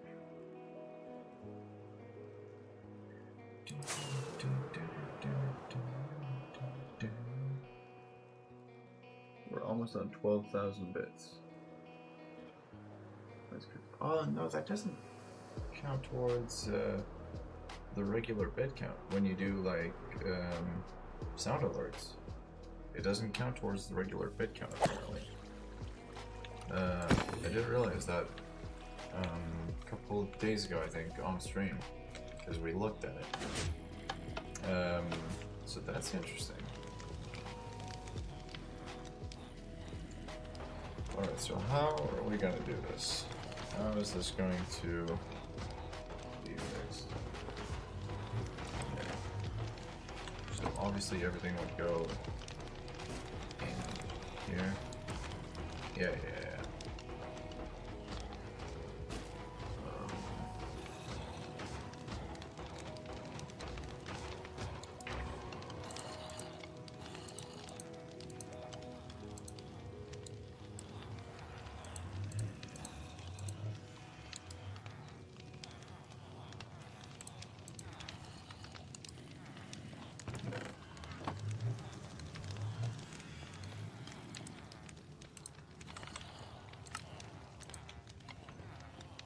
We're almost on 12,000 bits. That's good. Oh no, that doesn't count towards the regular bit count. When you do like sound alerts, it doesn't count towards the regular bit count apparently. I didn't realize that a couple of days ago, I think, on stream, because we looked at it. So that's interesting. Alright, so how are we going to do this? How is this going to be mixed? So obviously everything would go in here. Yeah.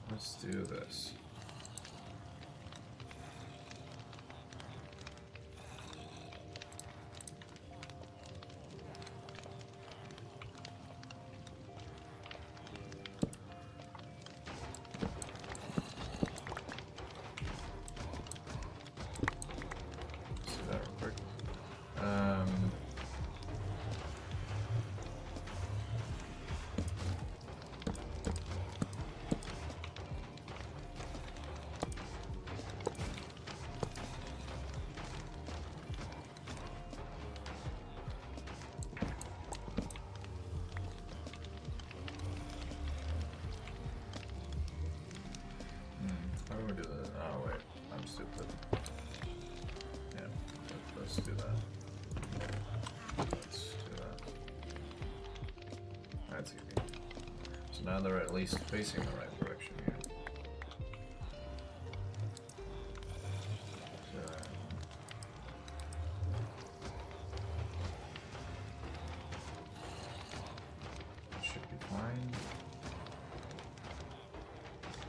Let's do this. Let's do that real quick. now they're at least facing the right direction here. So, should be fine.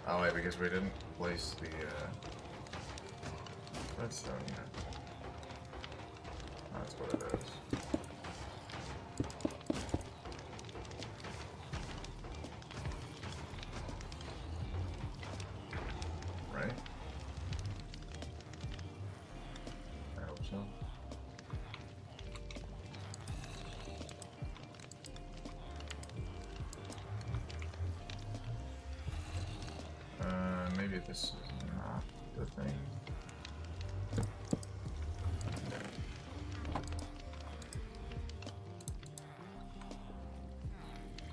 Oh wait, because we didn't place the redstone yet. That's what it is. Right? I hope so. Maybe this is not the thing.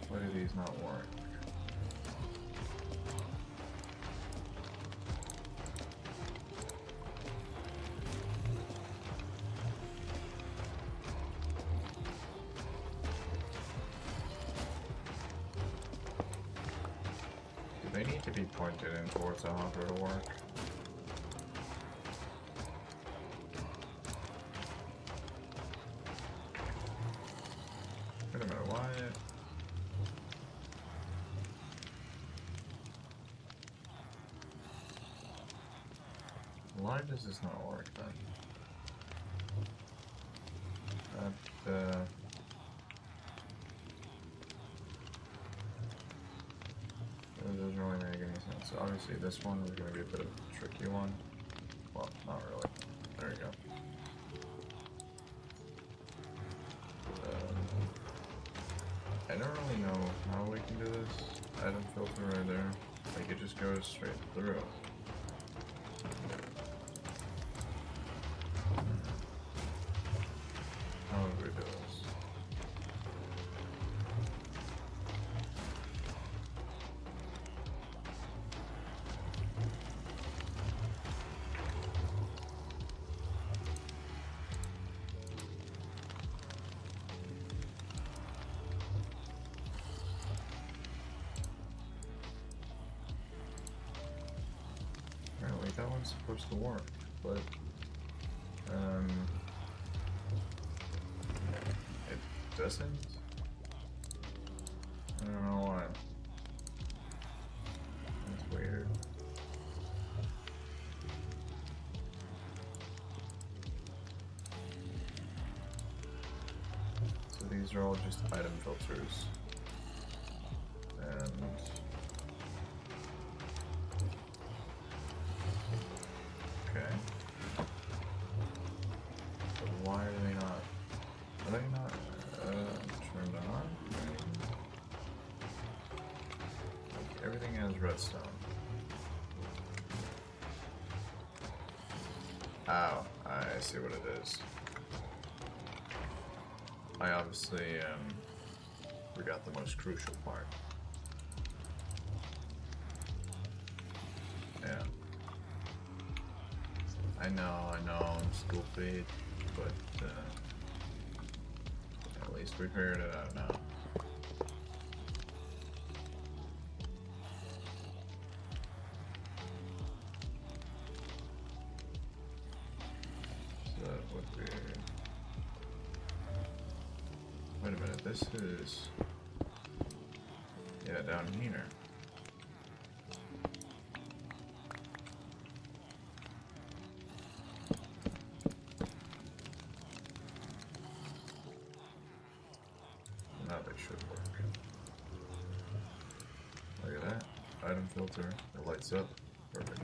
Why do these not work? Do they need to be pointed in towards a hopper to work? Wait a minute, why? Why does this not work then? That doesn't really make any sense. Obviously this one is going to be a bit of a tricky one. Well, not really. There you go. I don't really know how we can do this. Item filter right there. Like it just goes straight through. How would we do this? Apparently that one's supposed to work, but it doesn't. I don't know why. That's weird. So these are all just item filters. And okay. But why are they not? Are they not turned on? Like everything has redstone. Oh, I see what it is. I obviously forgot the most crucial part. Yeah. I know, I'm stupid, but at least we figured it out now. So that would be... Wait a minute, this is... Yeah, down here. Now they should work. Look at that. Item filter. It lights up. Perfect.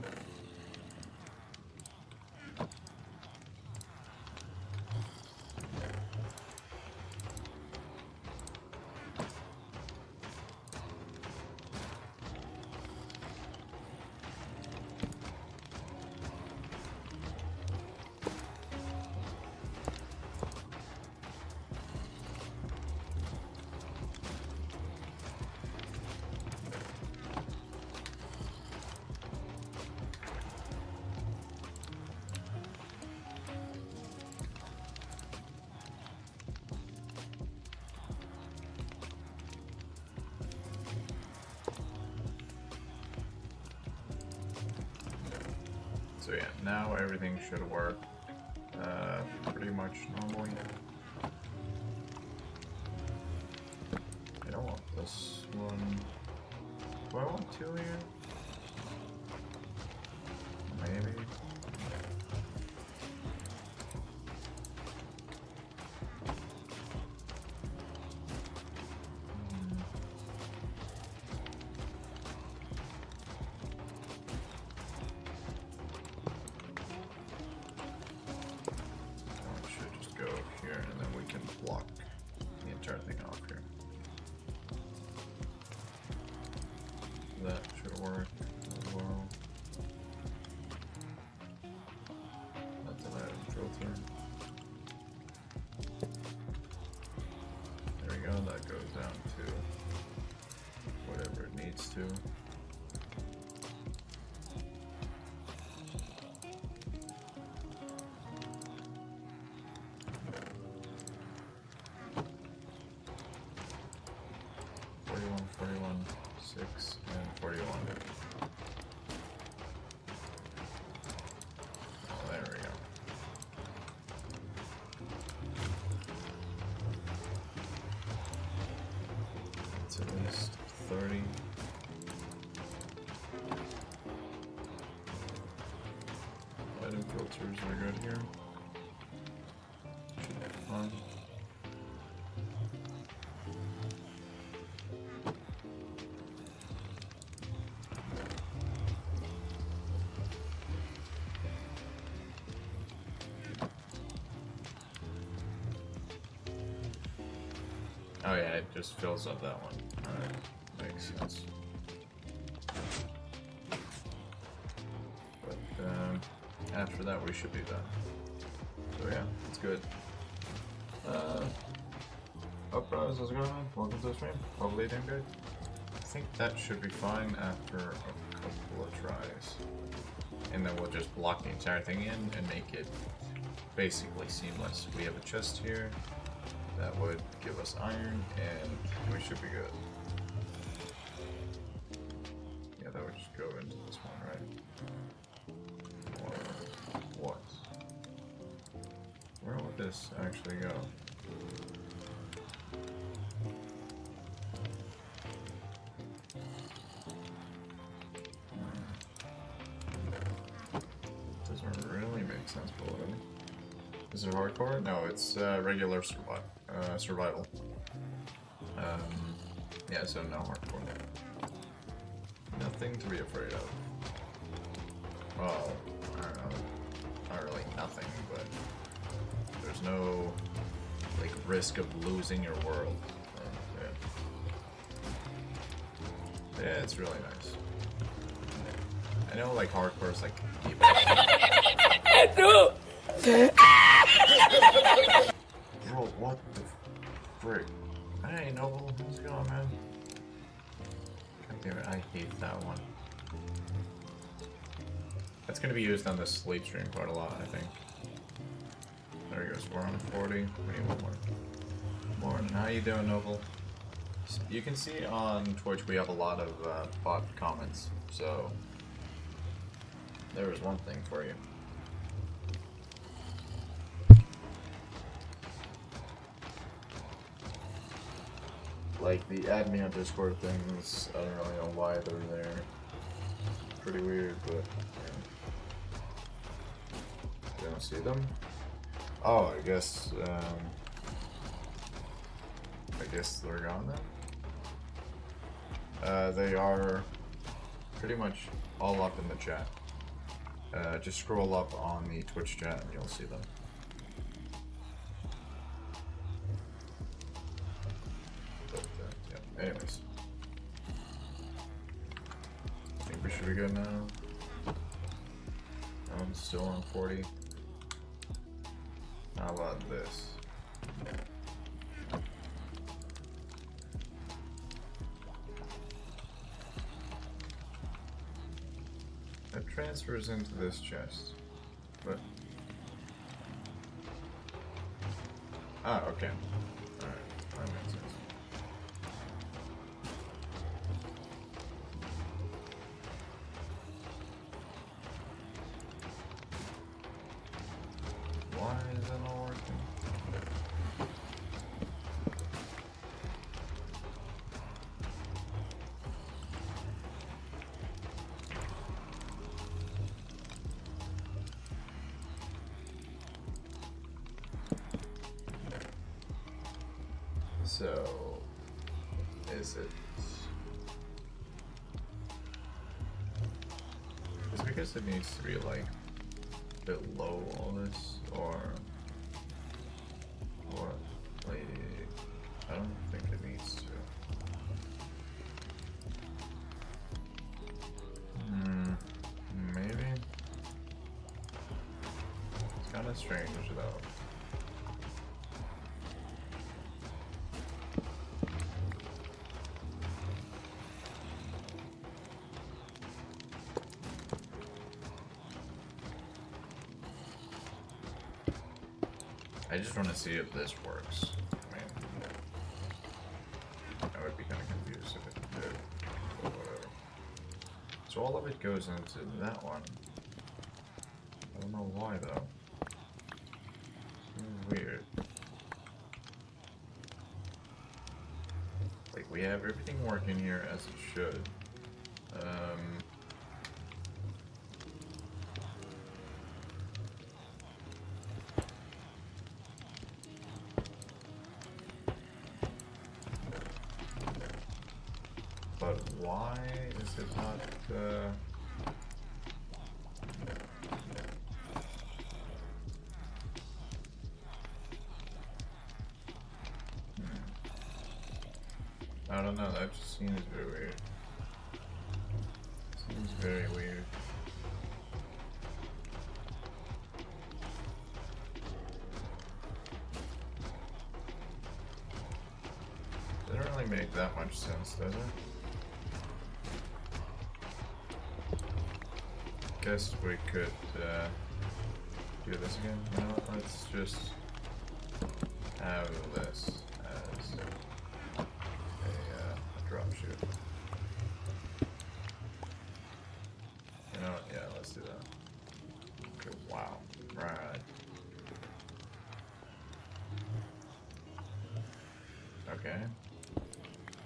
So yeah, now everything should work pretty much normally. I don't want this one. Do I want 2 here? Maybe. Block the entire thing off here. That should work as well. That's an item filter. There we go, that goes down to whatever it needs to. At least 30. Item filters are good here. Should be fine. Oh yeah, it just fills up that one. Alright, makes sense. But after that we should be done. So yeah, it's good. Up bros, how's it going on? Welcome to the stream. Hopefully doing good. I think that should be fine after a couple of tries. And then we'll just block the entire thing in and make it basically seamless. We have a chest here. That would give us iron, and we should be good. Yeah, that would just go into this one, right? Or what? Where would this actually go? Doesn't really make sense below. Is it hardcore? No, it's regular survival. Yeah, so no hardcore. Nothing to be afraid of. Well, I don't know. Not really nothing, but there's no like risk of losing your world. Yeah, it's really nice. I know like hardcore is like no. Bro, what the frick? Hey, Noble, how's it going, man? God damn it, I hate that one. That's gonna be used on the sleep stream quite a lot, I think. There he goes, we're on 40. We need one more. Morning, how you doing, Noble? You can see on Twitch we have a lot of bot comments, so there was one thing for you. Like the add me on Discord things, I don't really know why they're there. Pretty weird, but yeah. You don't see them? Oh, I guess they're gone then? They are pretty much all up in the chat. Just scroll up on the Twitch chat and you'll see them. Anyways, I think we should be good now. I'm still on 40. How about this? That transfers into this chest, but okay. All right, that makes sense. So, is it... Is it because it needs to be like a bit low all this, or what? Like, I don't think it needs to. Maybe? It's kind of strange though. I just want to see if this works. I mean, I would be kind of confused if it did, but whatever. So all of it goes into that one. I don't know why though. Seems weird. Like we have everything working here as it should. But why is it not, I don't know, that just seems very weird. Seems very weird. Doesn't really make that much sense, does it? Guess we could do this again. You know what? Let's just have this as a drop shoot. You know what? Yeah, let's do that. Okay, wow. Right. Okay.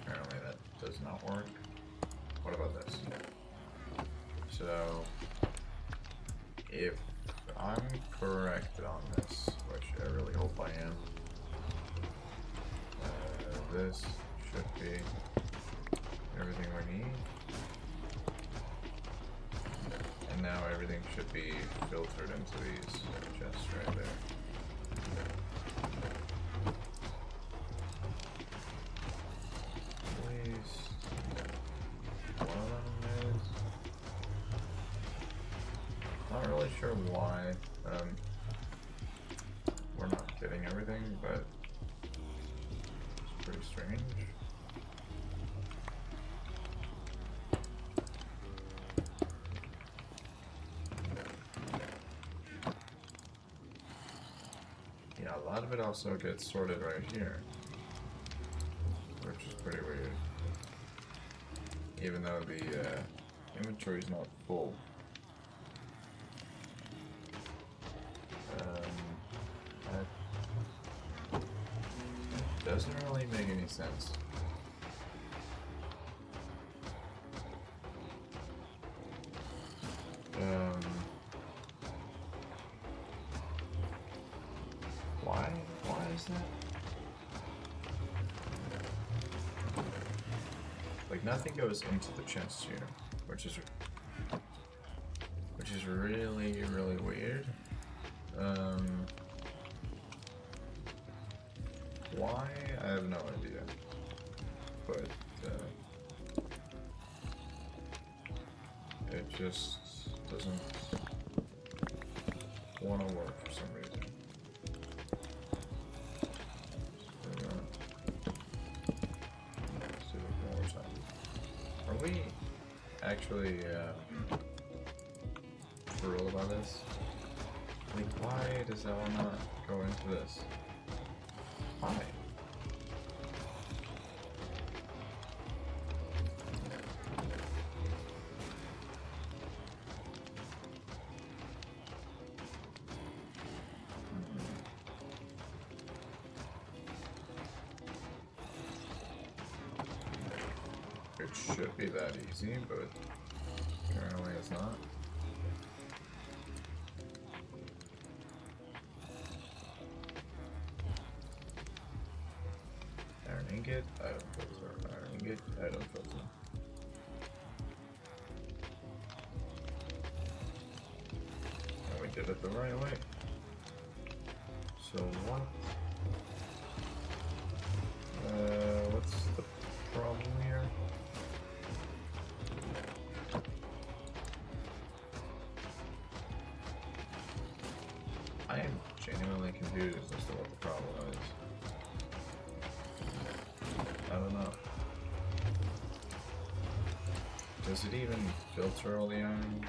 Apparently that does not work. What about this? So, if I'm correct on this, which I really hope I am, this should be everything we need. And now everything should be filtered into these chests right there. At least one of them is. Not really sure why we're not getting everything, but it's pretty strange. Yeah, a lot of it also gets sorted right here, which is pretty weird. Even though the inventory is not full. That doesn't really make any sense. Why is that? Like nothing goes into the chest here, which is really, really weird. Why? I have no idea. But it just doesn't want to work for some reason. Let's do it one more time. Are we actually for real about this? Like, why does that one not go into this? Why? It should be that easy, but apparently it's not. Darn ingot, item filter, iron ingot, item filter. And we did it the right way. So what? What's the problem here? I am genuinely confused as to what the problem is. I don't know. Does it even filter all the iron?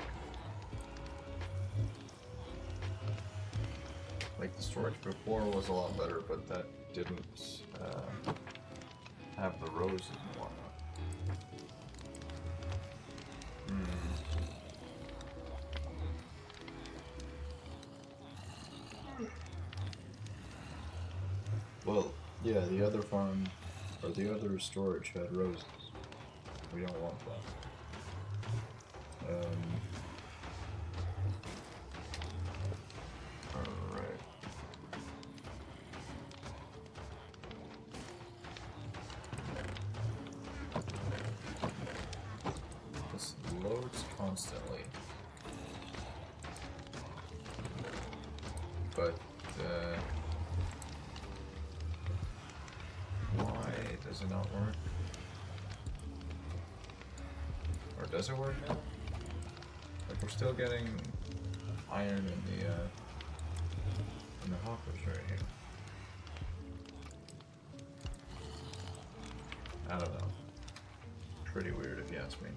Like the storage before was a lot better, but that didn't have the roses and whatnot. Well, yeah, the other farm, or the other storage had roses. We don't want that. Alright. This loads constantly. But, why does it not work? Or does it work now? Like, we're still getting iron in the hoppers right here. I don't know. Pretty weird if you ask me.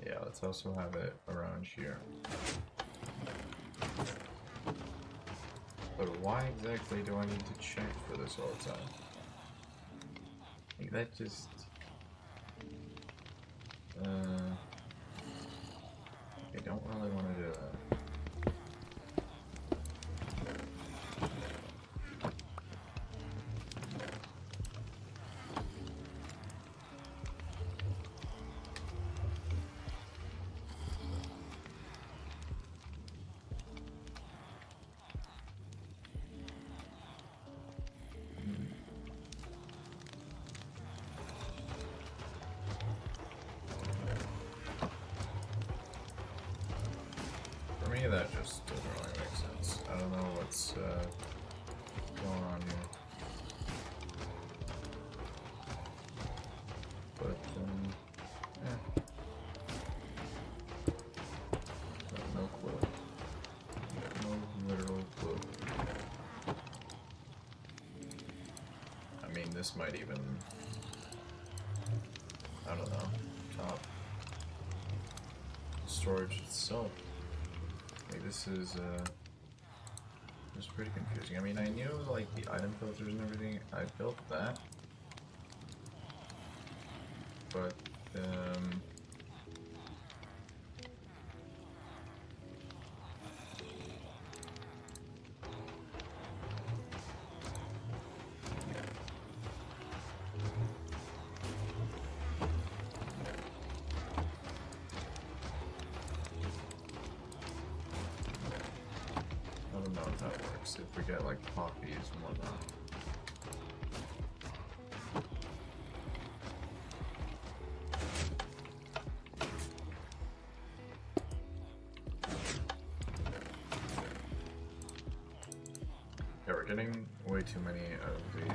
Yeah, let's also have it around here. But why exactly do I need to check for this all the time? Like that just... I don't really want to do that. For me, that just doesn't really make sense. I don't know what's going on here. But, yeah. No clue. No literal clue. I mean, this might even, I don't know, top storage itself. Like this is pretty confusing. I mean, I knew like the item filters and everything. I built that, but I don't know if that works. If we get like poppies and whatnot. Yeah, we're getting way too many of the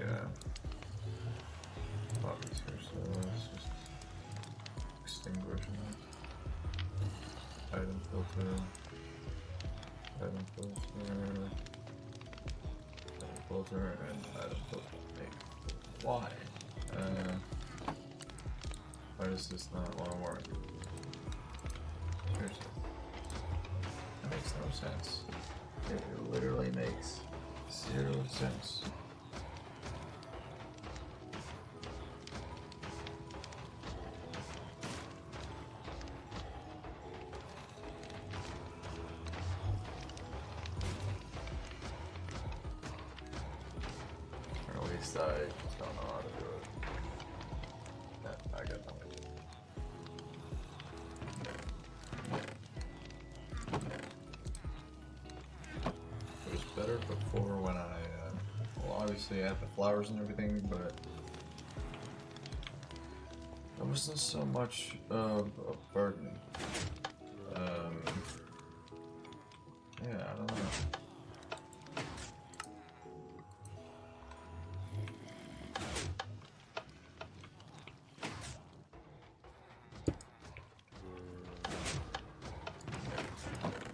poppies here, so let's just extinguish them. Item filter. Item filter, and item filter. Hey, why? Why does this not want to work? Seriously. That makes no sense. It literally makes 0 sense. I just don't know how to do it. Yeah, I got no idea. It was better before when I, well, obviously I had the flowers and everything, but it wasn't so much of a burden. Yeah, I don't know.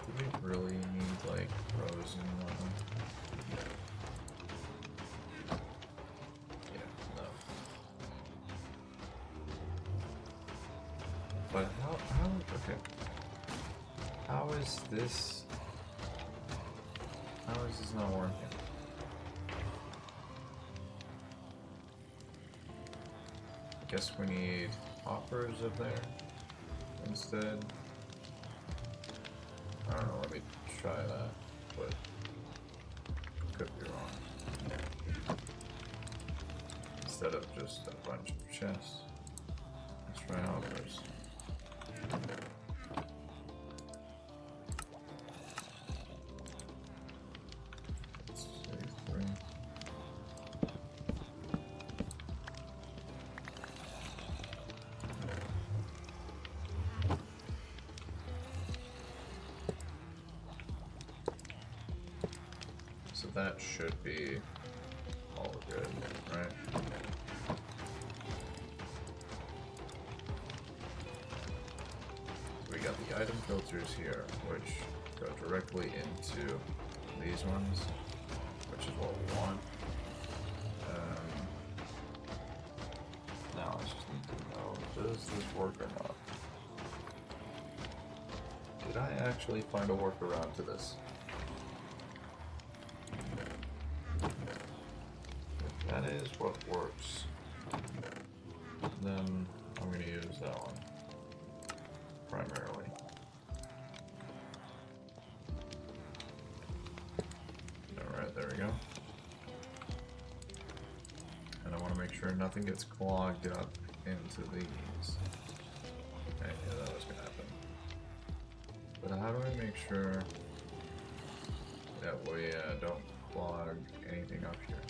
Do we really need, like, rows and whatnot? Yeah, no. But okay. How is this not working? Guess we need hoppers up there instead. I don't know, let me try that, but could be wrong. Instead of just a bunch of chests, let's try hoppers. So that should be all good, right? So we got the item filters here, which go directly into these ones, which is what we want. Now I just need to know, does this work or not? Did I actually find a workaround to this? That is what works. Then I'm going to use that one primarily. Alright, there we go. And I want to make sure nothing gets clogged up into these. Okay, yeah, that was going to happen. But how do I make sure that we don't clog anything up here?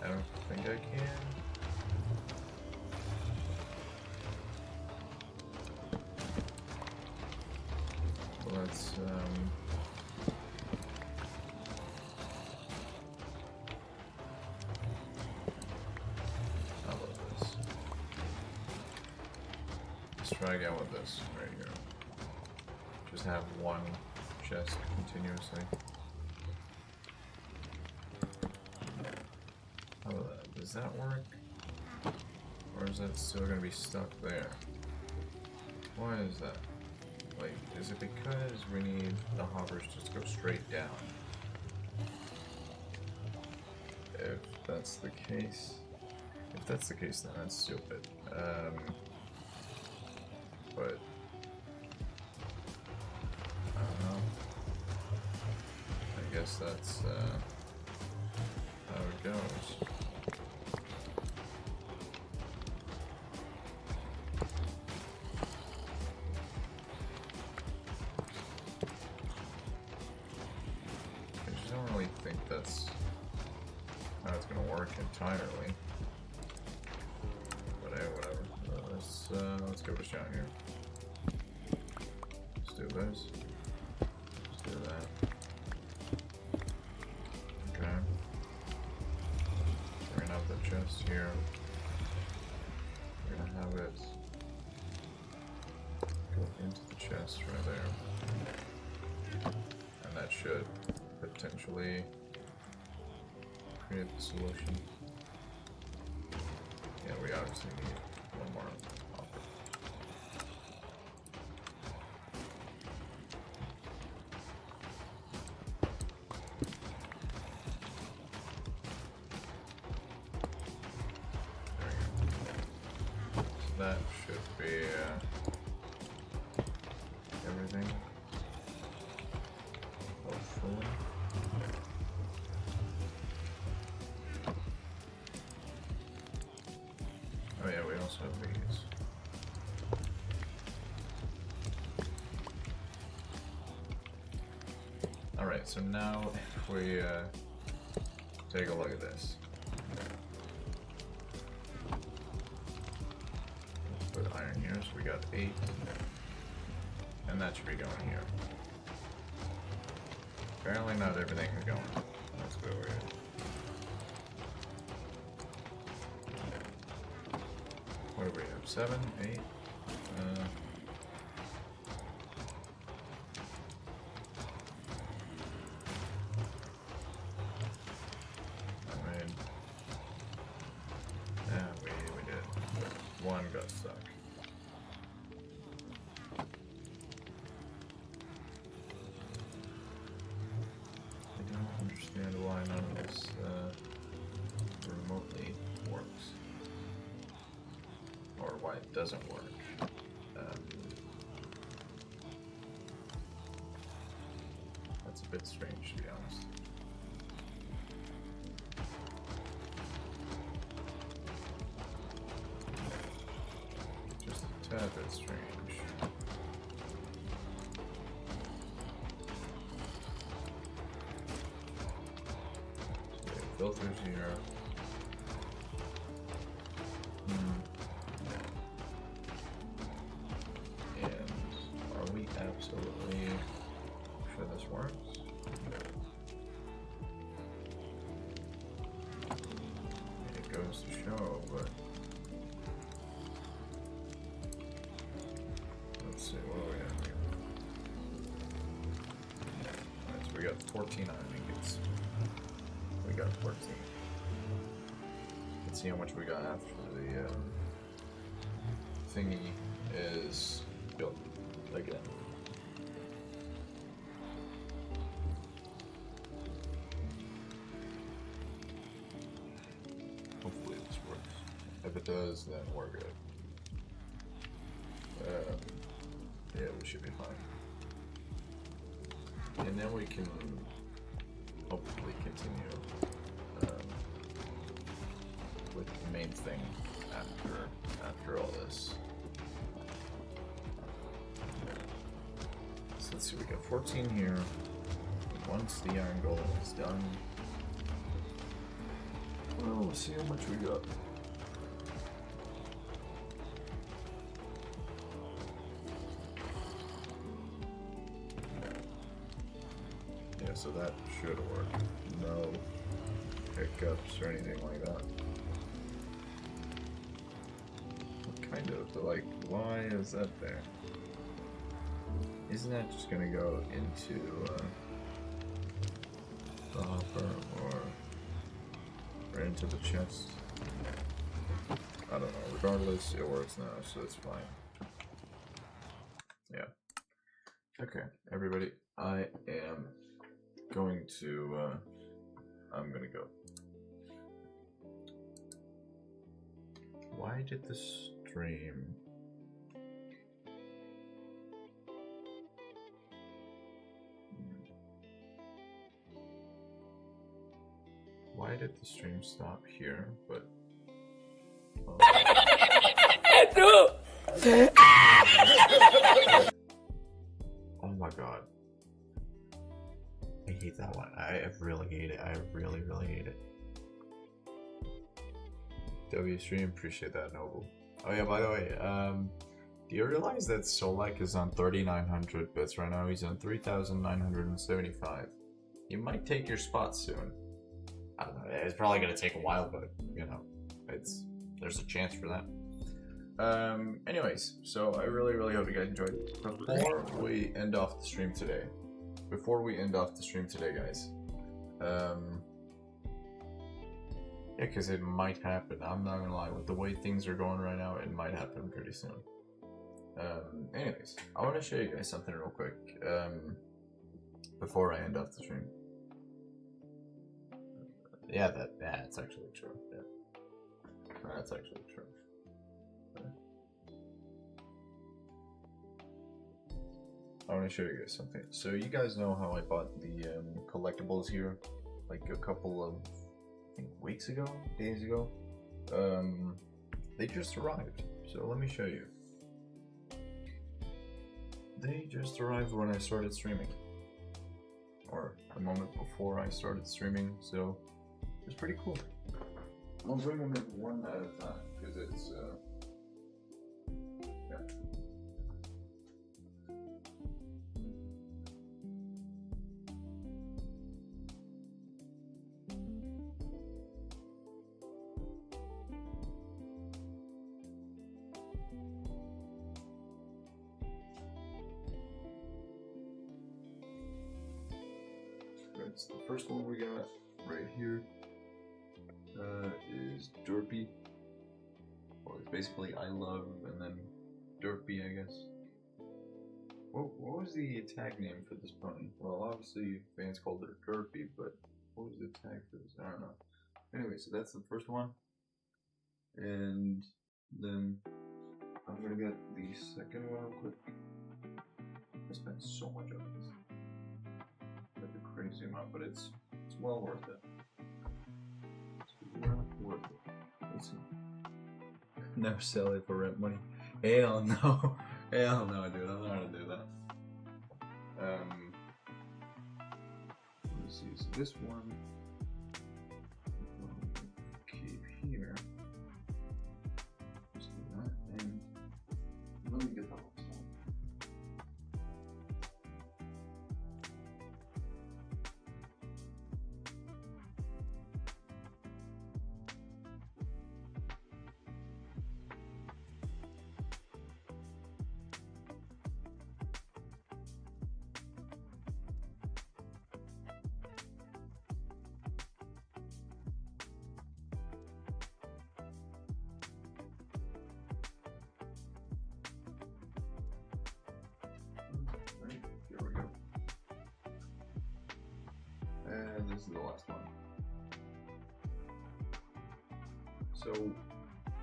I don't think I can. Let's how about this? Let's try again with this right here. Just have one chest continuously. How about that? Does that work? Or is that still gonna be stuck there? Why is that? Like, is it because we need the hoppers just to go straight down? If that's the case, then that's stupid. But I don't know. I guess that's how it goes. I just don't really think that's how it's gonna work entirely. But hey, whatever. Let's give it a shot here. Let's do this. Let's do that. Okay. We're gonna have the chest here. We're gonna have it go into the chest right there. And that should potentially create the solution. Yeah, we obviously need one more hopper. There we go. So that should be everything. Hopefully. Alright, so now if we take a look at this. Let's put iron here, so we got 8. And that should be going here. Apparently not everything is going. Let's go over here. What do we have? 7, 8? We did. One got stuck. I don't understand why none of this remotely works. Or why it doesn't work. That's a bit strange, to be honest. Just a tad bit strange. So we have filters here. Absolutely sure this works. It goes to show, but let's see, what do we have here? Alright, so we got 14 iron ingots. We got 14. Let's see how much we got after the thingy is built again. Hopefully this works. If it does, then we're good. Yeah, we should be fine. And then we can hopefully continue with the main thing after all this. So let's see, we got 14 here. Once the iron golem is done, well, we'll see how much we got. Yeah, so that should work. No hiccups or anything like that. Kind of, but like, why is that there? Isn't that just gonna go into the hopper or into the chest? I don't know. Regardless, it works now, so it's fine. Yeah. Okay, everybody. I am going to. I'm gonna go. Why did the stream? Why did the stream stop here? But oh my god, I hate that one. I really hate it. I really hate it. W stream, appreciate that, Noble. Oh yeah, by the way, do you realize that Solak is on 3,900 bits right now? He's on 3,975. He might take your spot soon. I don't know. It's probably gonna take a while, but you know, there's a chance for that. Anyways, so I really hope you guys enjoyed. Before we end off the stream today, guys, yeah, because it might happen. I'm not gonna lie, with the way things are going right now, it might happen pretty soon. Anyways, I want to show you guys something real quick before I end off the stream. Yeah, that's actually true. Yeah, that's actually true. I want to show you guys something. So you guys know how I bought the collectibles here, like a couple of weeks ago, days ago. They just arrived. So let me show you. They just arrived when I started streaming. or the moment before I started streaming, so it was pretty cool. I'll bring them in one at a time because it's yeah. It's the first one we got right here. Is Derpy. Well, it's basically I love and then Derpy, I guess. What was the tag name for this pony? Well, obviously fans called it Derpy, but what was the tag for this? I don't know. Anyway, so that's the first one. And then I'm gonna get the second one real quick. I spent so much on this. Like a crazy amount, but it's well worth it. Worth it. Let's see. Never sell it for rent money. Hell no. Hell no, dude. I'm not gonna do that. Let's see. So this one we'll keep here. Just do that, and let me get that one. And this is the last one. So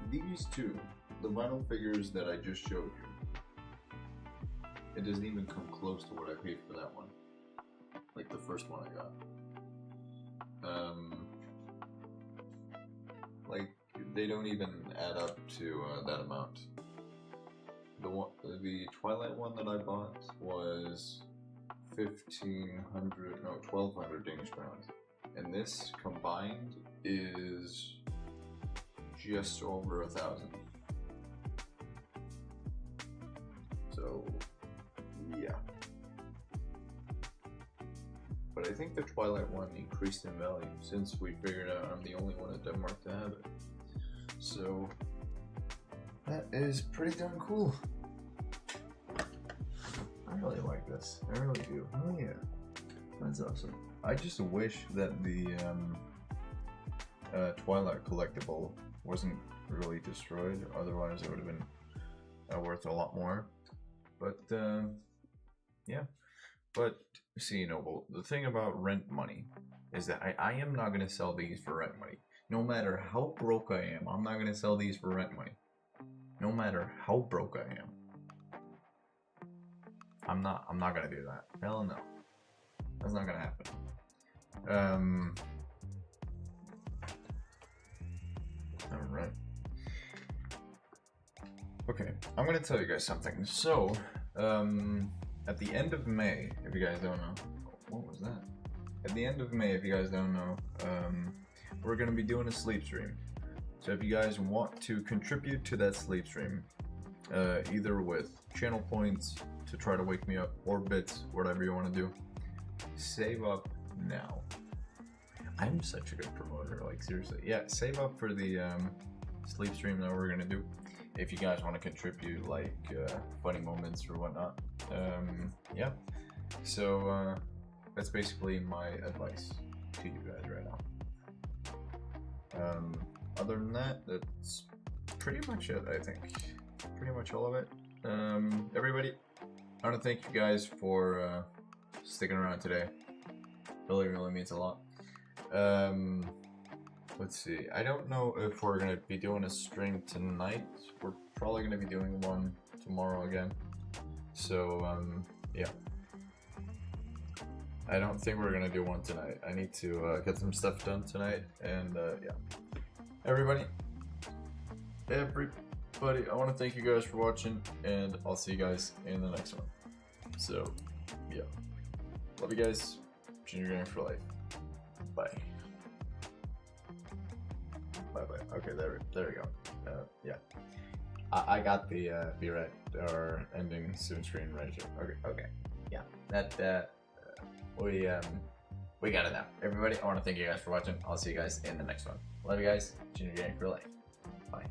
these two, the vinyl figures that I just showed you, it doesn't even come close to what I paid for that one. Like the first one I got. Like they don't even add up to that amount. The Twilight one that I bought was 1,200 Danish crowns, and this combined is just over 1,000. So yeah, but I think the Twilight one increased in value since we figured out I'm the only one in Denmark to have it. So that is pretty darn cool. I really like this. I really do. Oh yeah, that's awesome. I just wish that the Twilight collectible wasn't really destroyed. Otherwise, it would have been worth a lot more. But yeah. But see, Noble, the thing about rent money is that I am not going to sell these for rent money. No matter how broke I am, I'm not going to sell these for rent money. No matter how broke I am. I'm not gonna do that. Hell no. That's not gonna happen. Alright. Okay, I'm gonna tell you guys something. So, at the end of May, if you guys don't know, what was that? At the end of May, if you guys don't know, we're gonna be doing a sleep stream. So if you guys want to contribute to that sleep stream, either with channel points to try to wake me up or bits, whatever you want to do, save up now. I'm such a good promoter, like seriously. Yeah, save up for the sleep stream that we're gonna do. If you guys want to contribute, like funny moments or whatnot. Yeah. So that's basically my advice to you guys right now. Other than that, that's pretty much it, I think. Pretty much all of it. Everybody, I want to thank you guys for sticking around today. Really means a lot. Let's see. I don't know if we're going to be doing a stream tonight. We're probably going to be doing one tomorrow again. So, yeah. I don't think we're going to do one tonight. I need to get some stuff done tonight. And, yeah. Everybody, I want to thank you guys for watching, and I'll see you guys in the next one. So, yeah. Love you guys. Junior Gang for life. Bye. Bye bye. Okay, there we go. Yeah. I got the be right or ending soon screen right here. Okay. Yeah. That we got it now. Everybody, I want to thank you guys for watching. I'll see you guys in the next one. Love you guys. Junior Gang for life. Bye.